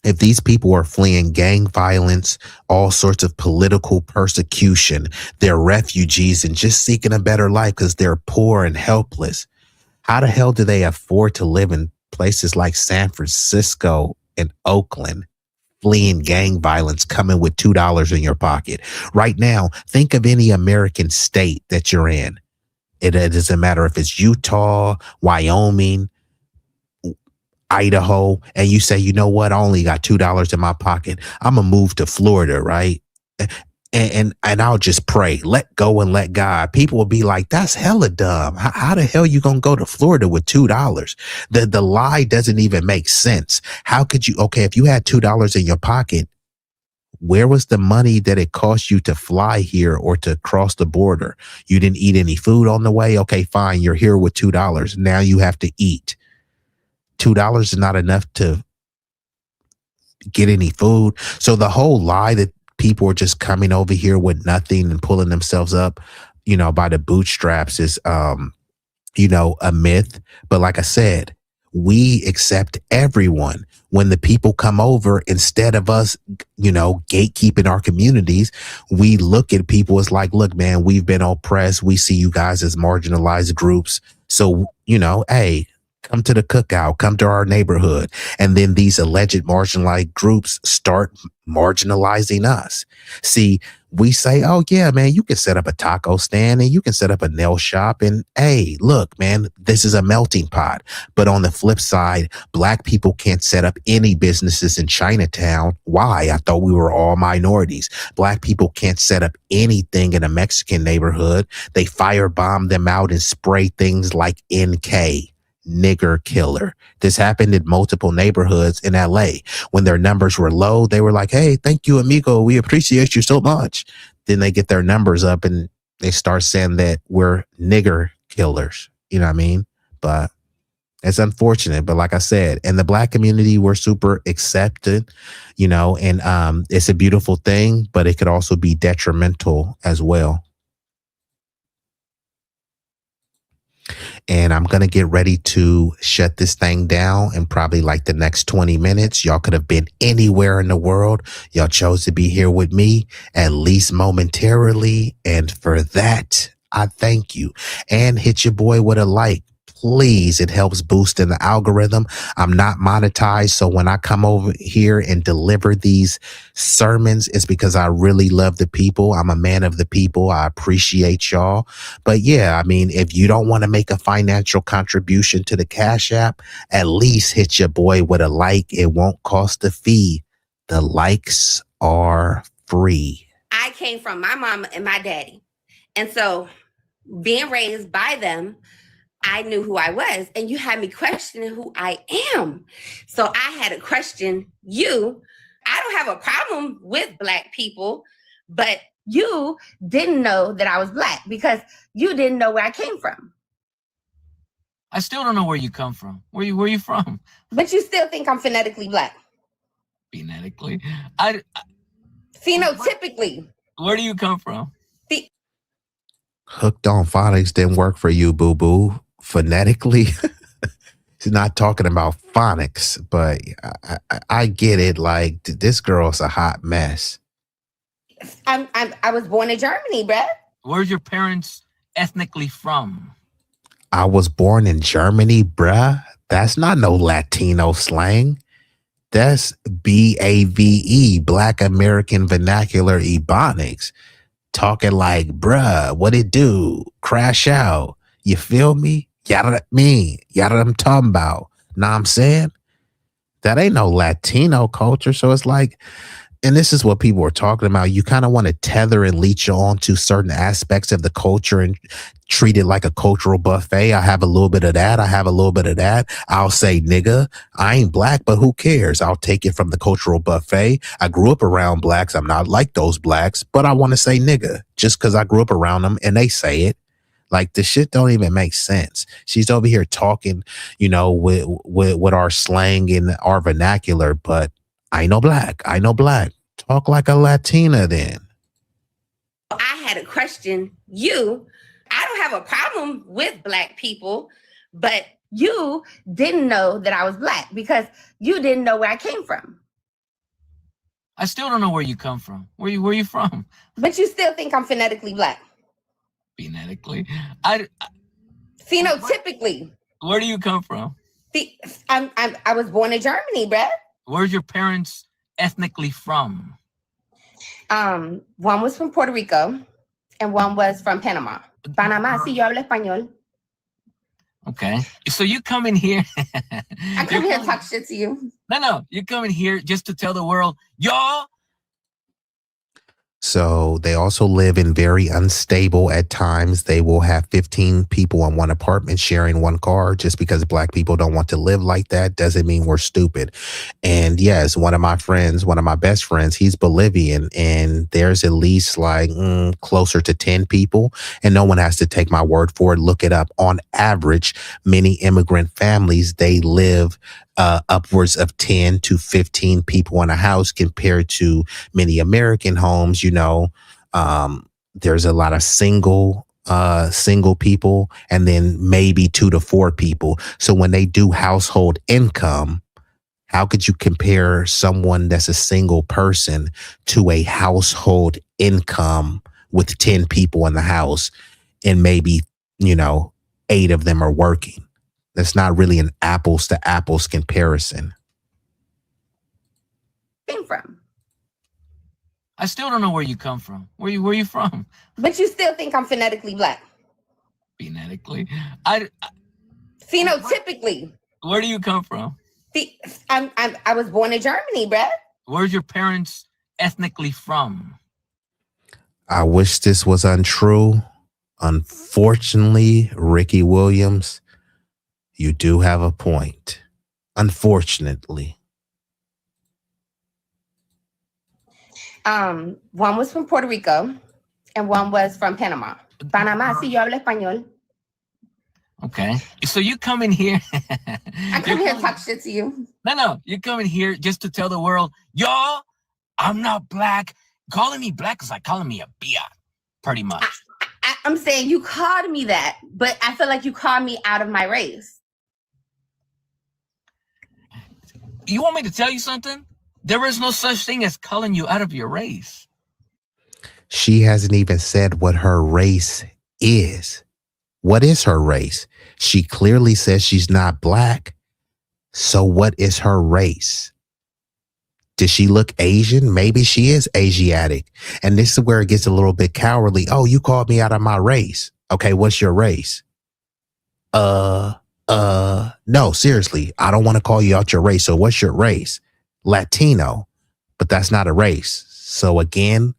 If these people are fleeing gang violence, all sorts of political persecution, they're refugees and just seeking a better life because they're poor and helpless. How the hell do they afford to live in places like San Francisco and Oakland, fleeing gang violence, coming with $2 in your pocket? Right now, think of any American state that you're in. It doesn't matter if it's Utah, Wyoming, Idaho, and you say, you know what, I only got $2 in my pocket. I'm gonna move to Florida, right? And I'll just pray, let go and let God. People will be like, that's hella dumb. How the hell you gonna go to Florida with $2? The lie doesn't even make sense. How could you? Okay, if you had $2 in your pocket, where was the money that it cost you to fly here or to cross the border? You didn't eat any food on the way. Okay, fine. You're here with $2. Now you have to eat. $2 is not enough to get any food. So the whole lie that people are just coming over here with nothing and pulling themselves up, by the bootstraps is, a myth. But like I said, we accept everyone. When the people come over, instead of us, gatekeeping our communities, we look at people as like, look, man, we've been oppressed. We see you guys as marginalized groups. So, hey, come to the cookout, come to our neighborhood. And then these alleged marginalized groups start marginalizing us. See, we say, oh yeah, man, you can set up a taco stand and you can set up a nail shop. And hey, look, man, this is a melting pot. But on the flip side, Black people can't set up any businesses in Chinatown. Why? I thought we were all minorities. Black people can't set up anything in a Mexican neighborhood. They firebomb them out and spray things like NK. Nigger killer. This happened in multiple neighborhoods in LA. When their numbers were low, they were like, hey, thank you, amigo. We appreciate you so much. Then they get their numbers up and they start saying that we're nigger killers. You know what I mean? But it's unfortunate. But like I said, in the Black community, we're super accepted, and it's a beautiful thing, but it could also be detrimental as well. And I'm going to get ready to shut this thing down in probably like the next 20 minutes. Y'all could have been anywhere in the world. Y'all chose to be here with me, at least momentarily. And for that, I thank you. And hit your boy with a like. Please, it helps boost in the algorithm. I'm not monetized, so when I come over here and deliver these sermons, it's because I really love the people. I'm a man of the people. I appreciate y'all. But yeah, I mean, if you don't want to make a financial contribution to the Cash App, at least hit your boy with a like. It won't cost a fee. The likes are free. I came from my mama and my daddy. And so being raised by them, I knew who I was, and you had me questioning who I am. So I had to question you. I don't have a problem with Black people, but you didn't know that I was Black because you didn't know where I came from. I still don't know where you come from. Where you from? But you still think I'm phonetically Black. Phonetically? Phenotypically. Where do you come from? Hooked on phonics didn't work for you, boo-boo. Phonetically, he's not talking about phonics, but I get it. Like, this girl's a hot mess. I was born in Germany, bruh. Where's your parents ethnically from? I was born in Germany, bruh. That's not no Latino slang. That's BAVE, Black American Vernacular Ebonics. Talking like, bruh, what it do? Crash out. You feel me? Yada me. Yada I'm talking about. Know what I'm saying? That ain't no Latino culture. So it's like, and this is what people are talking about. You kind of want to tether and leech on to certain aspects of the culture and treat it like a cultural buffet. I have a little bit of that. I have a little bit of that. I'll say, nigga, I ain't Black, but who cares? I'll take it from the cultural buffet. I grew up around Blacks. I'm not like those Blacks, but I want to say nigga just because I grew up around them and they say it. Like, the shit don't even make sense. She's over here talking, with our slang and our vernacular, but I know Black. I know Black. Talk like a Latina then. I had to question you. I don't have a problem with Black people, but you didn't know that I was Black because you didn't know where I came from. I still don't know where you come from. Where you from? But you still think I'm phonetically black. Phonetically? Phenotypically. Where do you come from? I was born in Germany, bruh. Where's your parents ethnically from? One was from Puerto Rico and one was from Panama. Panamá, si yo hablo español. Okay. So you come in here. I come here to talk shit to you. No. You come in here just to tell the world, y'all. So they also live in very unstable at times. They will have 15 people in one apartment sharing one car. Just because black people don't want to live like that doesn't mean we're stupid. And yes, one of my best friends, he's Bolivian, and there's at least like closer to 10 people, and no one has to take my word for it. Look it up. On average, many immigrant families, they live upwards of 10 to 15 people in a house compared to many American homes. There's a lot of single people, and then maybe 2 to 4 people. So when they do household income, how could you compare someone that's a single person to a household income with 10 people in the house and maybe, 8 of them are working? That's not really an apples to apples comparison. Came from. I still don't know where you come from. Where you from? But you still think I'm phonetically black. Phonetically? Phenotypically. Where do you come from? I was born in Germany, bruh. Where's your parents ethnically from? I wish this was untrue. Unfortunately, Ricky Williams, you do have a point. Unfortunately. One was from Puerto Rico and one was from Panama. Panamá, si yo hablo español. Okay. So you come in here. I come here to talk shit to you. No. You come in here just to tell the world, y'all, I'm not black. Calling me black is like calling me a biatch, pretty much. I'm saying you called me that, but I feel like you called me out of my race. You want me to tell you something? There is no such thing as calling you out of your race. She hasn't even said what her race is. What is her race? She clearly says she's not black. So what is her race? Does she look Asian? Maybe she is Asiatic. And this is where it gets a little bit cowardly. Oh, you called me out of my race. Okay, what's your race? No, seriously, I don't want to call you out your race. So what's your race? Latino, but that's not a race. So again,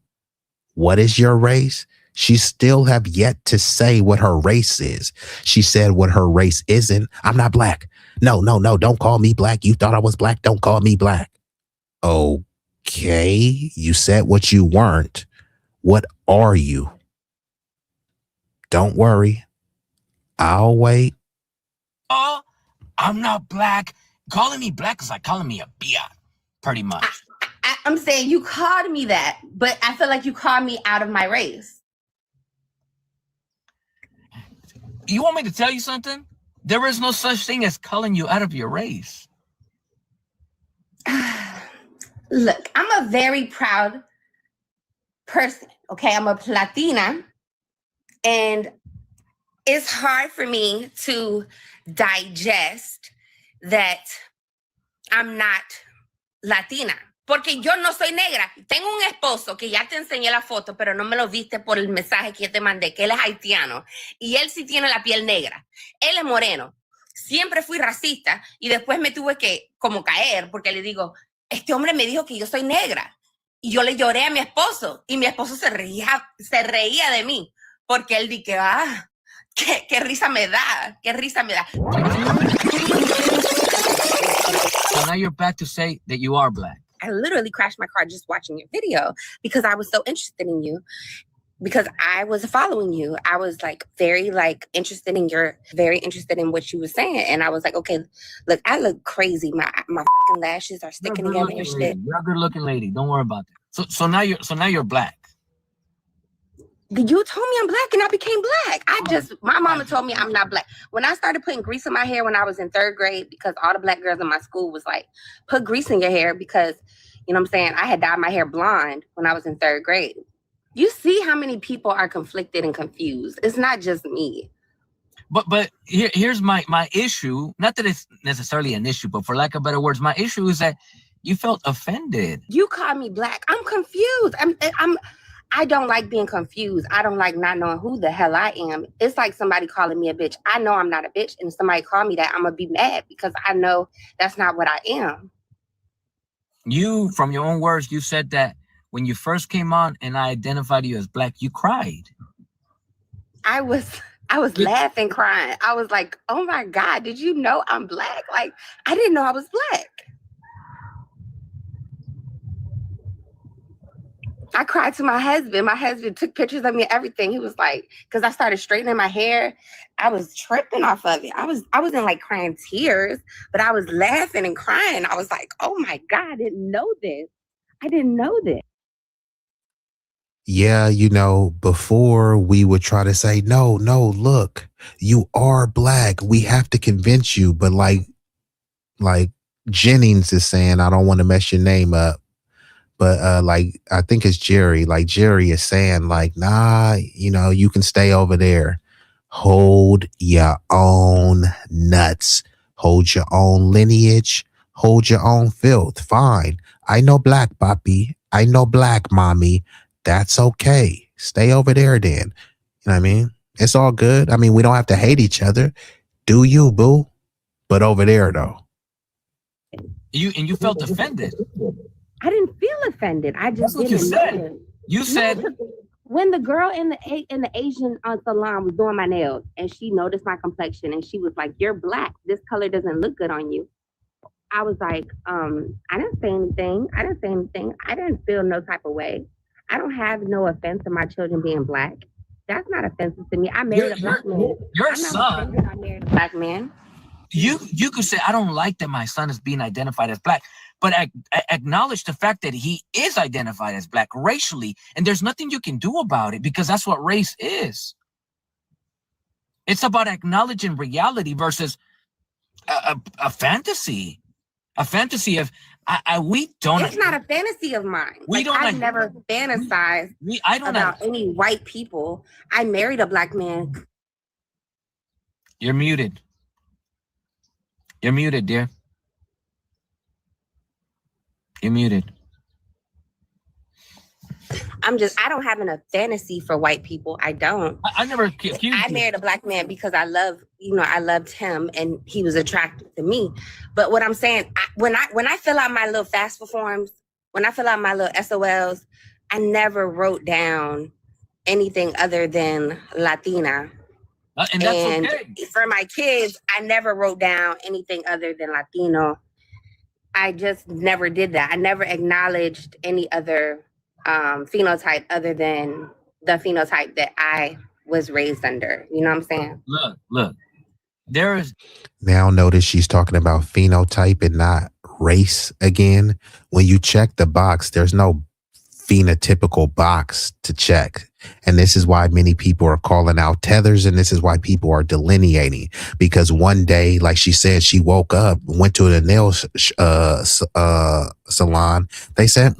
what is your race? She still have yet to say what her race is. She said what her race isn't. I'm not black. No, don't call me black. You thought I was black. Don't call me black. Okay, you said what you weren't. What are you? Don't worry. I'll wait. Oh, I'm not black. Calling me black is like calling me a biatch, pretty much. I'm saying you called me that, but I feel like you called me out of my race. You want me to tell you something? There is no such thing as calling you out of your race. Look, I'm a very proud person, okay? I'm a Latina, and it's hard for me to digest that I'm not Latina. Porque yo no soy negra. Tengo un esposo que ya te enseñé la foto, pero no me lo viste por el mensaje que yo te mandé, que él es haitiano. Y él sí tiene la piel negra. Él es moreno. Siempre fui racista y después me tuve que como caer porque le digo, este hombre me dijo que yo soy negra. Y yo le lloré a mi esposo y mi esposo se reía de mí porque él dice, qué risa me da, qué risa me da. So now you're back to say that you are black. I literally crashed my car just watching your video because I was so interested in you, because I was following you. I was very interested in what you were saying. And I was like, okay, look, I look crazy. My fucking lashes are sticking together and shit. You're a good looking lady. Don't worry about that. So now you're black. You told me I'm black and I became black. My mama told me I'm not black. When I started putting grease in my hair when I was in 3rd grade, because all the black girls in my school was like, put grease in your hair because You know what I'm saying? I had dyed my hair blonde when I was in 3rd grade. You see how many people are conflicted and confused. It's not just me. But here's my issue. Not that it's necessarily an issue, but for lack of better words, my issue is that you felt offended. You call me black. I'm confused. I don't like being confused. I don't like not knowing who the hell I am. It's like somebody calling me a bitch. I know I'm not a bitch. And if somebody call me that, I'm going to be mad because I know that's not what I am. You, from your own words, you said that when you first came on and I identified you as black, you cried. I was laughing, crying. I was like, oh my God, did you know I'm black? Like, I didn't know I was black. I cried to my husband. My husband took pictures of me and everything. He was like, because I started straightening my hair. I was tripping off of it. I wasn't like crying tears, but I was laughing and crying. I was like, oh my God, I didn't know this. I didn't know this. Yeah, you know, before we would try to say, no, look, you are black. We have to convince you. But like Jennings is saying, I don't want to mess your name up. But like, I think it's Jerry. Like Jerry is saying, like, nah, you know, you can stay over there. Hold your own nuts. Hold your own lineage. Hold your own filth. Fine. I know black, papi. I know black, mommy. That's okay. Stay over there then. You know what I mean? It's all good. I mean, we don't have to hate each other. Do you, boo? But over there, though. You felt offended. I didn't feel offended. I just didn't know it. You said when the girl in the Asian salon was doing my nails and she noticed my complexion and she was like, "You're black. This color doesn't look good on you." I was like, I didn't say anything. I didn't feel no type of way. I don't have no offense to my children being black. That's not offensive to me. I married a black man. Your son. I married a black man. You could say, I don't like that my son is being identified as black, but I acknowledge the fact that he is identified as black racially, and there's nothing you can do about it because that's what race is. It's about acknowledging reality versus a fantasy. A fantasy of we don't. It's not a fantasy of mine. I've never fantasized about any white people. I married a black man. You're muted. You're muted, dear. You're muted. I don't have a fantasy for white people. I don't. I never accused you. I married a black man because I loved him and he was attracted to me. But what I'm saying, when I fill out my little FAFSA forms, when I fill out my little SOLs, I never wrote down anything other than Latina. And that's okay. For my kids, I never wrote down anything other than Latino. I just never did that. I never acknowledged any other phenotype other than the phenotype that I was raised under. You know what I'm saying? Look. There is. Now notice she's talking about phenotype and not race again. When you check the box, there's no phenotypical box to check. And this is why many people are calling out tethers, and this is why people are delineating. Because one day, like she said, she woke up, went to the nail salon. They said,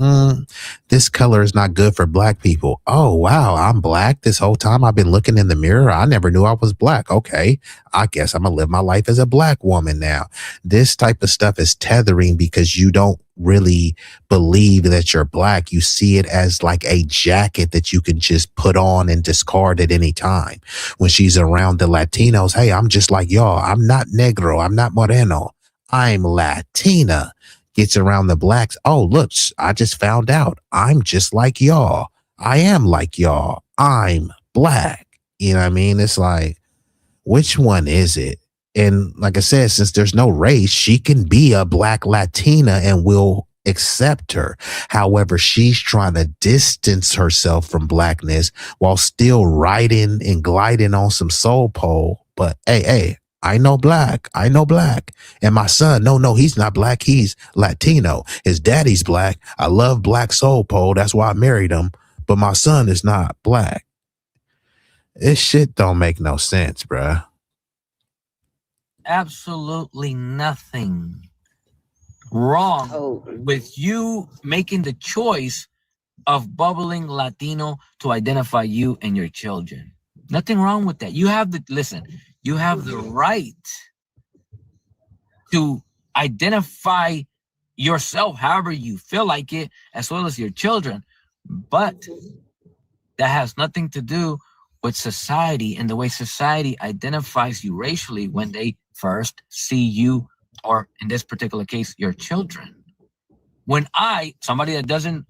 this color is not good for black people. Oh, wow, I'm black this whole time. I've been looking in the mirror. I never knew I was black. Okay, I guess I'm going to live my life as a black woman now. This type of stuff is tethering because you don't really believe that you're black. You see it as like a jacket that you can just put on and discard at any time. When she's around the Latinos, hey, I'm just like y'all. I'm not negro. I'm not moreno. I'm Latina. Gets around the blacks. Oh, look, I just found out. I'm just like y'all. I am like y'all. I'm black. You know what I mean? It's like, which one is it? And like I said, since there's no race, she can be a black Latina and we'll accept her. However, she's trying to distance herself from blackness while still riding and gliding on some soul pole. But hey, I know black. And my son, no, he's not black. He's Latino. His daddy's black. I love black soul pole. That's why I married him. But my son is not black. This shit don't make no sense, bruh. Absolutely nothing. wrong with you making the choice of bubbling Latino to identify you and your children. Nothing wrong with that. You have the right to identify yourself however you feel like it, as well as your children. But that has nothing to do with society and the way society identifies you racially when they first see you, or in this particular case, your children. When somebody that doesn't,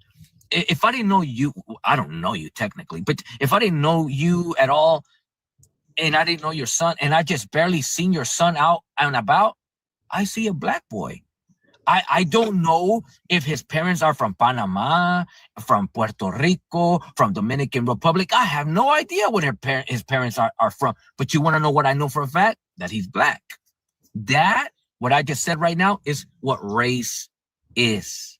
if I didn't know you, I don't know you technically, but if I didn't know you at all and I didn't know your son and I just barely seen your son out and about, I see a black boy. I don't know if his parents are from Panama, from Puerto Rico, from Dominican Republic. I have no idea what his parents are from. But you want to know what I know for a fact? That he's black. That, what I just said right now, is what race is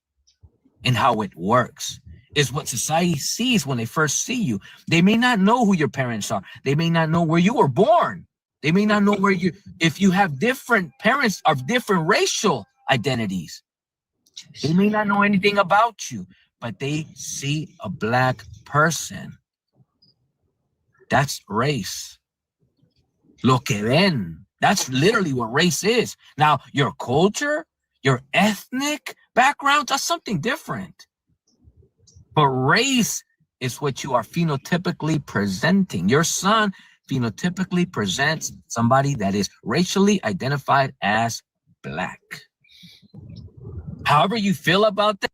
and how it works. Is what society sees when they first see you. They may not know who your parents are. They may not know where you were born. They may not know if you have different parents of different racial identities. They may not know anything about you, but they see a black person. That's race. Lo que ven. That's literally what race is. Now, your culture, your ethnic background, that's something different. But race is what you are phenotypically presenting. Your son phenotypically presents somebody that is racially identified as black. However you feel about that.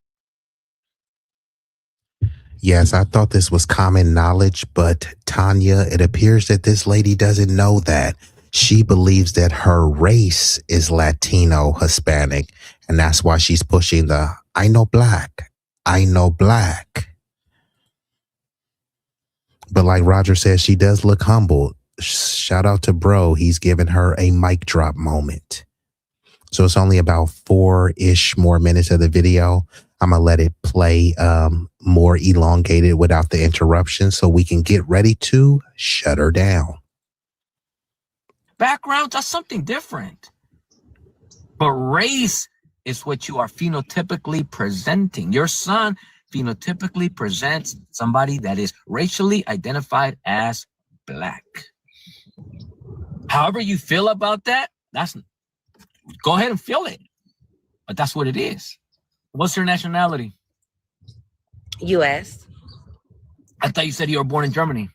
Yes, I thought this was common knowledge, but Tanya, it appears that this lady doesn't know that. She believes that her race is Latino, Hispanic, and that's why she's pushing the I know black. I know black. But like Roger says, she does look humble. Shout out to bro. He's giving her a mic drop moment. So it's only about 4-ish more minutes of the video. I'm going to let it play more elongated without the interruption so we can get ready to shut her down. Backgrounds are something different. But race is what you are phenotypically presenting. Your son phenotypically presents somebody that is racially identified as black. However you feel about that, go ahead and feel it. But that's what it is. What's your nationality? U.S. I thought you said you were born in Germany.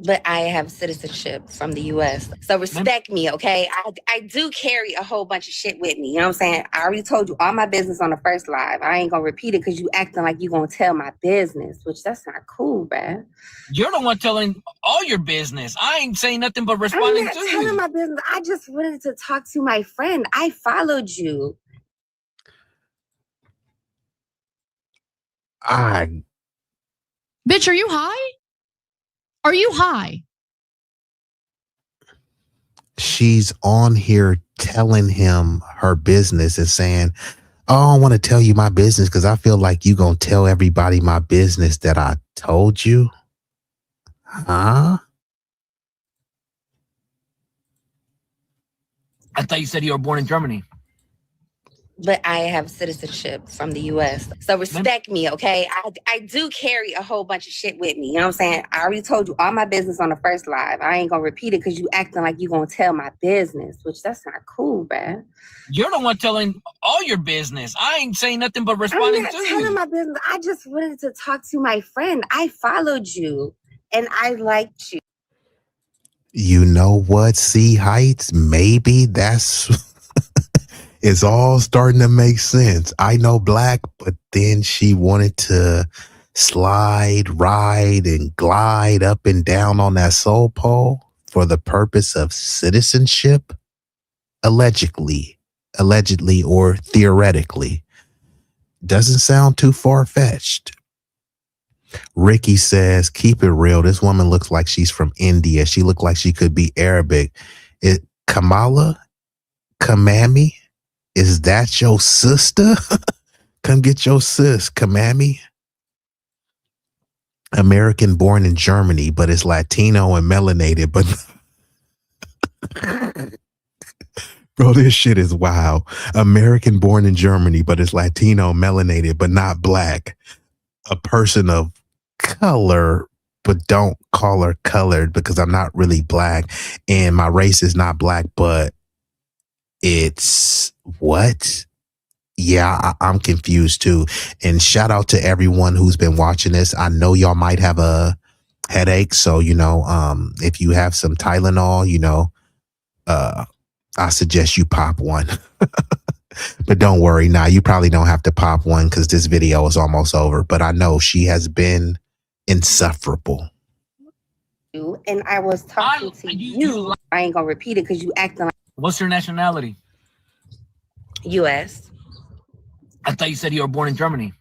But I have citizenship from the U.S. So respect me, okay? I do carry a whole bunch of shit with me. You know what I'm saying? I already told you all my business on the first live. I ain't gonna repeat it because you acting like you gonna tell my business, which that's not cool, bruh. You're the one telling all your business. I ain't saying nothing but responding to you. I'm not telling my business. I just wanted to talk to my friend. I followed you. Bitch, are you high? Are you high? She's on here telling him her business and saying, oh, I want to tell you my business because I feel like you going to tell everybody my business that I told you. Huh? I thought you said you were born in Germany. But I have citizenship from the U.S. So respect me, okay? I do carry a whole bunch of shit with me. You know what I'm saying? I already told you all my business on the first live. I ain't gonna repeat it because you acting like you gonna tell my business, which that's not cool, bruh. You're the one telling all your business. I ain't saying nothing but responding to you. I'm not telling my business. I just wanted to talk to my friend. I followed you and I liked you. You know what, C Heights? Maybe that's... It's all starting to make sense. I know black, but then she wanted to slide, ride, and glide up and down on that soul pole for the purpose of citizenship. Allegedly or theoretically. Doesn't sound too far-fetched. Ricky says, keep it real. This woman looks like she's from India. She looked like she could be Arabic. Kamala? Kamami? Is that your sister? Come get your sis, Kamami. American born in Germany, but it's Latino and melanated. But Bro, this shit is wild. American born in Germany, but is Latino, melanated, but not black. A person of color, but don't call her colored because I'm not really black. And my race is not black, but it's what? Yeah, I'm confused too. And shout out to everyone who's been watching this. I know y'all might have a headache. So, if you have some Tylenol, I suggest you pop one. But don't worry, now you probably don't have to pop one because this video is almost over. But I know she has been insufferable. And I was talking to you. I ain't gonna repeat it because you acting like. What's your nationality? U.S. I thought you said you were born in Germany.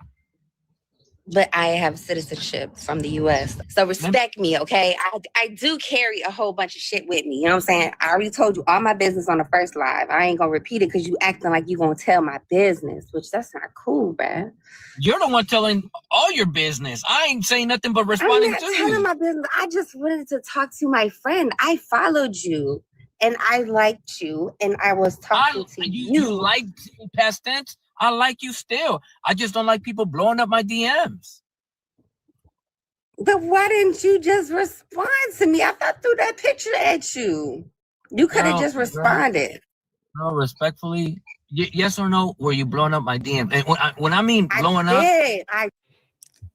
But I have citizenship from the U.S. So respect me, okay? I do carry a whole bunch of shit with me. You know what I'm saying? I already told you all my business on the first live. I ain't gonna repeat it because you acting like you gonna tell my business, which that's not cool, bruh. You're the one telling all your business. I ain't saying nothing but responding I'm to not you. telling my business. I just wanted to talk to my friend. I followed you and I liked you and I was talking to you. You liked past tense? I like you still. I just don't like people blowing up my DMs. But why didn't you just respond to me after I threw that picture at you? You could have just responded. No, respectfully, yes or no, were you blowing up my DMs? And when I mean blowing up,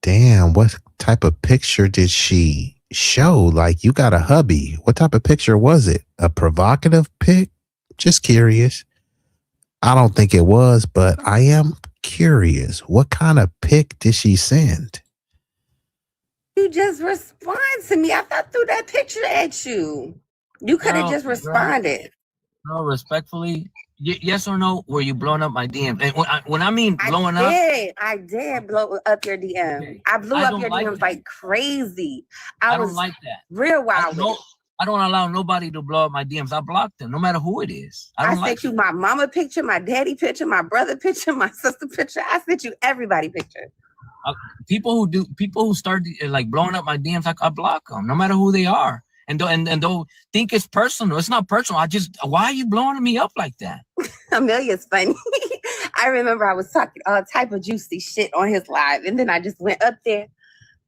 Damn, what type of picture did she show? Like, you got a hubby. What type of picture was it? A provocative pic? Just curious. I don't think it was, but I am curious. What kind of pic did she send? You just respond to me after I threw that picture at you. You could have just responded. No, respectfully, yes or no, were you blowing up my DMs? And when I mean blowing up, I did blow up your DM. I blew up your DMs like crazy. I don't like that. Real wild. I don't allow nobody to blow up my DMs. I block them, no matter who it is. I sent you my mama picture, my daddy picture, my brother picture, my sister picture. I sent you everybody picture. People who start like blowing up my DMs, I block them, no matter who they are. And don't think it's personal. It's not personal. Why are you blowing me up like that? Amelia's funny. I remember I was talking all type of juicy shit on his live, and then I just went up there.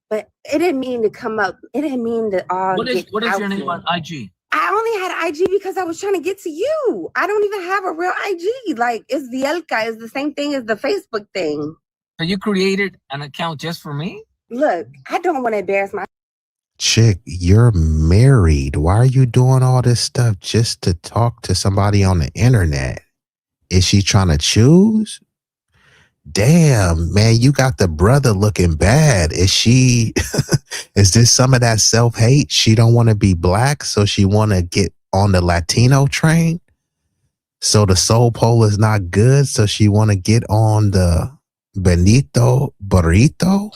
But it didn't mean to come up. It didn't mean to all. What is your name on IG? I only had IG because I was trying to get to you. I don't even have a real IG. Like, it's Vielka. It's the same thing as the Facebook thing. So you created an account just for me? Look, I don't want to embarrass my Chick, you're married. Why are you doing all this stuff just to talk to somebody on the internet? Is she trying to choose? Damn, man, you got the brother looking bad. Is she, is this some of that self-hate? She don't want to be black, so she want to get on the Latino train? So the soul pole is not good, so she want to get on the Benito burrito?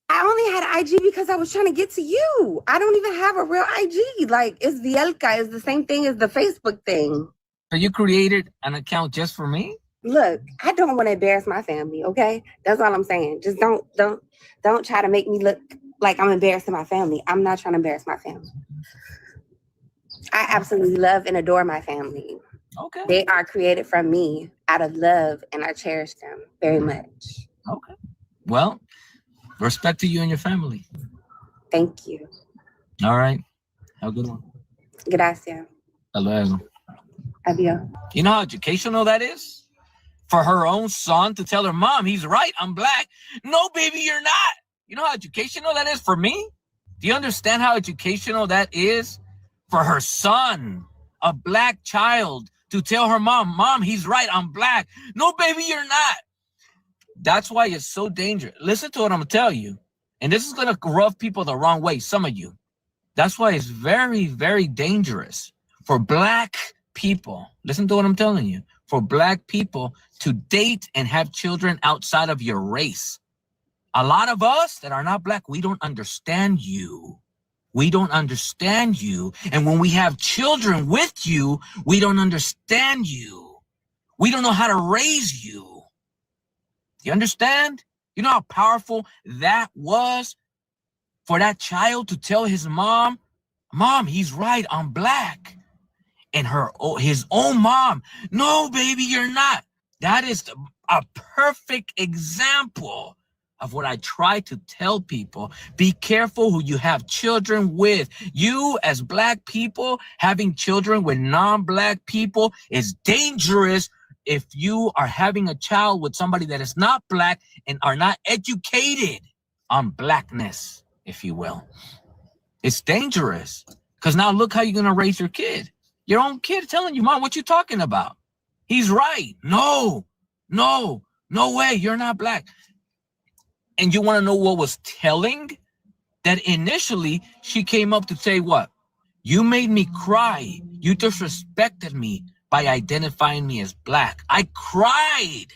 I only had IG because I was trying to get to you. I don't even have a real IG. Like, it's Vielka. It's the same thing as the Facebook thing. So you created an account just for me? Look, I don't want to embarrass my family, okay? That's all I'm saying. Just don't try to make me look like I'm embarrassing my family. I'm not trying to embarrass my family. I absolutely love and adore my family. Okay. They are created from me out of love, and I cherish them very much. Okay. Well, respect to you and your family. Thank you. All right. Have a good one. Gracias. Hasta luego. Adios. You know how educational that is? For her own son to tell her mom, he's right, I'm black. No, baby, you're not. You know how educational that is for me? Do you understand how educational that is for her son, a black child, to tell her mom, he's right, I'm black. No, baby, you're not. That's why it's so dangerous. Listen to what I'm going to tell you. And this is going to rub people the wrong way, some of you. That's why it's very, very dangerous for black people. Listen to what I'm telling you. For black people to date and have children outside of your race. A lot of us that are not black, we don't understand you. We don't understand you. And when we have children with you, we don't understand you. We don't know how to raise you. You understand? You know how powerful that was for that child to tell his mom, he's right, I'm black. and his own mom. No, baby, you're not. That is a perfect example of what I try to tell people. Be careful who you have children with. You, as Black people, having children with non-Black people is dangerous if you are having a child with somebody that is not Black and are not educated on Blackness, if you will. It's dangerous, because now look how you're going to raise your kid. Your own kid telling you, Mom, what you talking about? He's right. No way. You're not Black. And you want to know what was telling? That initially she came up to say what? You made me cry. You disrespected me by identifying me as Black. I cried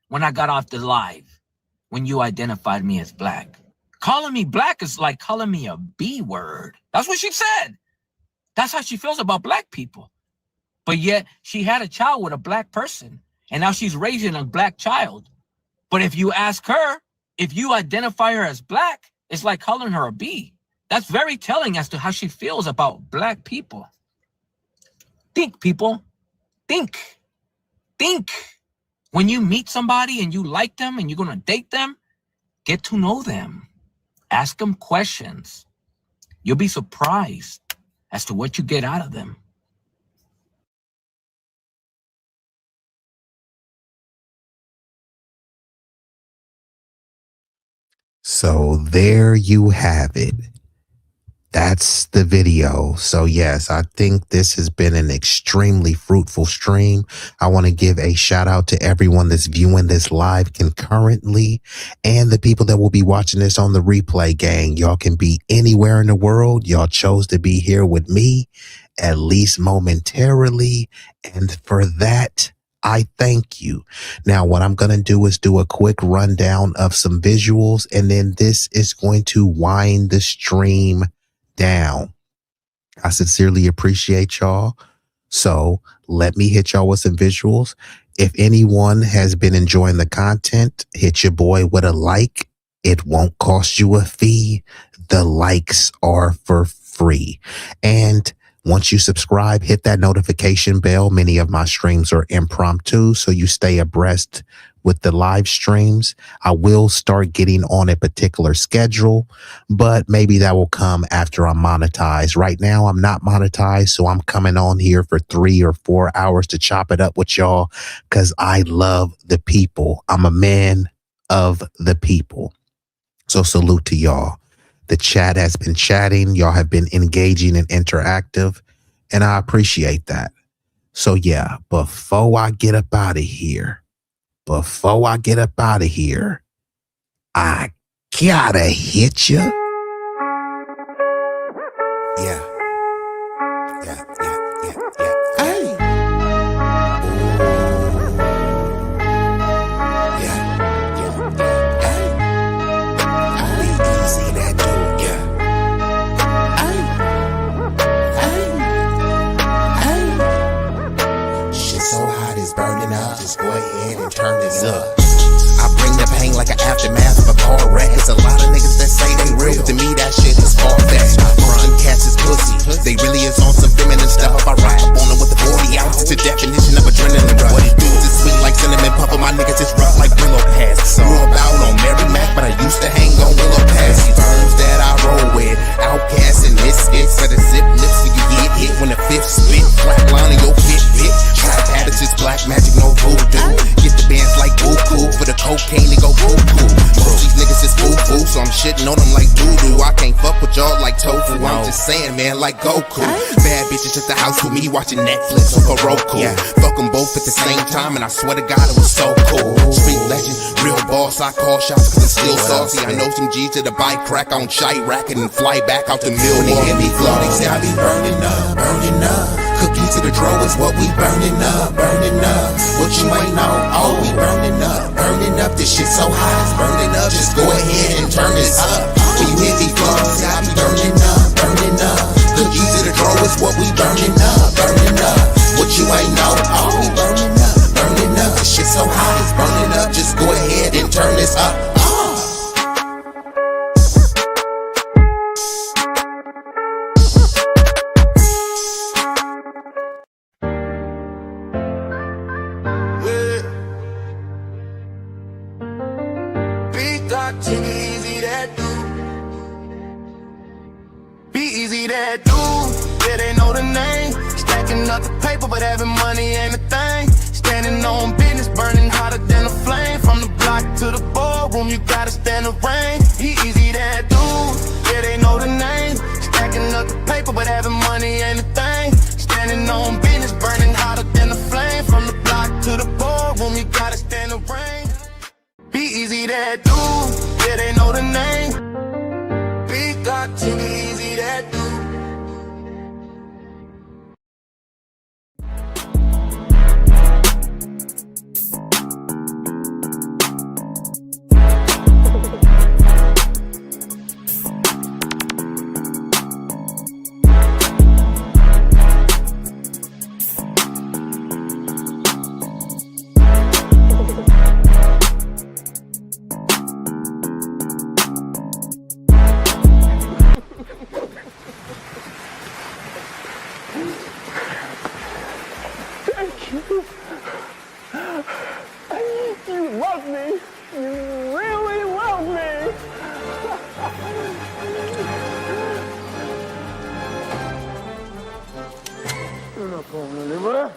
when I got off the live when you identified me as Black. Calling me Black is like calling me a B word. That's what she said. That's how she feels about Black people. But yet she had a child with a Black person, and now she's raising a Black child. But if you ask her, if you identify her as Black, it's like calling her a B. That's very telling as to how she feels about Black people. Think, people. Think. When you meet somebody and you like them and you're going to date them, get to know them. Ask them questions. You'll be surprised as to what you get out of them. So there you have it. That's the video. So yes, I think this has been an extremely fruitful stream. I want to give a shout out to everyone that's viewing this live concurrently and the people that will be watching this on the replay, gang. Y'all can be anywhere in the world. Y'all chose to be here with me, at least momentarily. And for that, I thank you. Now, what I'm going to do is do a quick rundown of some visuals, and then this is going to wind the stream down. I sincerely appreciate y'all. So let me hit y'all with some visuals. If anyone has been enjoying the content, hit your boy with a like. It won't cost you a fee. The likes are for free. And once you subscribe, hit that notification bell. Many of my streams are impromptu, so you stay abreast with the live streams. I will start getting on a particular schedule, but maybe that will come after I'm monetized. Right now, I'm not monetized, so I'm coming on here for 3 or 4 hours to chop it up with y'all because I love the people. I'm a man of the people. So salute to y'all. The chat has been chatting. Y'all have been engaging and interactive, and I appreciate that. So yeah, before I get up out of here, I gotta hit you. Yeah. Hey. B-Eazy Dat Dude, shit so hot it's burning up. Just go ahead and turn this up. I bring the pain like an aftermath of a car wreck. It's a lot of niggas that say they real. To me, that shit is far-fetched. Fucking cats is pussy. They really is on some feminine stuff. I ride up on them with the 40 ounces. It's a definition of adrenaline rush. What it do is sweet like cinnamon puffer. My niggas is rough like Willow Pass. Grew up out on Mary Mac, but I used to hang on Willow Pass. These firms that I roll with, outcasts and misfits. Better zip lips so you get hit when the fifth spit. Flat line in your fit. Trap habits is black magic, no voodoo. Get the bands like Goku for the cocaine and go cuckoo. Most these niggas is foo-foo, so I'm shitting on them like doo-doo. I can't fuck with y'all like tofu. I'm just saying, man, like Goku. Bad bitches at the house with me watching Netflix or Roku. Fuck them both at the same time, and I swear to God it was so cool. Street legend, real boss, I call shots cause it's still saucy. I know some G's to the bike crack on Chirac and fly back out to Milwaukee. When they hear me flow, they say I be burning up. Cookies to the draw is what we burning up. What you ain't know, oh, we burning up. This shit so hot, it's burning up. Just go ahead and turn this up. When you hit these flows, I be burning up. Cookies to the draw is what we burning up. What you ain't know, oh, we burning up. This shit so hot, it's burning up. Just go ahead and turn this up. Stacking up the paper, but having money ain't a thing. Standing on business, burning hotter than a flame. From the block to the ballroom, you gotta stand the rain. B-Eazy Dat Dude, yeah, they know the name. Stacking up the paper, but having money ain't a thing. Standing on business, burning hotter than a flame. From the block to the ballroom, you gotta stand the rain. B-Eazy Dat Dude, yeah, they know the name. Big God to B-Eazy Dat Dude. Thank you. You love me. You really love me. You're not going anywhere.